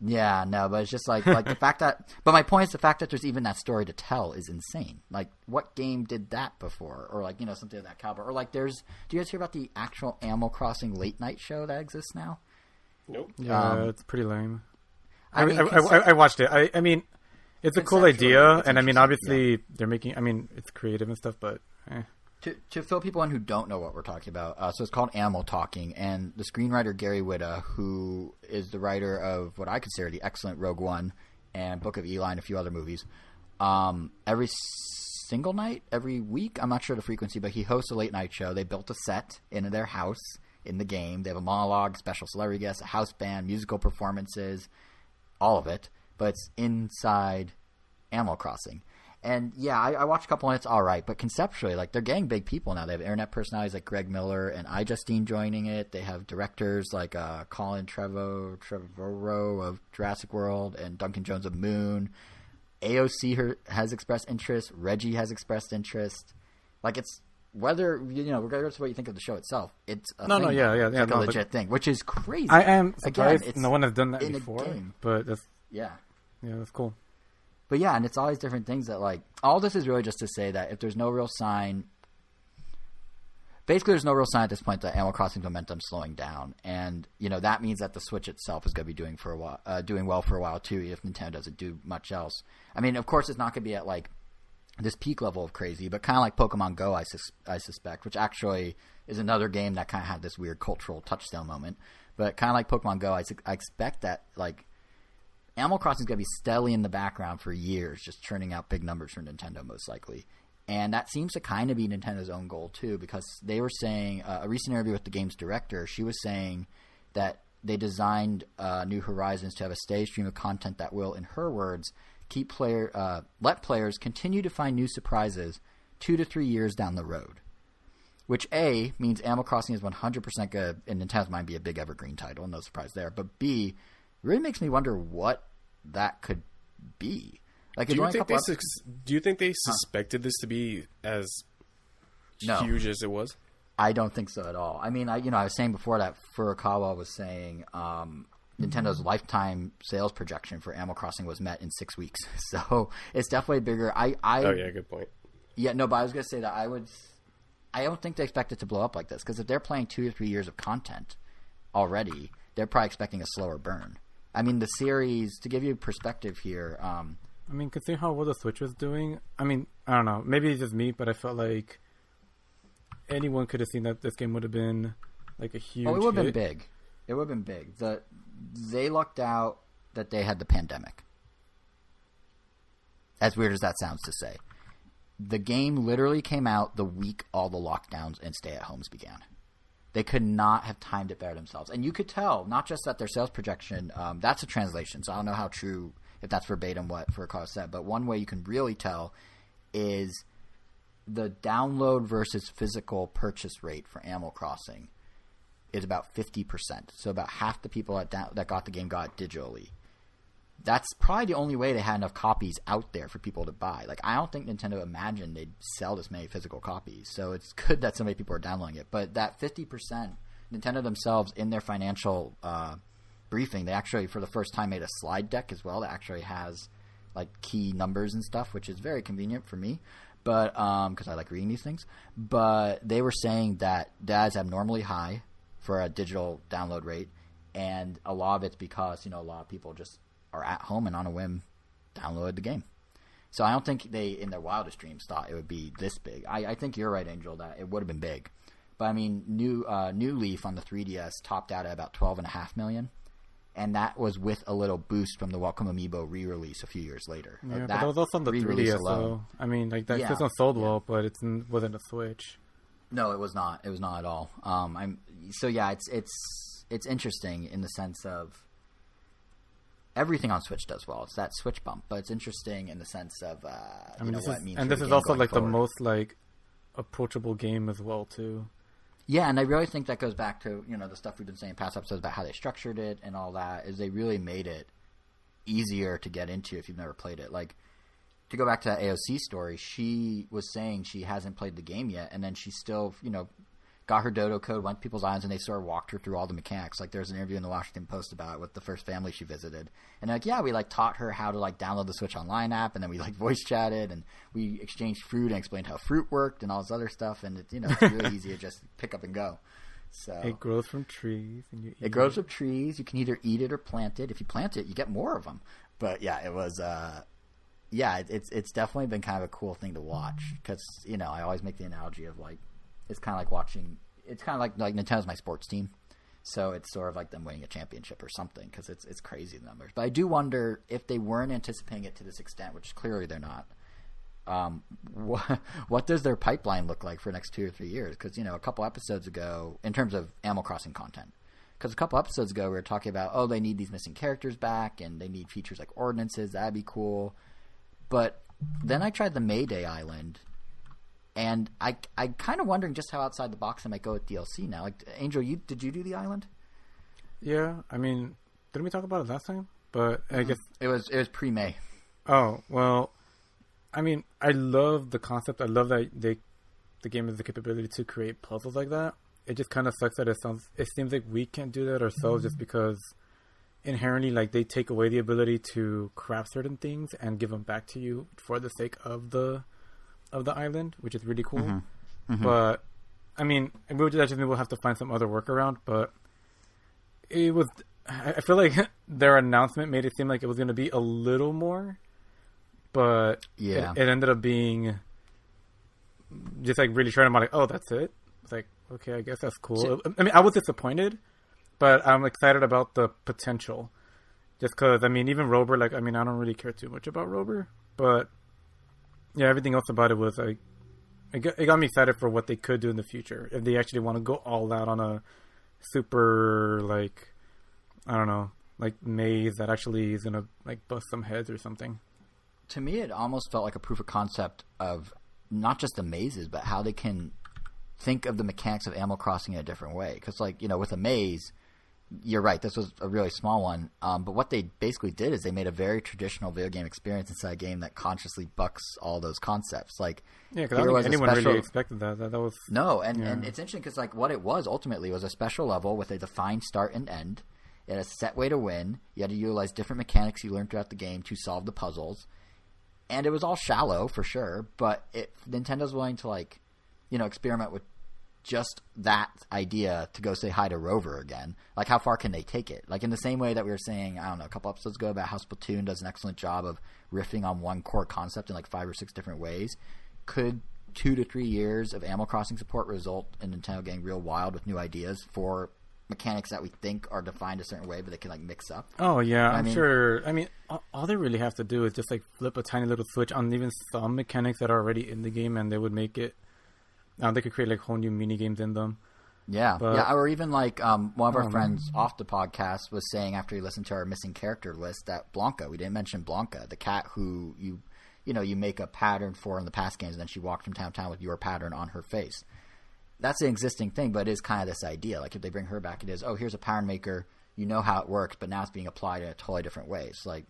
Yeah, no, but it's just like the fact that... But my point is the fact that there's even that story to tell is insane. Like, what game did that before? Or like, something of that caliber. Or like there's... Do you guys hear about the actual Animal Crossing late night show that exists now? Nope. Yeah, it's pretty lame. I watched it. I mean, it's a cool idea. And I mean, obviously they're making... I mean, it's creative and stuff, but... To fill people in who don't know what we're talking about, so it's called Animal Talking, and the screenwriter Gary Whitta, who is the writer of what I consider the excellent Rogue One and Book of Eli and a few other movies, every single night every week. I'm not sure the frequency, but he hosts a late night show. They built a set in their house in the game. They have a monologue, special celebrity guests, a house band, musical performances, all of it. But it's inside Animal Crossing. And yeah, I watched a couple and it's all right. But conceptually, like, they're getting big people now. They have internet personalities like Greg Miller and iJustine joining it. They have directors like Colin Trevorrow of Jurassic World and Duncan Jones of Moon. AOC has expressed interest. Reggie has expressed interest. Like, it's whether, regardless of what you think of the show itself, it's a legit thing, which is crazy. I am surprised no one has done that before. But that's that's cool. But yeah, and it's always different things that, like, all this is really just to say that if there's no real sign, basically there's no real sign at this point that Animal Crossing's momentum slowing down, and that means that the Switch itself is going to be doing well for a while too, if Nintendo doesn't do much else. I mean, of course, it's not going to be at like this peak level of crazy, but kind of like Pokemon Go, I suspect, which actually is another game that kind of had this weird cultural touchstone moment. But kind of like Pokemon Go, I expect that like Animal Crossing is going to be steadily in the background for years, just churning out big numbers for Nintendo, most likely. And that seems to kind of be Nintendo's own goal, too, because they were saying, a recent interview with the game's director, she was saying that they designed New Horizons to have a steady stream of content that will, in her words, let players continue to find new surprises 2 to 3 years down the road. Which, A, means Animal Crossing is 100% going to, in Nintendo's mind, be a big evergreen title, no surprise there. But B, really makes me wonder what that could be. Like, do you think they suspected this to be as huge as it was? I don't think so at all. I mean, I was saying before that Furukawa was saying Nintendo's lifetime sales projection for Animal Crossing was met in 6 weeks. So it's definitely bigger. Good point. Yeah, no, but I was going to say that I don't think they expect it to blow up like this, because if they're playing 2 or 3 years of content already, they're probably expecting a slower burn. I mean, the series, to give you perspective here. I mean, considering how well the Switch was doing, I mean, I don't know. Maybe it's just me, but I felt like anyone could have seen that this game would have been like a huge hit. It would have been big. It would have been big. They lucked out that they had the pandemic. As weird as that sounds to say. The game literally came out the week all the lockdowns and stay-at-homes began. They could not have timed it better themselves. And you could tell, not just that their sales projection, that's a translation, so I don't know how true, if that's verbatim what Furukawa said, but one way you can really tell is the download versus physical purchase rate for Animal Crossing is about 50%. So about half the people that got the game got it digitally. That's probably the only way they had enough copies out there for people to buy. Like, I don't think Nintendo imagined they'd sell this many physical copies. So it's good that so many people are downloading it. But that 50%, Nintendo themselves, in their financial briefing, they actually, for the first time, made a slide deck as well that actually has, like, key numbers and stuff, which is very convenient for me. But because I like reading these things. But they were saying that that is abnormally high for a digital download rate. And a lot of it's because, a lot of people just are at home and on a whim downloaded the game. So I don't think they, in their wildest dreams, thought it would be this big. I think you're right, Angel, that it would have been big. But I mean, New Leaf on the 3DS topped out at about 12.5 million, and that was with a little boost from the Welcome Amiibo re-release a few years later. Yeah, but that was also on the 3DS, so I mean, like, that system sold well, but it wasn't a Switch. No, it was not. It was not at all. It's interesting in the sense of everything on Switch does well. It's that Switch bump, but it's interesting in the sense of what it means. And this is also like forward. The most like approachable game as well, too. Yeah, and I really think that goes back to the stuff we've been saying in past episodes about how they structured it and all that. Is they really made it easier to get into if you've never played it. Like, to go back to that AOC story, she was saying she hasn't played the game yet, and then she still got her dodo code, went to people's islands, and they sort of walked her through all the mechanics. Like, there's an interview in the Washington Post about it with the first family she visited. And we taught her how to download the Switch Online app, and then we voice chatted, and we exchanged fruit and explained how fruit worked and all this other stuff. And it's really easy to just pick up and go. So it grows from trees, and you eat it. It grows from trees. You can either eat it or plant it. If you plant it, you get more of them. But yeah, it was it's definitely been kind of a cool thing to watch, because I always make the analogy of it's kind of like watching. It's kind of like Nintendo's my sports team, so it's sort of like them winning a championship or something, because it's crazy numbers. But I do wonder if they weren't anticipating it to this extent, which clearly they're not. what does their pipeline look like for the next 2 or 3 years? Because, a couple episodes ago, in terms of Animal Crossing content, because a couple episodes ago we were talking about, they need these missing characters back, and they need features like ordinances. That'd be cool. But then I tried the Mayday Island, and I kind of wondering just how outside the box I might go with DLC now. Like, Angel, did you do the island? Yeah, I mean, didn't we talk about it last time? But I guess it was pre-May. Oh, well, I mean, I love the concept. I love that the game has the capability to create puzzles like that. It just kind of sucks that it seems like we can't do that ourselves just because inherently, like, they take away the ability to craft certain things and give them back to you for the sake of the island, which is really cool. Mm-hmm. Mm-hmm. But I mean, we'll have to find some other workaround. But it was, I feel like their announcement made it seem like it was going to be a little more, but yeah, it ended up being just like really short. I'm like, oh, that's it. It's like, okay, I guess that's cool. I mean, I was disappointed, but I'm excited about the potential. Just because, I mean, even Rober, like, I mean, I don't really care too much about Rober, but yeah, everything else about it was like, it got me excited for what they could do in the future if they actually want to go all out on a super, like, I don't know, like maze that actually is gonna like bust some heads or something. To me, it almost felt like a proof of concept of not just the mazes, but how they can think of the mechanics of Animal Crossing in a different way. Because, like, with a maze, you're right, this was a really small one. But what they basically did is they made a very traditional video game experience inside a game that consciously bucks all those concepts. Like, yeah, because I don't think anyone really expected that. That was no, and it's interesting because, like, what it was ultimately was a special level with a defined start and end. It had a set way to win. You had to utilize different mechanics you learned throughout the game to solve the puzzles. And it was all shallow, for sure, but Nintendo's willing to, like, experiment with just that idea to go say hi to Rover again. Like, how far can they take it? Like, in the same way that we were saying, I don't know, a couple episodes ago about how Splatoon does an excellent job of riffing on one core concept in, like, 5 or 6 different ways. Could 2 to 3 years of Animal Crossing support result in Nintendo getting real wild with new ideas for mechanics that we think are defined a certain way, but they can, like, mix up? Oh, yeah, I'm sure. I mean, all they really have to do is just, like, flip a tiny little switch on even some mechanics that are already in the game, and they would make it. They could create, like, whole new mini games in them. Yeah, or even, like, one of our friends off the podcast was saying after he listened to our missing character list that Blanca, we didn't mention Blanca, the cat who you make a pattern for in the past games, and then she walked from town to town with your pattern on her face. That's an existing thing, but it is kind of this idea. Like, if they bring her back, it is, here's a pattern maker, you know how it works, but now it's being applied in a totally different way. So, like,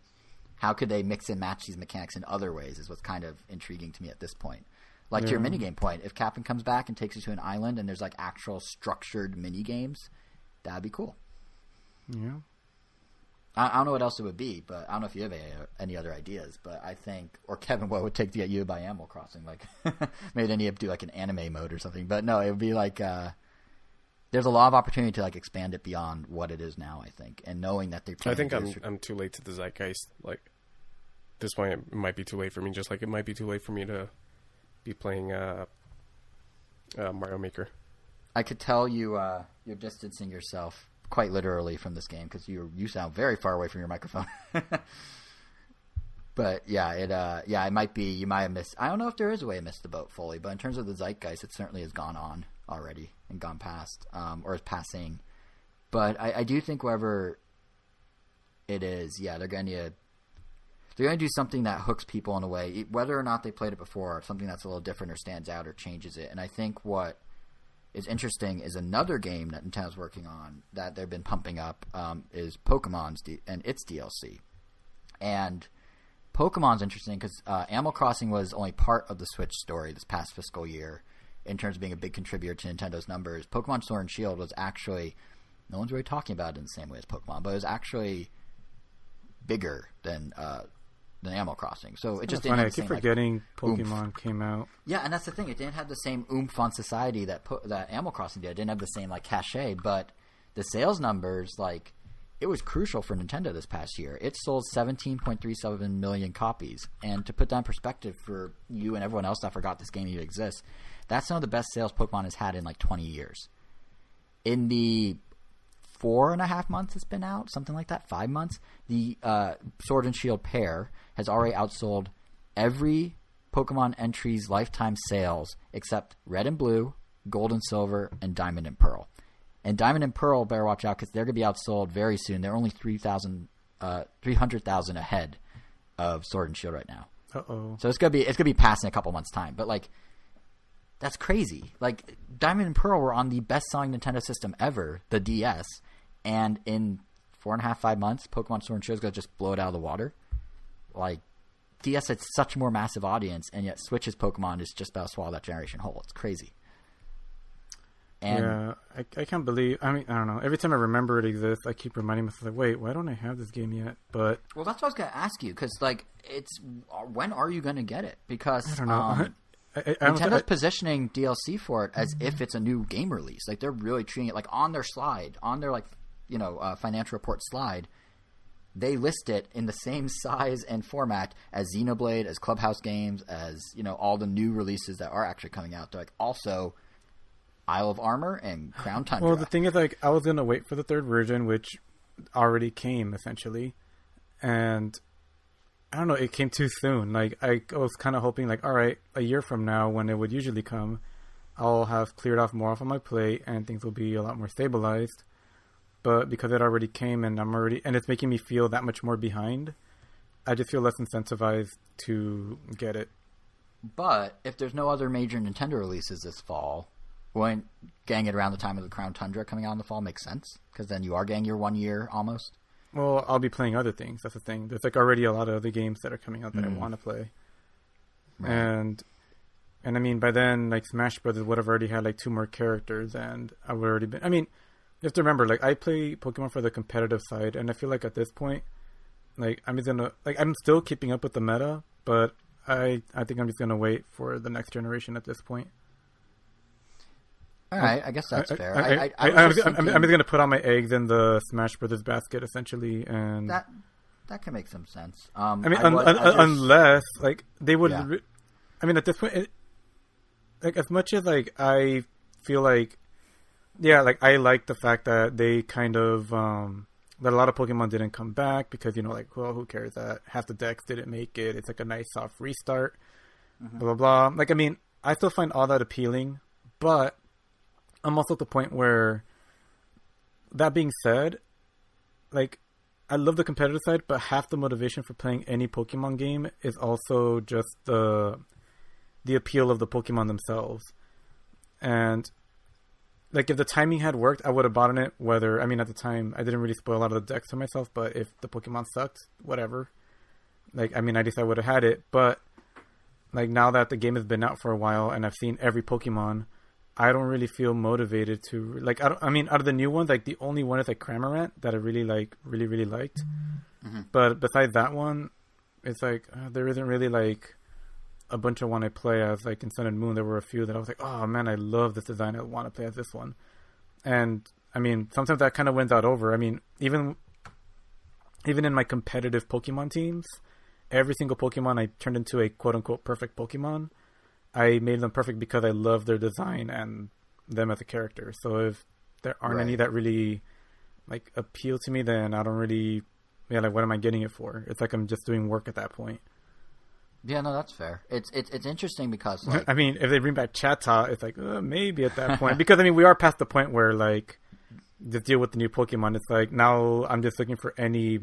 how could they mix and match these mechanics in other ways is what's kind of intriguing to me at this point. Like, to your minigame point, if Captain comes back and takes you to an island and there's, like, actual structured minigames, that'd be cool. Yeah. I don't know what else it would be, but I don't know if you have any other ideas, but I think, or Kevin, what would take to get you by Animal Crossing? Like, maybe they need to do, like, an anime mode or something. But no, it would be like, there's a lot of opportunity to, like, expand it beyond what it is now, I think. And knowing that they're I think I'm too late to the zeitgeist. Like, at this point, it might be too late for me, just like it might be too late for me to be playing Mario Maker. I could tell you're distancing yourself quite literally from this game because you sound very far away from your microphone. But yeah, it might be, you might have missed. I don't know if there is a way to miss the boat fully, but in terms of the zeitgeist, it certainly has gone on already and gone past, or is passing. But I do think whoever it is, yeah, they're going to do something that hooks people in a way, whether or not they played it before, something that's a little different or stands out or changes it. And I think what is interesting is another game that Nintendo's working on that they've been pumping up is Pokemon's and its DLC. And Pokemon's interesting because Animal Crossing was only part of the Switch story this past fiscal year in terms of being a big contributor to Nintendo's numbers. Pokemon Sword and Shield was actually, no one's really talking about it in the same way as Pokemon, but it was actually bigger than Animal Crossing. So it just didn't have the same, I keep forgetting Pokemon came out. Yeah, and that's the thing. It didn't have the same oomph on society that Animal Crossing did. It didn't have the same, like, cachet, but the sales numbers, like, it was crucial for Nintendo this past year. It sold 17.37 million copies. And to put that in perspective for you and everyone else that forgot this game even exists, that's some of the best sales Pokemon has had in, like, 20 years. In the 4.5 months it's been out, something like that, 5 months, the Sword and Shield pair has already outsold every Pokemon entries lifetime sales except Red and Blue, Gold and Silver, and Diamond and Pearl. And Diamond and Pearl, better watch out because they're going to be outsold very soon. They're only 300,000 ahead of Sword and Shield right now. Uh-oh. So it's gonna be passed in a couple months' time. But like, that's crazy. Like, Diamond and Pearl were on the best-selling Nintendo system ever, the DS, and in 4.5 months, Pokemon Sword and Shield is gonna just blow it out of the water. Like, DS had such a more massive audience, and yet Switch's Pokemon is just about to swallow that generation whole. It's crazy. And yeah, I can't believe. I mean, I don't know. Every time I remember it exists, I keep reminding myself, like, wait, why don't I have this game yet? But well, that's what I was gonna ask you because, like, it's when are you gonna get it? Because I don't know. Nintendo's positioning DLC for it as if it's a new game release. Like, they're really treating it like on their slide, on their financial report slide. They list it in the same size and format as Xenoblade, as Clubhouse games, as all the new releases that are actually coming out. They're like also Isle of Armor and Crown Tundra. Well, the thing is, like, I was gonna wait for the third version, which already came essentially, and I don't know, it came too soon. Like, I was kind of hoping, like, all right, a year from now, when it would usually come, I'll have cleared off more off on my plate and things will be a lot more stabilized. But because it already came and and it's making me feel that much more behind, I just feel less incentivized to get it. But if there's no other major Nintendo releases this fall, wouldn't getting it around the time of the Crown Tundra coming out in the fall make sense? Because then you are getting your 1 year almost. Well, I'll be playing other things. That's the thing. There's like already a lot of other games that are coming out that I want to play. Right. And I mean, by then, like, Smash Brothers would have already had like 2 more characters, and I would already been. I mean, you have to remember, like, I play Pokemon for the competitive side, and I feel like at this point, like, I'm still keeping up with the meta, but I think I'm just gonna wait for the next generation at this point. All right, I guess that's fair. I'm just going to put all my eggs in the Smash Brothers basket, essentially, and that can make some sense. I mean, unless, like, they would. Yeah. I mean, at this point, like, as much as, like, I feel like, yeah, like, I like the fact that they kind of that a lot of Pokemon didn't come back because, like, well, who cares that half the decks didn't make it? It's like a nice soft restart, blah blah blah. Like, I mean, I still find all that appealing, but I'm also at the point where, that being said, like, I love the competitive side, but half the motivation for playing any Pokemon game is also just the appeal of the Pokemon themselves. And, like, if the timing had worked, I would have bought it. I mean, at the time, I didn't really spoil a lot of the decks for myself, but if the Pokemon sucked, whatever. Like, I mean, I guess I would have had it, but, like, now that the game has been out for a while and I've seen every Pokemon, I don't really feel motivated to, like, I mean, out of the new ones, like, the only one is, like, Cramorant that I really liked. But besides that one, it's like, there isn't really, like, a bunch I want to play as. Like, in Sun and Moon, there were a few that I was like, oh man, I love this design, I want to play as this one. And, I mean, sometimes that kind of wins out over. I mean, even in my competitive Pokemon teams, every single Pokemon I turned into a quote-unquote perfect Pokemon. I made them perfect because I love their design and them as a character. So if there aren't any that really, like, appeal to me, then I don't really, like, what am I getting it for? It's like I'm just doing work at that point. Yeah, no, that's fair. It's interesting because, like, I mean, if they bring back Chatot, it's like, maybe at that point. Because, I mean, we are past the point where, like, to deal with the new Pokemon, it's like, now I'm just looking for any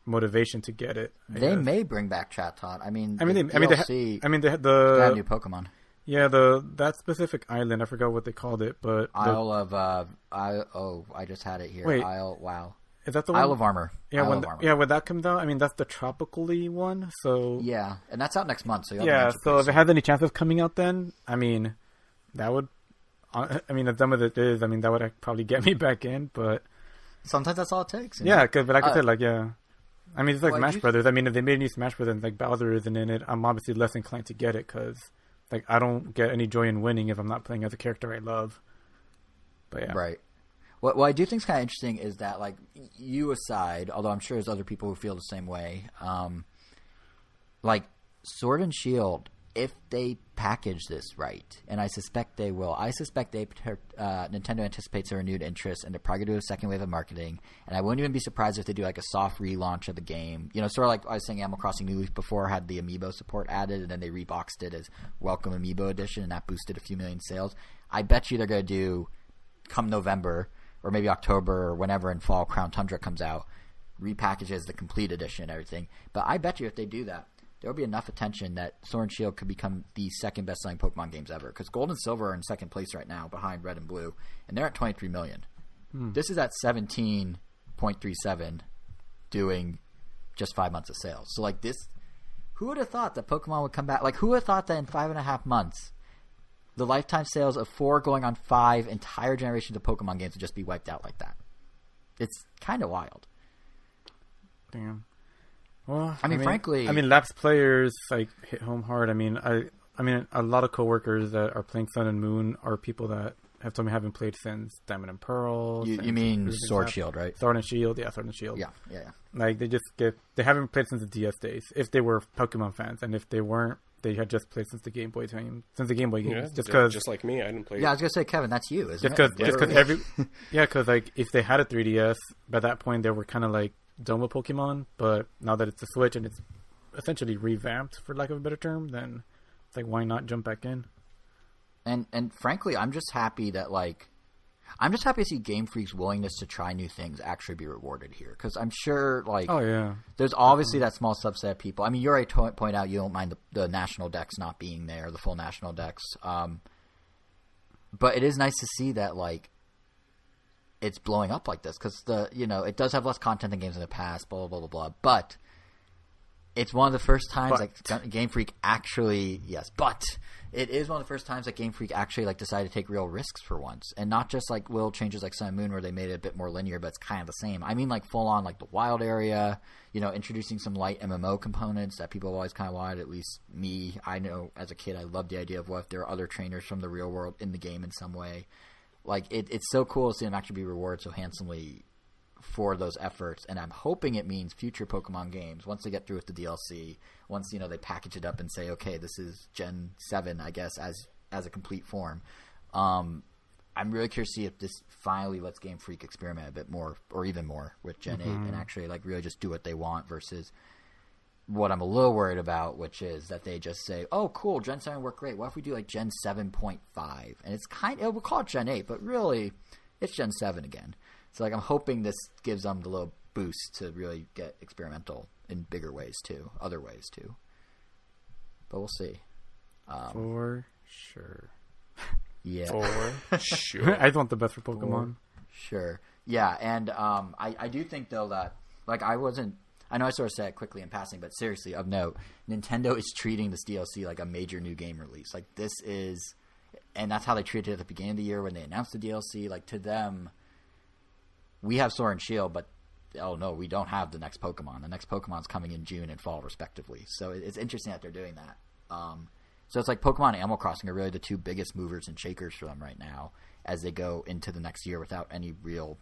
motivation to get it. They may bring back Chatot. I mean, they had new Pokemon. Yeah, that specific island, I forgot what they called it, but I just had it here. Wait, wow. Is that the one? Isle of Armor. Yeah, when that comes out, I mean, that's the tropical-y one, so yeah, and that's out next month. So so if it has any chance of coming out, then I mean, that would. I mean, as dumb as it is, I mean, that would probably get me back in, but sometimes that's all it takes. Yeah, but like I said, like, yeah. I mean, it's like Smash Brothers. I mean, if they made a new Smash Brothers and, like, Bowser isn't in it, I'm obviously less inclined to get it because, like, I don't get any joy in winning if I'm not playing as a character I love. But yeah. Right. What I do think is kind of interesting is that, like, you aside, although I'm sure there's other people who feel the same way, like, Sword and Shield if they package this right, and I suspect they will, Nintendo anticipates a renewed interest, and they're probably going to do a second wave of marketing. And I wouldn't even be surprised if they do like a soft relaunch of the game. You know, sort of like I was saying, Animal Crossing New Leaf before had the Amiibo support added, and then they reboxed it as Welcome Amiibo Edition, and that boosted a few million sales. I bet you they're going to do, come November or maybe October or whenever in fall, Crown Tundra comes out, repackages the complete edition and everything. But I bet you if they do that, there will be enough attention that Sword and Shield could become the second best-selling Pokemon games ever. Because Gold and Silver are in second place right now, behind Red and Blue, and they're at 23 million. This is at 17.37, doing just 5 months of sales. So, like this, who would have thought that Pokemon would come back? Like, who would have thought that in 5.5 months, the lifetime sales of 4 going on 5 entire generations of Pokemon games would just be wiped out like that? It's kind of wild. Damn. Well, I mean, frankly, lapsed players like hit home hard. I mean, a lot of coworkers that are playing Sun and Moon are people that have told me haven't played since Diamond and Pearl. You mean Sword Shield, right? Sword and Shield, yeah, Sword and Shield. Yeah. Like they haven't played since the DS days. If they were Pokemon fans, and if they weren't, they had just played since the Game Boy games. Yeah, just like me, I didn't play. Yeah, I was gonna say, Kevin, that's you, isn't it? Because like if they had a 3DS, by that point they were kind of like done with Pokemon. But now that it's a Switch and it's essentially revamped, for lack of a better term, then it's like, why not jump back in? And frankly, I'm just happy to see Game Freak's willingness to try new things actually be rewarded here. Because I'm sure, like, oh yeah, there's obviously that small subset of people. I mean, you already point out you don't mind the national decks not being there, the full national decks. But it is nice to see that, like, it's blowing up like this, because it does have less content than games in the past, blah blah blah blah blah. But it's one of the first times Game Freak actually it is one of the first times that Game Freak actually like decided to take real risks for once, and not just like little changes like Sun and Moon where they made it a bit more linear, but it's kind of the same. I mean, like full on like the wild area, introducing some light MMO components that people have always kind of wanted. At least me, I know as a kid, I loved the idea of what if there are other trainers from the real world in the game in some way. Like, it's so cool to see them actually be rewarded so handsomely for those efforts, and I'm hoping it means future Pokemon games, once they get through with the DLC, once, they package it up and say, okay, this is Gen 7, I guess, as a complete form. I'm really curious to see if this finally lets Game Freak experiment a bit more, or even more, with Gen 8, and actually, like, really just do what they want, versus what I'm a little worried about, which is that they just say, oh, cool, Gen 7 worked great. What if we do, like, Gen 7.5? And it's we'll call it Gen 8, but really, it's Gen 7 again. So, like, I'm hoping this gives them the little boost to really get experimental in bigger ways, too. Other ways, too. But we'll see. For sure. Yeah. For sure. I want the best for Pokemon. Sure. Yeah, and I do think, though, that, like, I know I sort of said it quickly in passing, but seriously, of note, Nintendo is treating this DLC like a major new game release. Like, this is... And that's how they treated it at the beginning of the year when they announced the DLC. Like, to them, we have Sword and Shield, but, oh no, we don't have the next Pokemon. The next Pokemon's coming in June and fall, respectively. So it's interesting that they're doing that. So it's like Pokemon and Animal Crossing are really the two biggest movers and shakers for them right now as they go into the next year without any real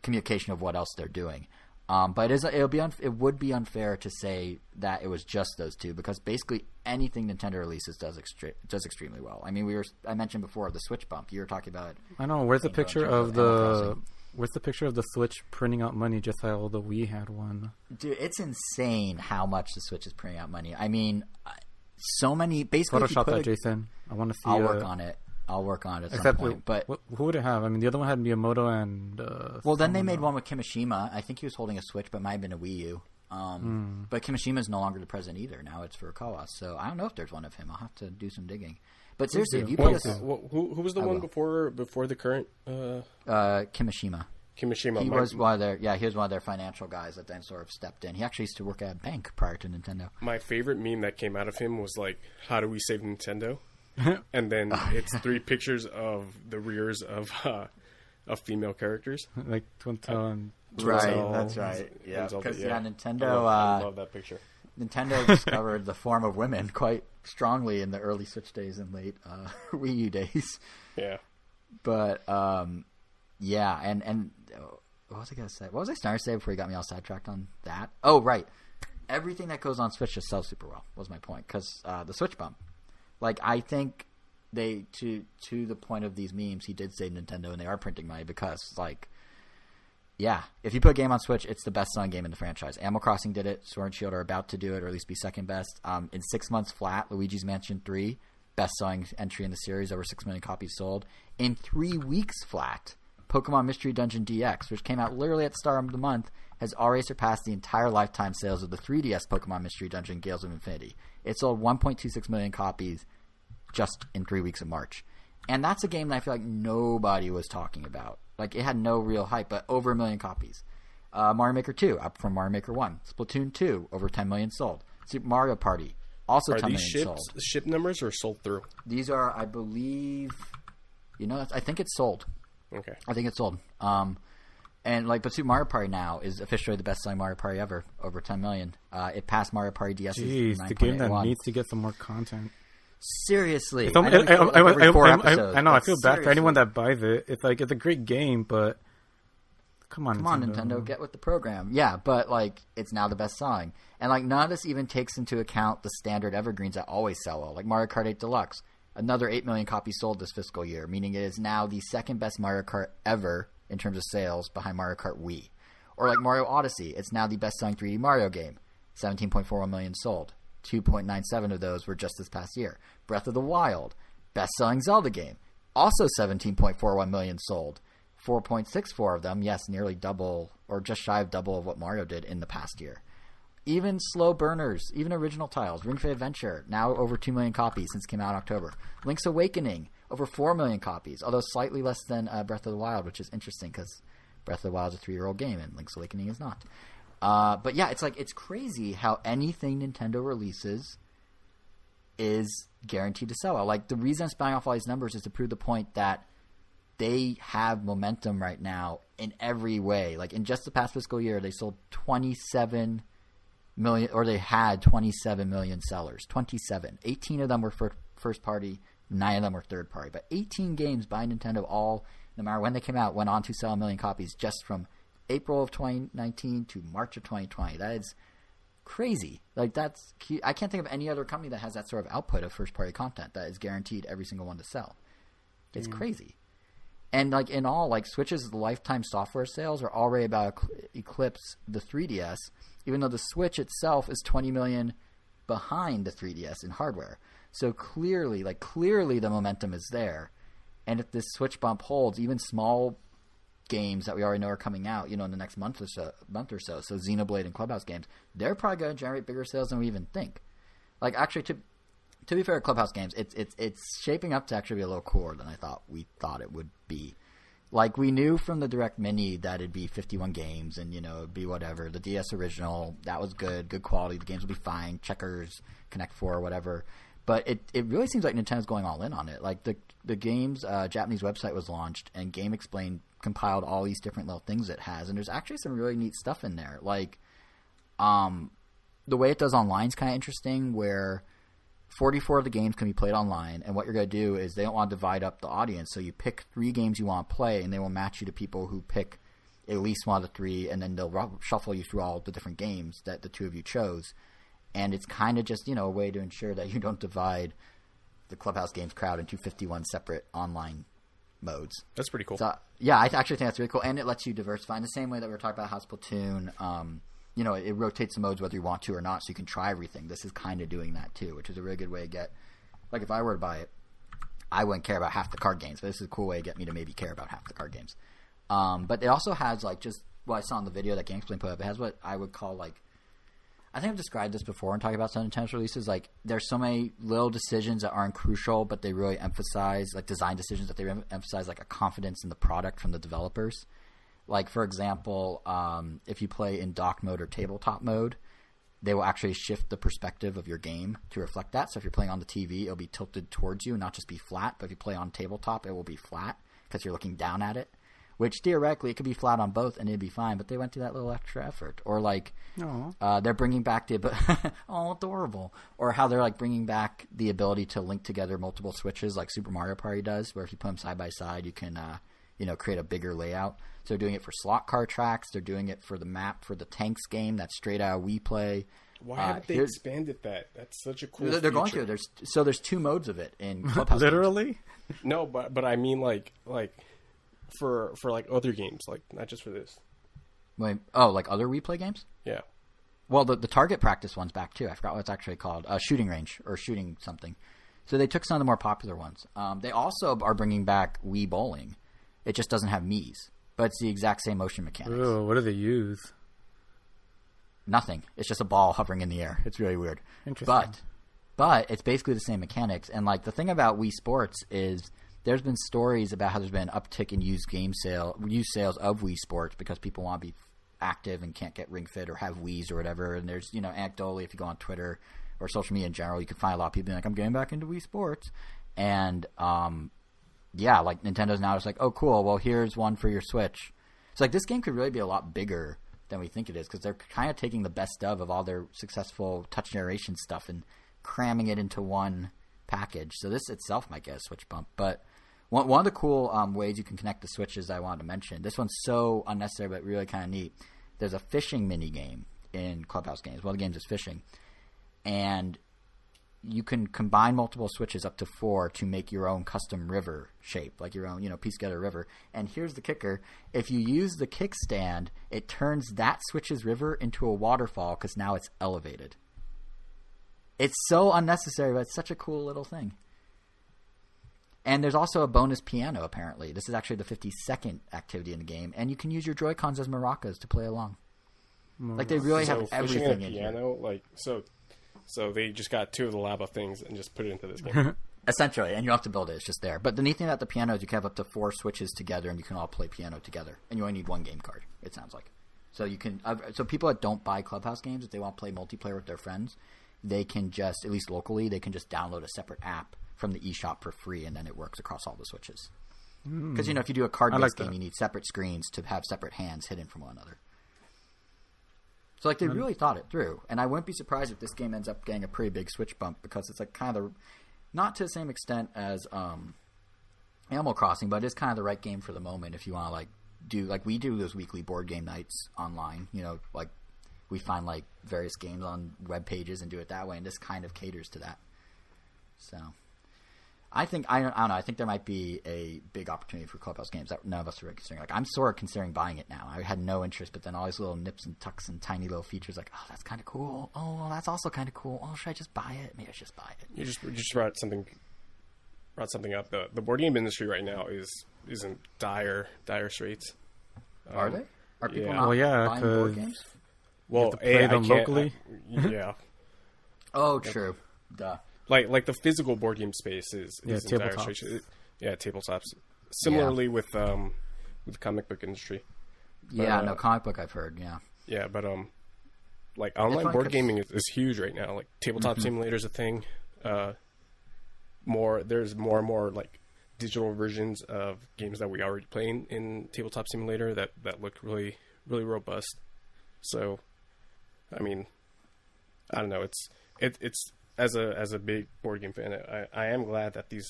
communication of what else they're doing. But it would be unfair to say that it was just those two, because basically anything Nintendo releases does extremely well. I mean, I mentioned before the Switch bump. You were talking about it. I know. Where's the picture of the Switch printing out money, just how the Wii had one? Dude, it's insane how much the Switch is printing out money. I mean, so many. Basically, Photoshop that, Jason. I want to see. I'll work on it. at some point. But who would it have? I mean, the other one had Miyamoto and... well, then they made one with Kimishima. I think he was holding a Switch, but it might have been a Wii U. But Kimishima's no longer the president either. Now it's Furukawa. So I don't know if there's one of him. I'll have to do some digging. But seriously, if you put who was the one before the current? Kimishima. Kimishima. He was one of their financial guys that then sort of stepped in. He actually used to work at a bank prior to Nintendo. My favorite meme that came out of him was like, "How do we save Nintendo?" And then it's 3 pictures of the rears of female characters, like Twintel and right. That's right. Yeah, because Nintendo. I love that picture. Nintendo discovered the form of women quite strongly in the early Switch days and late Wii U days. Yeah, but yeah, and what was I gonna say? What was I starting to say before you got me all sidetracked on that? Oh, right. everything that goes on Switch just sells super well, was my point, because the Switch bump. Like, I think they, to the point of these memes, he did say Nintendo, and they are printing money because, like, yeah, if you put a game on Switch, it's the best-selling game in the franchise. Animal Crossing did it. Sword and Shield are about to do it, or at least be second best. In 6 months flat, Luigi's Mansion 3, best-selling entry in the series, over 6 million copies sold. In 3 weeks flat, Pokemon Mystery Dungeon DX, which came out literally at the start of the month, has already surpassed the entire lifetime sales of the 3DS Pokemon Mystery Dungeon Gales of Infinity. It sold 1.26 million copies just in 3 weeks of March. And that's a game that I feel like nobody was talking about. Like, it had no real hype, but over 1 million copies. Mario Maker 2, up from Mario Maker 1. Splatoon 2, over 10 million sold. Super Mario Party, also 10 million sold. Are these ship numbers or sold through? These are, I believe, I think it's sold. Okay. I think it's sold. And but Super Mario Party now is officially the best-selling Mario Party ever, over 10 million. It passed Mario Party DS's 9.81. Jeez, the game that needs to get some more content. Seriously, I know. I feel bad for anyone that buys it. It's a great game, but come on, Nintendo, get with the program. Yeah, but it's now the best selling, and none of this even takes into account the standard evergreens that always sell well, like Mario Kart 8 Deluxe, another 8 million copies sold this fiscal year, meaning it is now the second best Mario Kart ever in terms of sales, behind Mario Kart Wii. Or like Mario Odyssey, it's now the best selling 3D Mario game, 17.41 million sold. 2.97 of those were just this past year. Breath of the Wild, best-selling Zelda game, also 17.41 million sold. 4.64 of them, yes, nearly double or just shy of double of what Mario did in the past year. Even slow burners, even original titles, Ring Fit Adventure, now over 2 million copies since it came out in October. Link's Awakening, over 4 million copies, although slightly less than Breath of the Wild, which is interesting because Breath of the Wild is a 3-year-old game and Link's Awakening is not. But yeah, it's crazy how anything Nintendo releases is guaranteed to sell well. The reason I'm spouting off all these numbers is to prove the point that they have momentum right now in every way. In just the past fiscal year, they sold 27 million, or they had 27 million sellers. 27. 18 of them were first party, 9 of them were third party. But 18 games by Nintendo, all, no matter when they came out, went on to sell 1 million copies just from April of 2019 to March of 2020. That is crazy. That's cute. I can't think of any other company that has that sort of output of first-party content that is guaranteed every single one to sell. It's crazy. And in all, Switch's lifetime software sales are already about eclipse the 3DS, even though the Switch itself is 20 million behind the 3DS in hardware. So clearly the momentum is there. And if this Switch bump holds, even small games that we already know are coming out, in the next month or so, so Xenoblade and Clubhouse games, they're probably going to generate bigger sales than we even think. Actually, to be fair, Clubhouse games, it's shaping up to actually be a little cooler than we thought it would be. We knew from the Direct Mini that it'd be 51 games and, it'd be whatever. The DS original, that was good quality. The games will be fine. Checkers, Connect 4, whatever. But it really seems like Nintendo's going all in on it. The game's Japanese website was launched, and Game Explained compiled all these different little things it has, and there's actually some really neat stuff in there. The way it does online is kind of interesting, where 44 of the games can be played online, and what you're going to do is they don't want to divide up the audience, so you pick 3 games you want to play, and they will match you to people who pick at least one of the 3, and then they'll shuffle you through all the different games that the 2 of you chose. And it's kind of just, a way to ensure that you don't divide the Clubhouse games crowd into 51 separate online modes. That's pretty cool. So, yeah, I actually think that's really cool. And it lets you diversify in the same way that we were talking about how Splatoon, it rotates the modes whether you want to or not, so you can try everything. This is kind of doing that too, which is a really good way to get, if I were to buy it, I wouldn't care about half the card games, but this is a cool way to get me to maybe care about half the card games. But it also has, just what I saw in the video that GameXplain put up, it has what I would call, I think I've described this before in talking about some Nintendo releases. There's so many little decisions that aren't crucial, but they really emphasize, design decisions that they emphasize, a confidence in the product from the developers. For example, if you play in dock mode or tabletop mode, they will actually shift the perspective of your game to reflect that. So if you're playing on the TV, it'll be tilted towards you and not just be flat. But if you play on tabletop, it will be flat because you're looking down at it. Which theoretically it could be flat on both and it'd be fine, but they went through that little extra effort. Or they're bringing back adorable. Or how they're bringing back the ability to link together multiple switches like Super Mario Party does, where if you put them side by side, you can create a bigger layout. So they're doing it for slot car tracks. They're doing it for the map for the Tanks game that's straight out of Wii Play. Why haven't they expanded that? That's such a cool. They're going to. There's 2 modes of it in Clubhouse. Literally. No, but I mean like for like other games, like not just for this. Wait, like other replay games? Yeah. Well, the target practice one's back too. I forgot what it's actually called. Shooting range or shooting something. So they took some of the more popular ones. They also are bringing back Wii Bowling. It just doesn't have Mii's, but it's the exact same motion mechanics. Ooh, what do they use? Nothing. It's just a ball hovering in the air. It's really weird. Interesting. But it's basically the same mechanics. And like the thing about Wii Sports is there's been stories about how there's been an uptick in used sales of Wii Sports because people want to be active and can't get Ring Fit or have Wii's or whatever. And there's, anecdotally, if you go on Twitter or social media in general, you can find a lot of people being like, I'm getting back into Wii Sports. And, like Nintendo's now just like, oh, cool. Well, here's one for your Switch. So like this game could really be a lot bigger than we think it is because they're kind of taking the best of all their successful touch generation stuff and cramming it into one package. So this itself might get a Switch bump. But one of the cool ways you can connect the Switches I wanted to mention, this one's so unnecessary but really kind of neat. There's a fishing mini game in Clubhouse games. One of the games is fishing. And you can combine multiple Switches up to 4 to make your own custom river shape, like your own, piece together river. And here's the kicker. If you use the kickstand, it turns that Switch's river into a waterfall because now it's elevated. It's so unnecessary, but it's such a cool little thing. And there's also a bonus piano, apparently. This is actually the 52nd activity in the game. And you can use your Joy-Cons as maracas to play along. Like, they really have everything in piano, here. So they just got 2 of the lava things and just put it into this game. Essentially, and you don't have to build it. It's just there. But the neat thing about the piano is you can have up to 4 Switches together, and you can all play piano together. And you only need 1 game card, it sounds like. So you can. So people that don't buy Clubhouse games, if they want to play multiplayer with their friends, they can just, at least locally, they can just download a separate app from the eShop for free, and then it works across all the Switches. Because, if you do a card-based game, you need separate screens to have separate hands hidden from one another. So, they really thought it through. And I wouldn't be surprised if this game ends up getting a pretty big Switch bump because it's, kind of not to the same extent as Animal Crossing, but it's kind of the right game for the moment if you want to, do, we do those weekly board game nights online. We find, various games on web pages and do it that way, and this kind of caters to that. So, I don't know. I think there might be a big opportunity for Clubhouse games that none of us are really considering. I'm sort of considering buying it now. I had no interest, but then all these little nips and tucks and tiny little features, that's kind of cool. Oh, well, that's also kind of cool. Oh, should I just buy it? Maybe I should just buy it. You just brought something up. The board game industry right now is in dire straits. Are they? Are people not buying board games? Well, play them locally. Yeah. Oh, true. Duh. Like the physical board game space is tabletops. Tabletops. Similarly with the comic book industry. But, comic book I've heard. Yeah. Yeah, but online board gaming is huge right now. Like tabletop simulator is a thing. There's more and more digital versions of games that we already play in tabletop simulator that look really really robust. So, I mean, I don't know. It's as a big board game fan, I am glad that these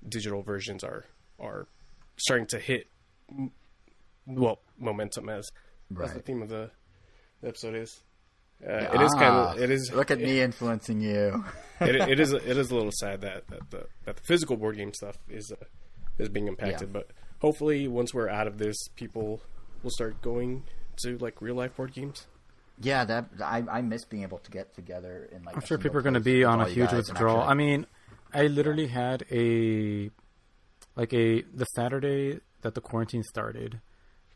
digital versions are starting to hit momentum as the theme of the episode is. It is. Look at me influencing you. it is a little sad that the physical board game stuff is being impacted, but hopefully once we're out of this, people will start going to real life board games. Yeah, that I miss being able to get together in I'm sure people are going to be on a huge withdrawal. I mean, I literally had the Saturday that the quarantine started,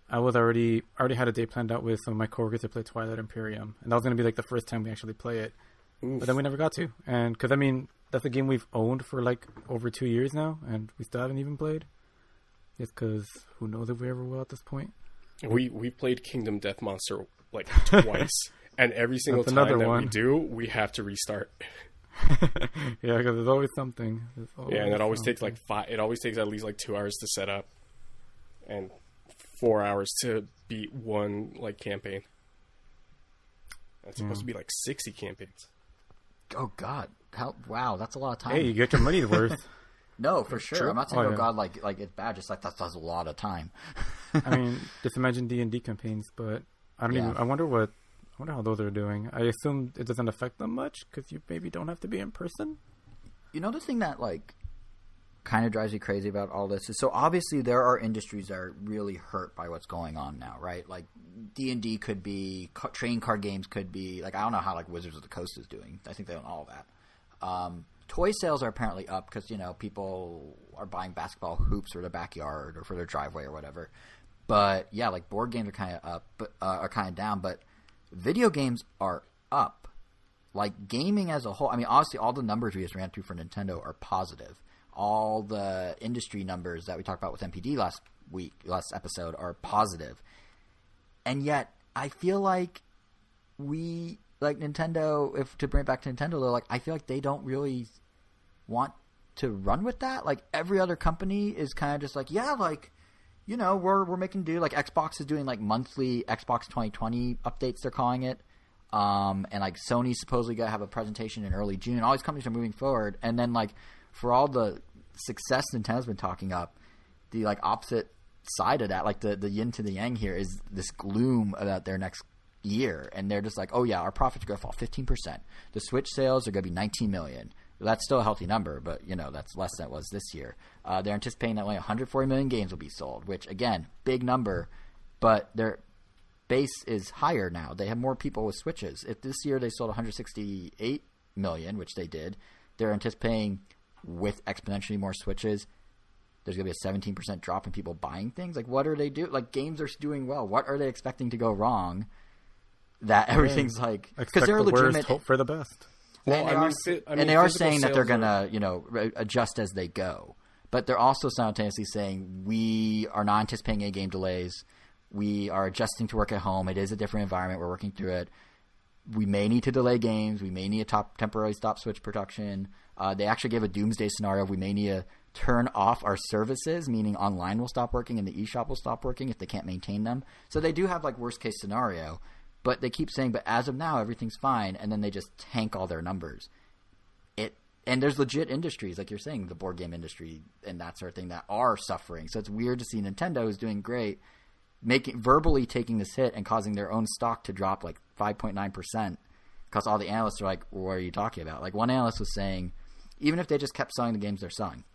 I already had a day planned out with some of my coworkers to play Twilight Imperium, and that was going to be the first time we actually play it. Oof. But then we never got to, and because that's a game we've owned for over 2 years now, and we still haven't even played. It's because who knows if we ever will at this point. We played Kingdom Death Monster twice, and every single time that we do, we have to restart. Yeah, because there's always something. And it always takes It always takes at least 2 hours to set up, and 4 hours to beat one campaign. It's supposed to be 60 campaigns. Oh God! Wow, that's a lot of time. Hey, you get your money's worth. No, for sure. True. I'm not saying God it's bad. Just that's a lot of time. I mean, just imagine D&D campaigns, but I don't even. I wonder what wonder how those are doing. I assume it doesn't affect them much because you maybe don't have to be in person. You know, the thing that like kind of drives me crazy about all this is, so obviously there are industries that are really hurt by what's going on now, right? Like D&D could be, trading card games could be, like I don't know how like Wizards of the Coast is doing. I think they own all of that. Toy sales are apparently up because, you know, people are buying basketball hoops for their backyard or for their driveway or whatever. But yeah, like board games are kind of up, but are kind of down. But video games are up. Like gaming as a whole, I mean, honestly, all the numbers we just ran through for Nintendo are positive. All the industry numbers that we talked about with MPD last episode are positive. And yet, I feel like Nintendo, to bring it back to Nintendo, though, like I feel like they don't really want to run with that. Like every other company is kind of just like, yeah, like, you know, we're making do. Like Xbox is doing like monthly Xbox 2020 updates, they're calling it. And like Sony's supposedly going to have a presentation in early June. All these companies are moving forward. And then like for all the success Nintendo's been talking up, the like opposite side of that, like the yin to the yang here, is this gloom about their next year. And they're just like, oh yeah, our profits are going to fall 15%. The Switch sales are going to be 19 million. That's still a healthy number, but you know, that's less than it was this year. They're anticipating that only 140 million games will be sold, which again, big number, but their base is higher now. They have more people with Switches. If this year they sold 168 million, which they did, they're anticipating with exponentially more Switches, there's going to be a 17% drop in people buying things. Like, what are they doing? Like, games are doing well. What are they expecting to go wrong? That everything's like, because they're legitimate. Hope for the best. Well, and they are saying that they're going to, you know, adjust as they go. But they're also simultaneously saying we are not anticipating any game delays. We are adjusting to work at home. It is a different environment. We're working through it. We may need to delay games. We may need to temporarily stop Switch production. They actually gave a doomsday scenario. We may need to turn off our services, meaning online will stop working and the eShop will stop working if they can't maintain them. So they do have like worst case scenario, but they keep saying, but as of now, everything's fine. And then they just tank all their numbers. And there's legit industries, like you're saying, the board game industry and that sort of thing, that are suffering. So it's weird to see Nintendo is doing great, verbally taking this hit and causing their own stock to drop like 5.9%, because all the analysts are like, what are you talking about? Like one analyst was saying, even if they just kept selling the games they're selling,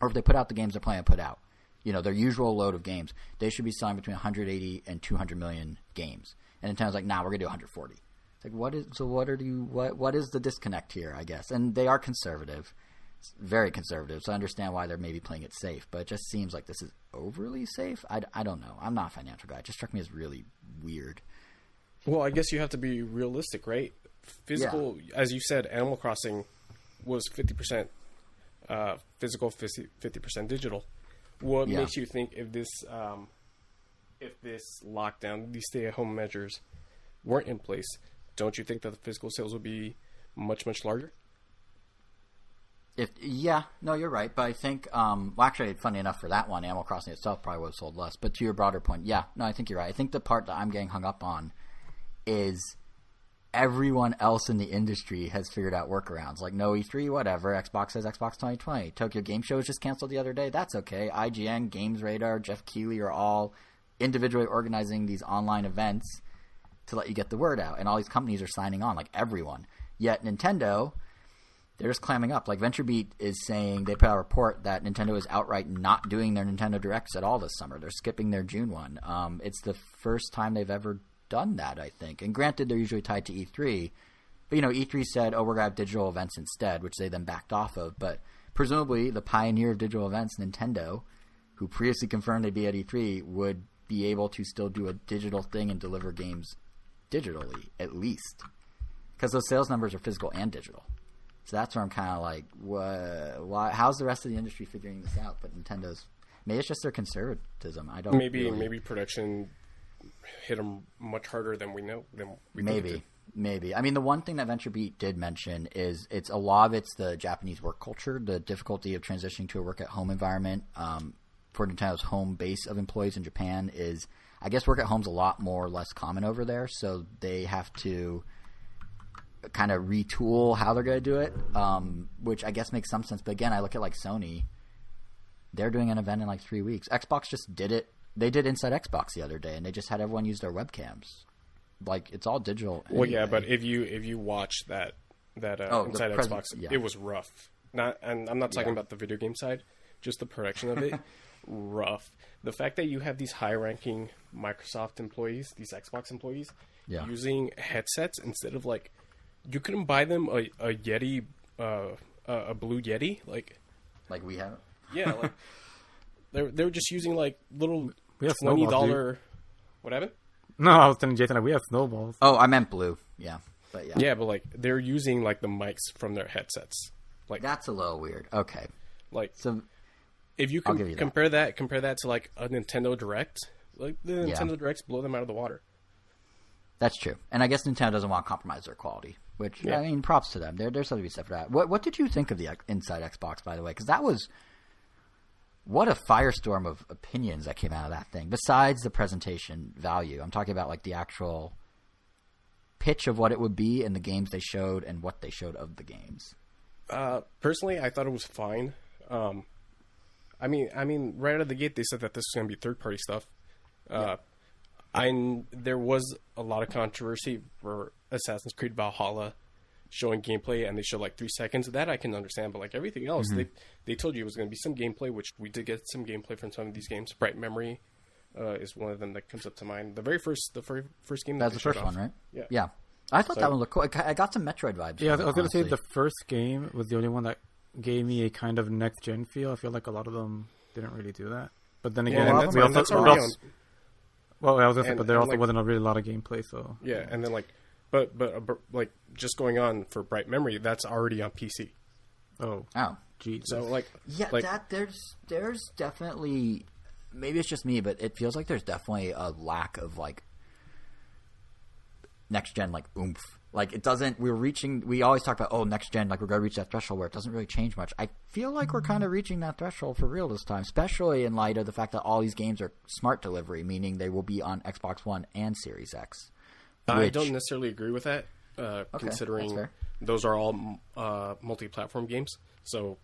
or if they put out the games they're planning to put out, you know, their usual load of games, they should be selling between 180 and 200 million games. And Nintendo's like, nah, we're going to do 140. It's like, what is the disconnect here, I guess? And they are conservative, very conservative, so I understand why they're maybe playing it safe, but it just seems like this is overly safe. I don't know. I'm not a financial guy. It just struck me as really weird. Well, I guess you have to be realistic, right? Physical, as you said, Animal Crossing was 50% physical, 50% digital. What makes you think if this lockdown, these stay-at-home measures weren't in place, don't you think that the physical sales would be much, much larger? No, you're right. But I think, actually, funny enough for that one, Animal Crossing itself probably would have sold less. But to your broader point, I think you're right. I think the part that I'm getting hung up on is everyone else in the industry has figured out workarounds. Like, no E3, whatever. Xbox says Xbox 2020. Tokyo Game Show was just canceled the other day. That's okay. IGN, Games Radar, Jeff Keighley are all individually organizing these online events to let you get the word out. And all these companies are signing on, like everyone. Yet Nintendo, they're just clamming up. Like VentureBeat is saying, they put out a report that Nintendo is outright not doing their Nintendo Directs at all this summer. They're skipping their June one. It's the first time they've ever done that, I think. And granted, they're usually tied to E3. But, you know, E3 said, we're going to have digital events instead, which they then backed off of. But presumably, the pioneer of digital events, Nintendo, who previously confirmed they'd be at E3, would be able to still do a digital thing and deliver games digitally, at least. Because those sales numbers are physical and digital. So that's where I'm kind of like, why? How's the rest of the industry figuring this out? But Nintendo's, maybe it's just their conservatism. I don't. Maybe production hit them much harder than we know. Maybe. I mean, the one thing that VentureBeat did mention is it's a lot of it's the Japanese work culture, the difficulty of transitioning to a work at home environment. For Nintendo's home base of employees in Japan is, I guess, work at home's a lot more or less common over there, so they have to kind of retool how they're going to do it, which I guess makes some sense. But again, I look at like Sony, they're doing an event in like 3 weeks. Xbox just did it. They did Inside Xbox the other day, and they just had everyone use their webcams. like it's all digital. Well, anyway. Yeah, but if you watch that Inside Xbox, it was rough. And I'm not talking about the video game side, just the production of it. Rough. The fact that you have these high-ranking Microsoft employees, these Xbox employees, using headsets instead of like, you couldn't buy them a Yeti, a Blue Yeti, like we have. Yeah, like they were just using like little $20. What happened? No, I was telling Jason we have snowballs. Oh, I meant blue. Yeah, but yeah. Yeah, but like they're using like the mics from their headsets. Like that's a little weird. Okay, like so. If you can compare that to like a Nintendo Direct, like the Nintendo Directs blow them out of the water. That's true, and I guess Nintendo doesn't want to compromise their quality, which I mean, props to them. There's something to be said for that. What did you think of the Inside Xbox, by the way? Because that was what a firestorm of opinions that came out of that thing. Besides the presentation value, I'm talking about like the actual pitch of what it would be and the games they showed and what they showed of the games. Personally, I thought it was fine. I mean, right out of the gate, they said that this was going to be third-party stuff. There was a lot of controversy for Assassin's Creed Valhalla showing gameplay, and they showed like 3 seconds of that. I can understand, but like everything else, they told you it was going to be some gameplay, which we did get some gameplay from some of these games. Bright Memory is one of them that comes up to mind. The very first game. That's the first one, right? Yeah. I thought that one looked cool. I got some Metroid vibes. Yeah, I was going to say the first game was the only one that gave me a kind of next-gen feel. I feel like a lot of them didn't really do that. But then again, I was going to say, but there also wasn't really a lot of gameplay, so... Yeah, and then like, but like, just going on for Bright Memory, that's already on PC. Oh. Geez. So like... Yeah, like, there's definitely... Maybe it's just me, but it feels like there's definitely a lack of like next-gen like oomph. Like it doesn't. We always talk about next gen. Like we're gonna reach that threshold where it doesn't really change much. I feel like we're kind of reaching that threshold for real this time, especially in light of the fact that all these games are smart delivery, meaning they will be on Xbox One and Series X. I don't necessarily agree with that, considering those are all multi-platform games. So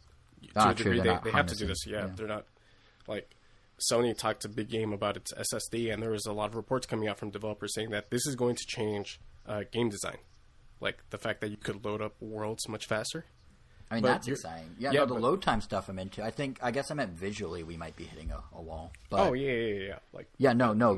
to a degree, they have to do this. Yeah, they're not like. Sony talked a big game about its SSD, and there was a lot of reports coming out from developers saying that this is going to change game design. Like the fact that you could load up worlds much faster. I mean, that's exciting. Yeah, the load time stuff I'm into. I guess I meant visually we might be hitting a wall. But, yeah. Like no.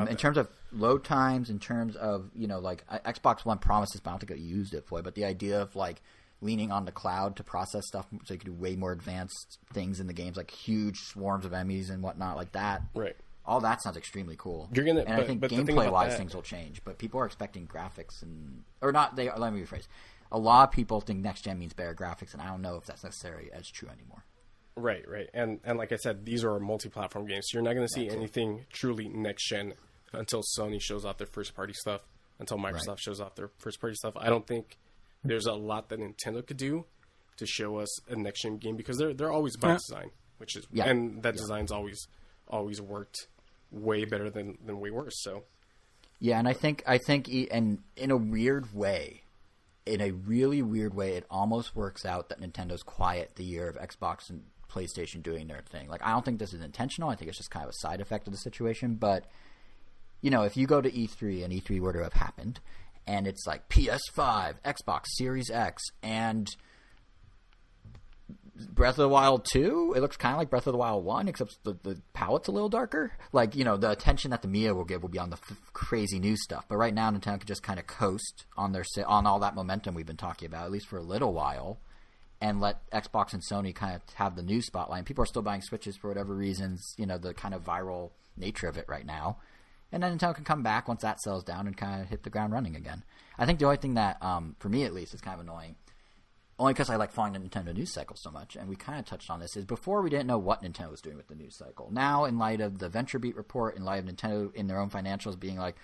In terms of load times, in terms of, like Xbox One promises, but I don't think it used it for it. But the idea of like leaning on the cloud to process stuff so you can do way more advanced things in the games, like huge swarms of enemies and whatnot like that. Right. All that sounds extremely cool. I think gameplay-wise things will change, but people are expecting graphics let me rephrase. A lot of people think next-gen means better graphics, and I don't know if that's necessarily as true anymore. Right. And like I said, these are multi-platform games, so you're not going to see anything truly next-gen until Sony shows off their first-party stuff, until Microsoft shows off their first-party stuff. I don't think there's a lot that Nintendo could do to show us a next-gen game, because they're always about design, which is and that design's always worked way better than way worse. So and I think and in a weird way, in a really weird way, it almost works out that Nintendo's quiet the year of Xbox and PlayStation doing their thing. Like I don't think this is intentional. I think it's just kind of a side effect of the situation. But if you go to E3 and E3 were to have happened, and it's like PS5, Xbox Series X, and Breath of the Wild 2, it looks kind of like Breath of the Wild 1, except the palette's a little darker. Like, the attention that the Mia will give will be on the crazy new stuff. But right now, Nintendo could just kind of coast on on all that momentum we've been talking about, at least for a little while, and let Xbox and Sony kind of have the new spotlight. And people are still buying Switches for whatever reasons, the kind of viral nature of it right now. And then Nintendo can come back once that settles down and kind of hit the ground running again. I think the only thing that, for me at least, is kind of annoying, only because I like following the Nintendo news cycle so much, and we kind of touched on this, is before we didn't know what Nintendo was doing with the news cycle. Now, in light of the VentureBeat report, in light of Nintendo in their own financials being like,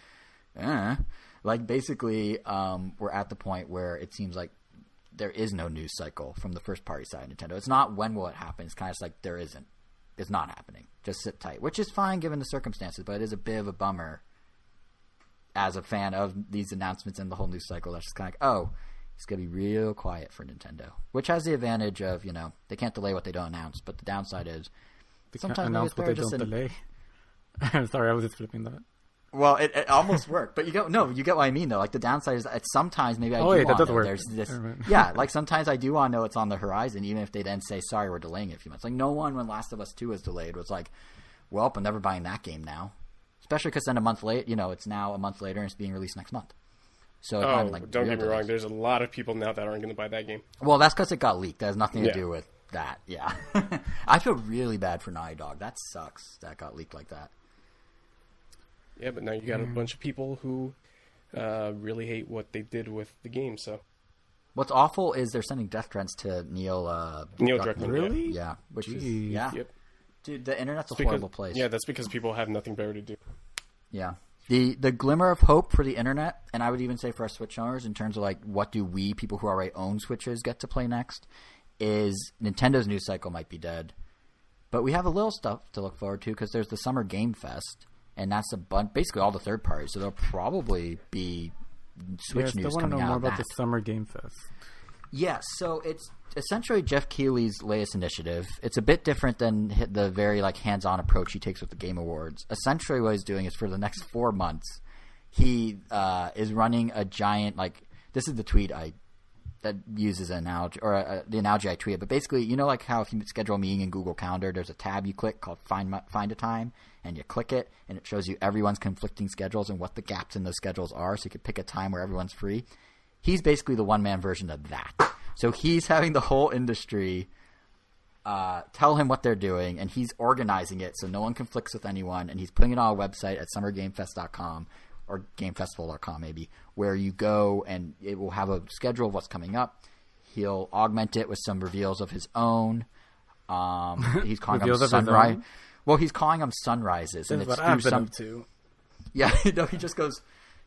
basically, we're at the point where it seems like there is no news cycle from the first-party side of Nintendo. It's not when will it happen. It's kind of like there isn't. It's not happening. Just sit tight, which is fine given the circumstances, but it is a bit of a bummer as a fan of these announcements and the whole news cycle. That's just kind of like, it's going to be real quiet for Nintendo, which has the advantage of, they can't delay what they don't announce, but the downside is they sometimes announce what they don't delay. I'm sorry, I was just flipping that. Well, it almost worked, but you get what I mean though. Like the downside is that sometimes maybe I do want to know there's this. Yeah, like sometimes I do want to know it's on the horizon, even if they then say sorry, we're delaying it a few months. Like no one when Last of Us 2 was delayed was like, well, I'm never buying that game now. Especially because then a month late, it's now a month later and it's being released next month. So don't get me wrong. There's a lot of people now that aren't going to buy that game. Well, that's because it got leaked. That has nothing to do with that. Yeah, I feel really bad for Naughty Dog. That sucks. That got leaked like that. Yeah, but now you got a bunch of people who really hate what they did with the game. So, what's awful is they're sending death threats to Neil Druckmann. Really? Yeah. Which is Yep. Dude, the internet's a horrible place. Yeah, that's because people have nothing better to do. Yeah. The glimmer of hope for the internet, and I would even say for our Switch owners, in terms of like what do we people who already own Switches get to play next, is Nintendo's news cycle might be dead, but we have a little stuff to look forward to because there's the Summer Game Fest. And that's basically all the third parties. So there'll probably be Switch news coming out. I want to know more about the Summer Game Fest. Yeah, so it's essentially Jeff Keighley's latest initiative. It's a bit different than the very like hands-on approach he takes with the Game Awards. Essentially, what he's doing is for the next 4 months, he is running a giant this is the tweet that uses an analogy or the analogy I tweeted. But basically, like how if you schedule a meeting in Google Calendar, there's a tab you click called Find a Time. And you click it, and it shows you everyone's conflicting schedules and what the gaps in those schedules are, so you can pick a time where everyone's free. He's basically the one-man version of that. So he's having the whole industry tell him what they're doing, and he's organizing it so no one conflicts with anyone, and he's putting it on a website at summergamefest.com or gamefestival.com maybe, where you go, and it will have a schedule of what's coming up. He'll augment it with some reveals of his own. He's calling them Sunrise. Well, he's calling them sunrises, and it's through some. To. Yeah, he just goes.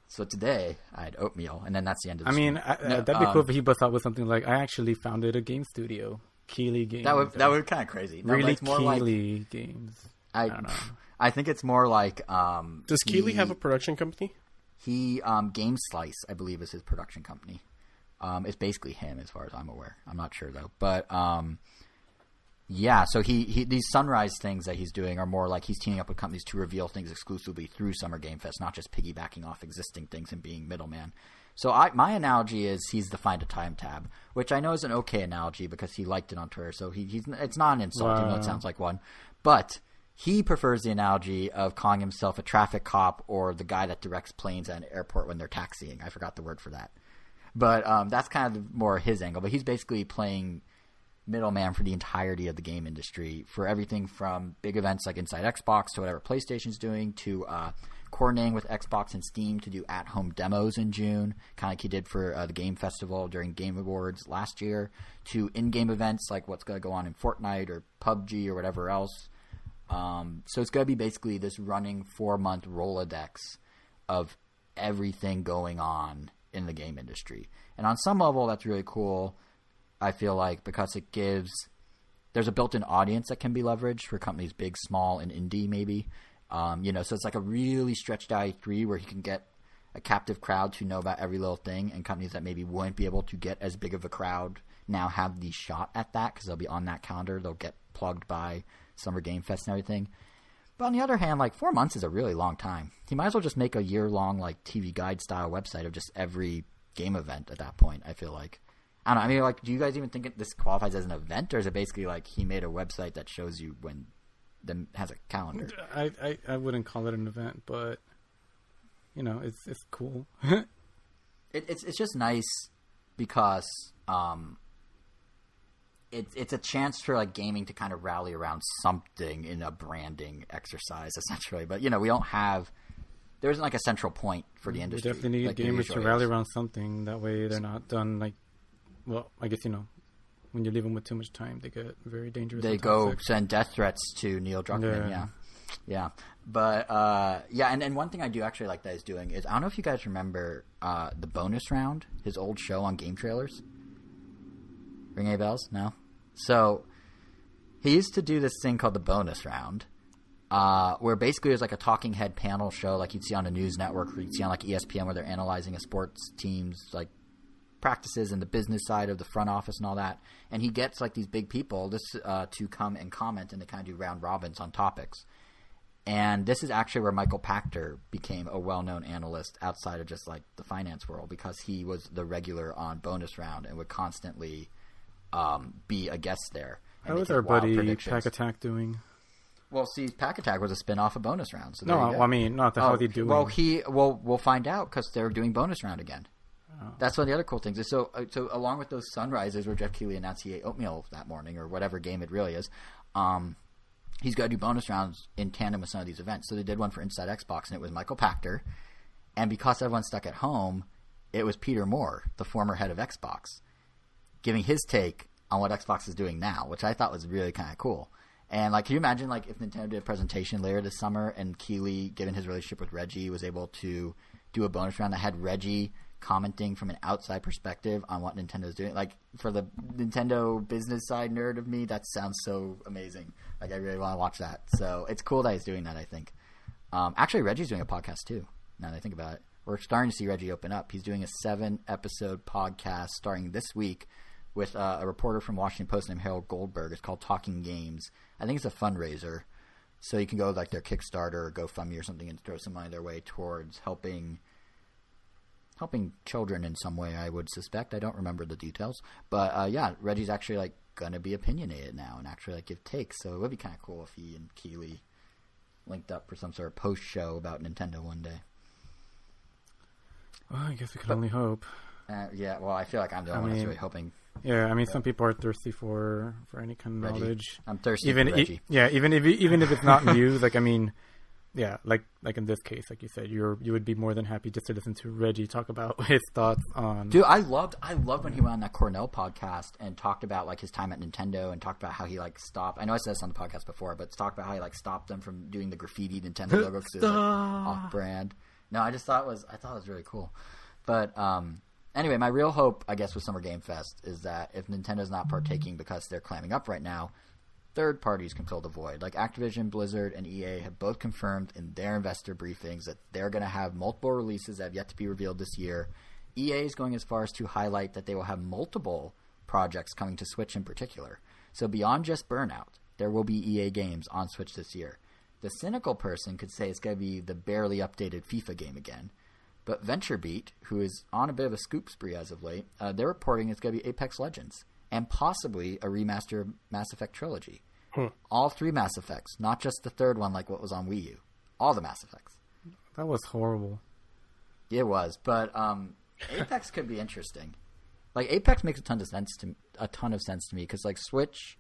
So today I had oatmeal, and then that's the end of the. That'd be cool if he busts out with something like, "I actually founded a game studio, Keighley Games." That would be kind of crazy. No, really, more Keighley Games. I don't know. I think it's more like. Does Keighley have a production company? He Game Slice, I believe, is his production company. It's basically him, as far as I'm aware. I'm not sure though, but. Yeah, so he these Sunrise things that he's doing are more like he's teaming up with companies to reveal things exclusively through Summer Game Fest, not just piggybacking off existing things and being middleman. So my analogy is he's the Find a Time tab, which I know is an okay analogy because he liked it on Twitter. So it's not an insult, even though it sounds like one. But he prefers the analogy of calling himself a traffic cop or the guy that directs planes at an airport when they're taxiing. I forgot the word for that. But that's kind of more his angle. But he's basically playing middleman for the entirety of the game industry for everything from big events like Inside Xbox to whatever PlayStation's doing to coordinating with Xbox and Steam to do at-home demos in June, kind of like he did for the Game Festival during Game Awards last year, to in-game events like what's going to go on in Fortnite or PUBG or whatever else. So it's going to be basically this running 4-month Rolodex of everything going on in the game industry. And on some level, that's really cool. I feel like because it gives there's a built-in audience that can be leveraged for companies big, small, and indie maybe. So it's like a really stretched out E3 where you can get a captive crowd to know about every little thing, and companies that maybe wouldn't be able to get as big of a crowd now have the shot at that because they'll be on that calendar. They'll get plugged by Summer Game Fest and everything. But on the other hand, 4 months is a really long time. He might as well just make a year-long TV guide style website of just every game event at that point, I feel like. I don't know. I mean, do you guys even think this qualifies as an event, or is it basically he made a website that shows you when, then has a calendar? I wouldn't call it an event, but it's cool. It's just nice because it's a chance for gaming to kind of rally around something in a branding exercise, essentially. But we don't have. There isn't a central point for the industry. We definitely need gamers to rally around something. That way, they're not done Well, I guess, when you leave them with too much time, they get very dangerous. They go send death threats to Neil Druckmann, yeah. But, and one thing I do actually like that he's doing is, I don't know if you guys remember the bonus round, his old show on Game Trailers. Ring any bells? No? So, he used to do this thing called the bonus round, where basically it was a talking head panel show like you'd see on a news network or you'd see on ESPN where they're analyzing a sports team's practices and the business side of the front office and all that, and he gets these big people to come and comment, and they kind of do round robins on topics. And this is actually where Michael Pachter became a well-known analyst outside of just like the finance world, because he was the regular on Bonus Round and would constantly be a guest there. How is our buddy Pack Attack doing? Well, see, Pack Attack was a spin-off of Bonus Round. So I mean, not the how's he doing? Well, we'll find out because they're doing Bonus Round again. Oh. That's one of the other cool things. So along with those sunrises where Jeff Keighley announced he ate oatmeal that morning or whatever game it really is, he's got to do bonus rounds in tandem with some of these events. So they did one for Inside Xbox, and it was Michael Pachter. And because everyone's stuck at home, it was Peter Moore, the former head of Xbox, giving his take on what Xbox is doing now, which I thought was really kind of cool. And like, can you imagine like if Nintendo did a presentation later this summer and Keighley, given his relationship with Reggie, was able to do a bonus round that had Reggie commenting from an outside perspective on what Nintendo's doing? Like, for the Nintendo business side nerd of me, that sounds so amazing. Like, I really want to watch that. So it's cool that he's doing that, I think. Actually, Reggie's doing a podcast too, now that I think about it. We're starting to see Reggie open up. He's doing a 7-episode podcast starting this week with a reporter from Washington Post named Harold Goldberg. It's called Talking Games. I think it's a fundraiser. So you can go like their Kickstarter or GoFundMe or something and throw some money their way towards helping children in some way, I would suspect. I don't remember the details. But yeah, Reggie's actually like going to be opinionated now and actually like give takes. So it would be kind of cool if he and Keighley linked up for some sort of post-show about Nintendo one day. Well, I guess we could only hope. Yeah, well, I feel like I'm the only one that's really hoping. Yeah, I mean, some people are thirsty for any kind of knowledge. I'm thirsty for Reggie. Even if it's not news, like, I mean, yeah, like in this case, like you said, you would be more than happy just to listen to Reggie talk about his thoughts on. Dude, I loved when he went on that Cornell podcast and talked about like his time at Nintendo and talked about how he like stopped. I know I said this on the podcast before, but talked about how he like stopped them from doing the graffiti Nintendo logo because it was like off-brand. No, I thought it was really cool. But anyway, my real hope, I guess, with Summer Game Fest is that if Nintendo's not partaking because they're clamming up right now, third parties can fill the void. Like Activision, Blizzard, and EA have both confirmed in their investor briefings that they're going to have multiple releases that have yet to be revealed this year. EA is going as far as to highlight that they will have multiple projects coming to Switch in particular. So beyond just Burnout, there will be EA games on Switch this year. The cynical person could say it's going to be the barely updated FIFA game again. But VentureBeat, who is on a bit of a scoop spree as of late, they're reporting it's going to be Apex Legends and possibly a remaster of Mass Effect Trilogy. All 3 Mass Effects, not just the third one like what was on Wii U. All the Mass Effects. That was horrible. It was, but Apex could be interesting. Like, Apex makes a ton of sense to me because like Switch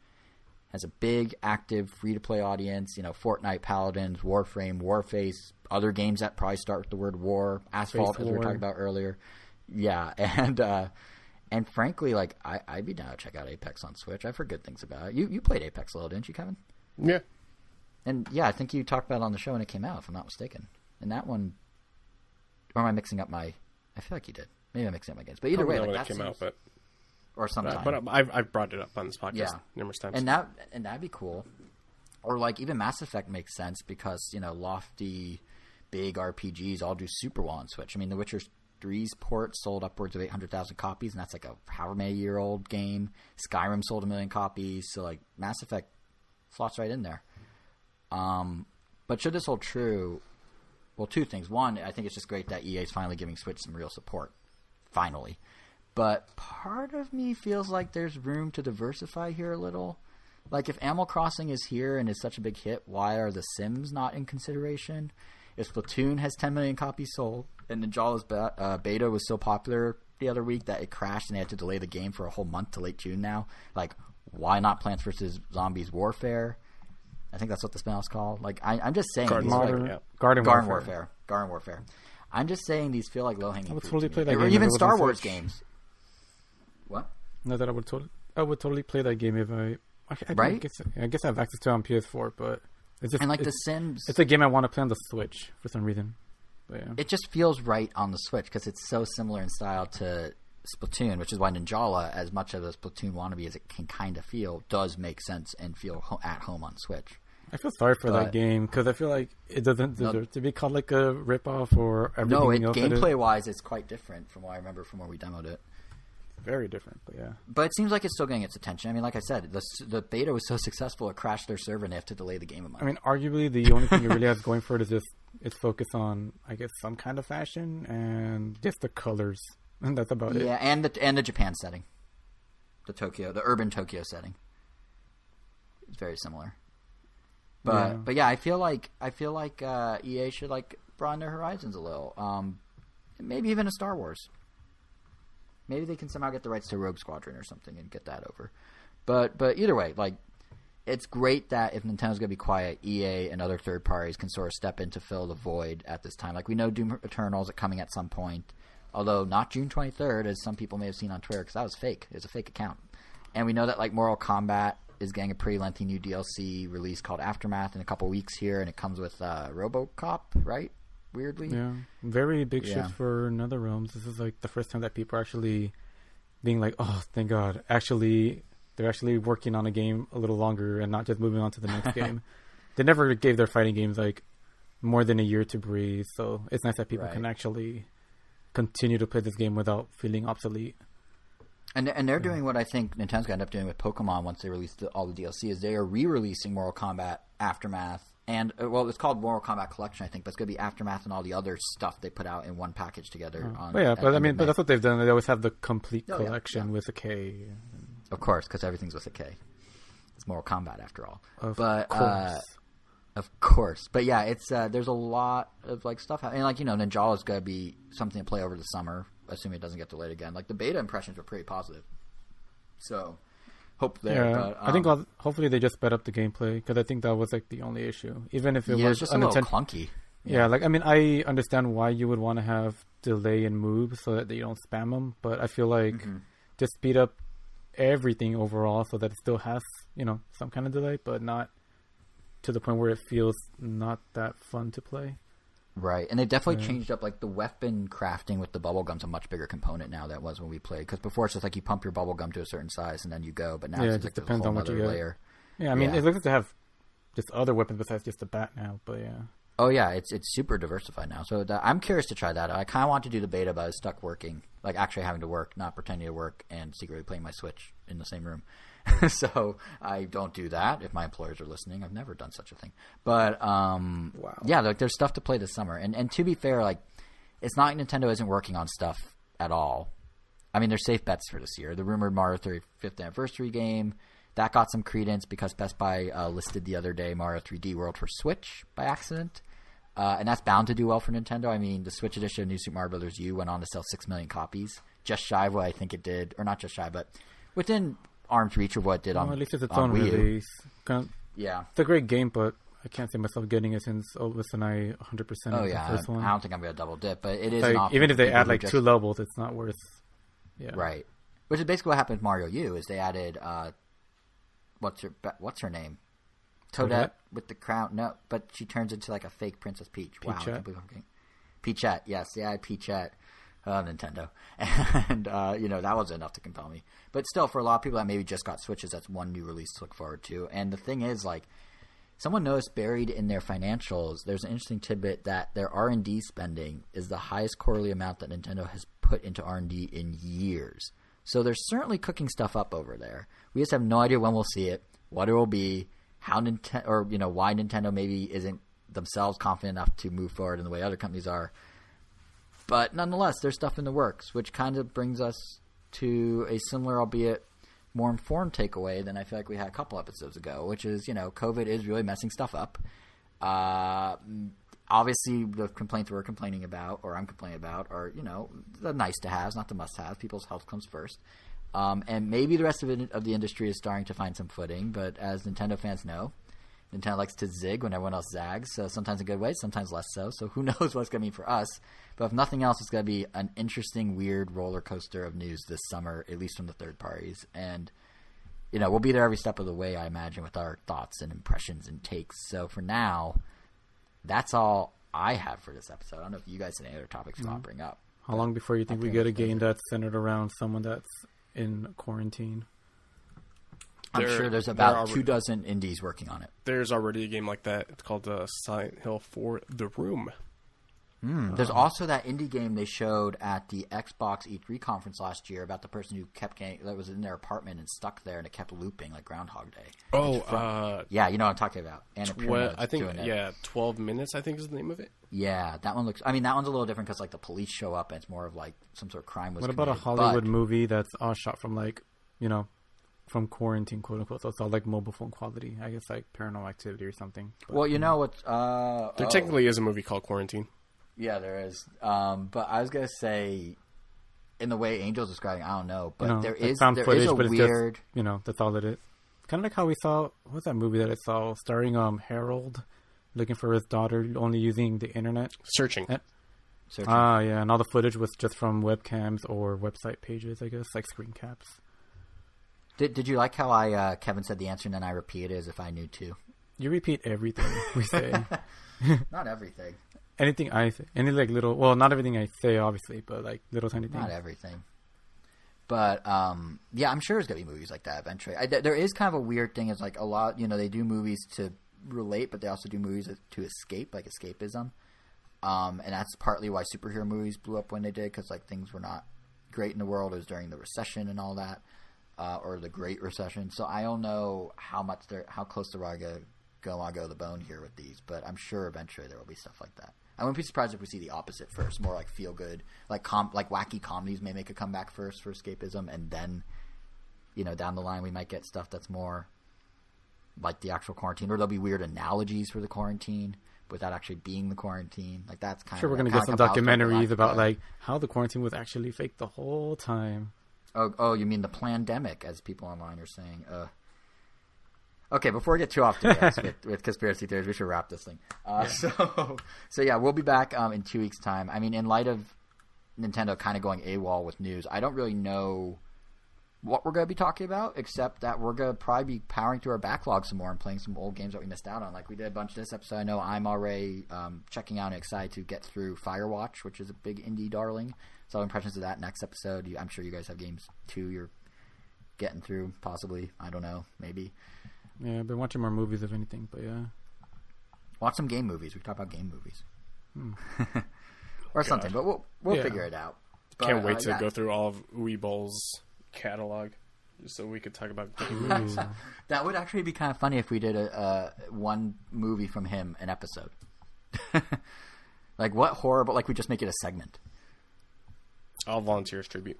has a big, active, free-to-play audience. You know, Fortnite, Paladins, Warframe, Warface, other games that probably start with the word war, Asphalt, as we were talking about earlier. Yeah, and frankly, like, I'd be down to check out Apex on Switch. I've heard good things about it. You played Apex a little, didn't you, Kevin? Yeah. And yeah, I think you talked about it on the show when it came out, if I'm not mistaken. And that one, or am I mixing up my? I feel like you did. Maybe I'm mixing up my games. But either way, like, that came out, but or sometime. But I've brought it up on this podcast numerous times. And that'd be cool. Or like even Mass Effect makes sense because, you know, lofty, big RPGs all do super well on Switch. I mean, The Witcher 3's port sold upwards of 800,000 copies, and that's like a however many year old game. Skyrim sold 1 million copies, so like Mass Effect slots right in there. But should this hold true? Well, 2 things. One, I think it's just great that EA is finally giving Switch some real support. Finally. But part of me feels like there's room to diversify here a little. Like, if Animal Crossing is here and is such a big hit, why are The Sims not in consideration? If Splatoon has 10 million copies sold, and Ninjala's beta was so popular the other week that it crashed and they had to delay the game for a whole month to late June now, like, why not Plants vs. Zombies Warfare? I think that's what the spin off's called. Like, I'm just saying. Garden Warfare. Garden Warfare. I'm just saying these feel like low-hanging fruit. I would totally play that game. Or even Star Wars games. What? No, that I would totally play that game if I right? I guess I have access to it on PS4, but it's just, and like The Sims, it's a game I want to play on the Switch for some reason. But yeah. It just feels right on the Switch because it's so similar in style to Splatoon, which is why Ninjala, as much of a Splatoon wannabe as it can kind of feel, does make sense and feel at home on Switch. I feel sorry for that game because I feel like it doesn't deserve to be called like a ripoff or everything else. Gameplay wise, it's quite different from what I remember from when we demoed it. very different. But yeah. But it seems like it's still getting its attention. I mean, like I said, the beta was so successful it crashed their server and they have to delay the game a month. I mean, arguably the only thing it really has going for it is just its focus on, I guess, some kind of fashion and just the colors, and that's about it. Yeah, and the Japan setting, the urban Tokyo setting. It's very similar. But yeah, I feel like EA should like broaden their horizons a little. Maybe even a Star Wars. Maybe they can somehow get the rights to Rogue Squadron or something and get that over. But either way, like, it's great that if Nintendo's going to be quiet, EA and other third parties can sort of step in to fill the void at this time. Like, we know Doom Eternal's coming at some point, although not June 23rd, as some people may have seen on Twitter, because that was fake. It was a fake account. And we know that, like, Mortal Kombat is getting a pretty lengthy new DLC release called Aftermath in a couple weeks here, and it comes with RoboCop, right? Weirdly. Yeah. Very big shift for NetherRealms. This is, like, the first time that people are actually being like, oh, thank God. They're actually working on a game a little longer and not just moving on to the next game. They never gave their fighting games like more than a year to breathe, so it's nice that people can actually continue to play this game without feeling obsolete. And they're doing what I think Nintendo's going to end up doing with Pokemon once they release all the DLC, is they are re-releasing Mortal Kombat Aftermath, and it's called Mortal Kombat Collection, I think, but it's going to be Aftermath and all the other stuff they put out in one package together. But that's what they've done. They always have the complete collection with a K. Of course, because everything's with a K. It's Mortal Kombat after all. Of course. But yeah, it's there's a lot of like stuff, and like Ninjala is going to be something to play over the summer, assuming it doesn't get delayed again. Like the beta impressions were pretty positive, so hope there. Yeah, but, I think hopefully they just sped up the gameplay, because I think that was like the only issue. Even if it was just a little clunky. Yeah, like I mean, I understand why you would want to have delay and move so that you don't spam them, but I feel like just speed up everything overall so that it still has some kind of delay, but not to the point where it feels not that fun to play. Right, and they definitely changed up, like, the weapon crafting with the bubblegum's a much bigger component now than it was when we played, because before it's just like you pump your bubblegum to a certain size and then you go, but now it's like depends on what you layer. Yeah, I mean, it looks like to have just other weapons besides just the bat now, but yeah. Oh yeah, it's super diversified now, so I'm curious to try that. I kind of want to do the beta, but I was stuck working, like actually having to work, not pretending to work, and secretly playing my Switch in the same room. So I don't do that. If my employers are listening, I've never done such a thing. But yeah, like there's stuff to play this summer, and to be fair, like it's not like Nintendo isn't working on stuff at all. I mean, there's safe bets for this year. The rumored Mario 35th anniversary game that got some credence because Best Buy listed the other day Mario 3D World for Switch by accident. And that's bound to do well for Nintendo. I mean, the Switch edition of New Super Mario Bros. U went on to sell 6 million copies, just shy of what I think it did, or not just shy, but within arm's reach of what it did on Wii U. At least it's its own release. Yeah. It's a great game, but I can't see myself getting it since Elvis and I 100% the first one. I don't think I'm going to double dip, but it is like, even if they add like 2 levels, it's not worth. Yeah. Right. Which is basically what happened with Mario U, is they added what's her name? Toadette with the crown. No, but she turns into like a fake Princess Peach. Wow. Peachette. Yes. Yeah, Peachette. Nintendo. And, that wasn't enough to compel me. But still, for a lot of people that maybe just got Switches, that's one new release to look forward to. And the thing is, like, someone noticed buried in their financials, there's an interesting tidbit that their R&D spending is the highest quarterly amount that Nintendo has put into R&D in years. So they're certainly cooking stuff up over there. We just have no idea when we'll see it, what it will be, how Nintendo, or why Nintendo maybe isn't themselves confident enough to move forward in the way other companies are. But nonetheless, there's stuff in the works, which kind of brings us to a similar, albeit more informed takeaway than I feel like we had a couple episodes ago, which is, COVID is really messing stuff up. Obviously, the complaints we're complaining about, or I'm complaining about, are, the nice to haves, not the must haves. People's health comes first. And maybe the rest of the industry is starting to find some footing, but as Nintendo fans know, Nintendo likes to zig when everyone else zags, so sometimes in good ways, sometimes less so. So who knows what it's going to mean for us. But if nothing else, it's going to be an interesting, weird roller coaster of news this summer, at least from the third parties. And, we'll be there every step of the way, I imagine, with our thoughts and impressions and takes. So for now, that's all I have for this episode. I don't know if you guys have any other topics you want to bring up. How long before you think we get a game that's centered around someone that's in quarantine? I'm sure there's about 24 indies working on it. There's already a game like that. It's called Silent Hill 4 The Room. There's also that indie game they showed at the Xbox E3 conference last year about the person who that was in their apartment and stuck there, and it kept looping like Groundhog Day. Yeah, you know what I'm talking about. And I think 12 Minutes, I think is the name of it. Yeah, that one looks. I mean, that one's a little different because like the police show up and it's more of like some sort of crime was. What about a Hollywood movie that's all shot from like from quarantine, quote unquote? So it's all like mobile phone quality. I guess like Paranormal Activity or something. But, well, you know what's there technically is a movie called Quarantine. Yeah, there is. But I was gonna say, in the way Angel's describing, I don't know, but there is a but weird. It's just, that's all it is. Kind of like how we saw. What was that movie that I saw starring Harold, looking for his daughter, only using the internet, searching. Yeah, and all the footage was just from webcams or website pages, I guess, like screen caps. Did you like how Kevin said the answer and then I repeated it as if I knew too? You repeat everything we say. Not everything. Anything I say, any like little, well, not everything I say, obviously, but like little tiny things. Not everything. But yeah, I'm sure there's gonna be movies like that eventually. There is kind of a weird thing. Is like a lot, they do movies to relate, but they also do movies to escape, like escapism. And that's partly why superhero movies blew up when they did, because like things were not great in the world. It was during the recession and all that, or the Great Recession. So I don't know how close they're gonna go to the bone here with these, but I'm sure eventually there will be stuff like that. I wouldn't be surprised if we see the opposite first, more like feel good, like wacky comedies may make a comeback first for escapism, and then, down the line we might get stuff that's more like the actual quarantine, or there'll be weird analogies for the quarantine without actually being the quarantine. Like that's kind of we're gonna get some documentaries about like how the quarantine was actually fake the whole time. Oh, you mean the plandemic, as people online are saying. Okay, before we get too off to with conspiracy theories, we should wrap this thing. So yeah, we'll be back in 2 weeks' time. I mean, in light of Nintendo kind of going AWOL with news, I don't really know what we're going to be talking about, except that we're going to probably be powering through our backlog some more and playing some old games that we missed out on. Like we did a bunch this episode. I know I'm already checking out and excited to get through Firewatch, which is a big indie darling. So impressions of that next episode. I'm sure you guys have games too you're getting through, possibly. I don't know, maybe. Yeah, I've been watching more movies, if anything, but yeah. Watch some game movies. We can talk about game movies. Or something, but we'll figure it out. But, can't wait to go through all of Weeball's catalog just so we could talk about game movies. That would actually be kind of funny if we did one movie from him an episode. Like, what horrible... Like, we just make it a segment. I'll volunteer as tribute.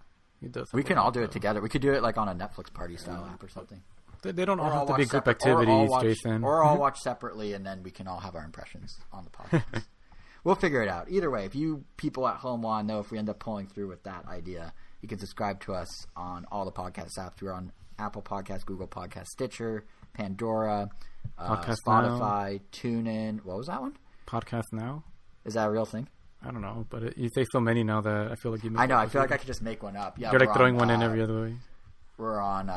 We can all do it together. We could do it, like, on a Netflix party style app or something. They don't all have to be group activities, Jason. Or all watch separately, and then we can all have our impressions on the podcast. We'll figure it out. Either way, if you people at home want to know if we end up pulling through with that idea, you can subscribe to us on all the podcast apps. We're on Apple Podcasts, Google Podcasts, Stitcher, Pandora, Spotify, TuneIn. What was that one? Podcast Now. Is that a real thing? I don't know, but you say so many now that I feel like you know. I know. I feel like I could just make one up. Yeah, you're like throwing one in every other way. We're on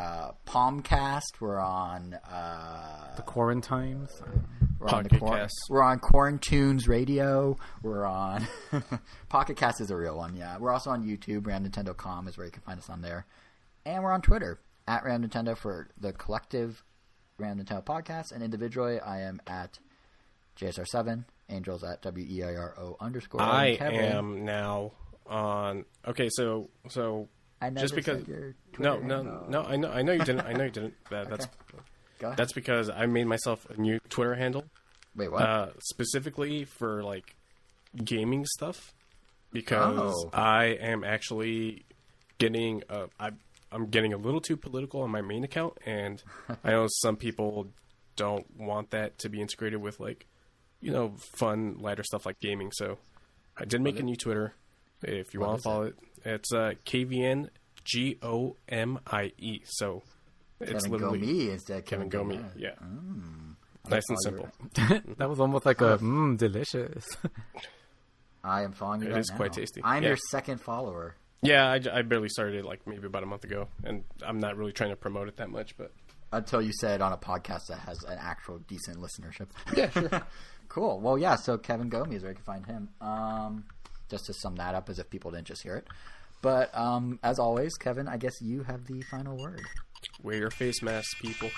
Palmcast. We're on the Quarantimes. We're on Quarantunes Radio. We're on Pocket Cast is a real one. Yeah, we're also on YouTube. RandNintendo.com is where you can find us on there, and we're on Twitter at Random Nintendo for the collective Random Nintendo podcast, and individually I am at JSR7. Angels at WEIRO_. I am now on. Okay, so. I never just because no, I know you didn't. That's because I made myself a new Twitter handle. Wait, what? Specifically for like gaming stuff, because I am actually getting I'm getting a little too political on my main account, and I know some people don't want that to be integrated with like fun lighter stuff like gaming. So I did make a new Twitter. If you want to follow it, it's KVN GOMIE. So it's Kevin literally Gomi instead of Kevin Gomi. Yeah, nice and simple. That was almost like a delicious. I am following you. It is quite tasty. I'm your second follower. Yeah, I barely started it like maybe about a month ago, and I'm not really trying to promote it that much, but until you said on a podcast that has an actual decent listenership. Yeah, sure. Cool. Well, yeah. So Kevin Gomi is where you can find him. Just to sum that up, as if people didn't just hear it. But as always, Kevin, I guess you have the final word. Wear your face masks, people.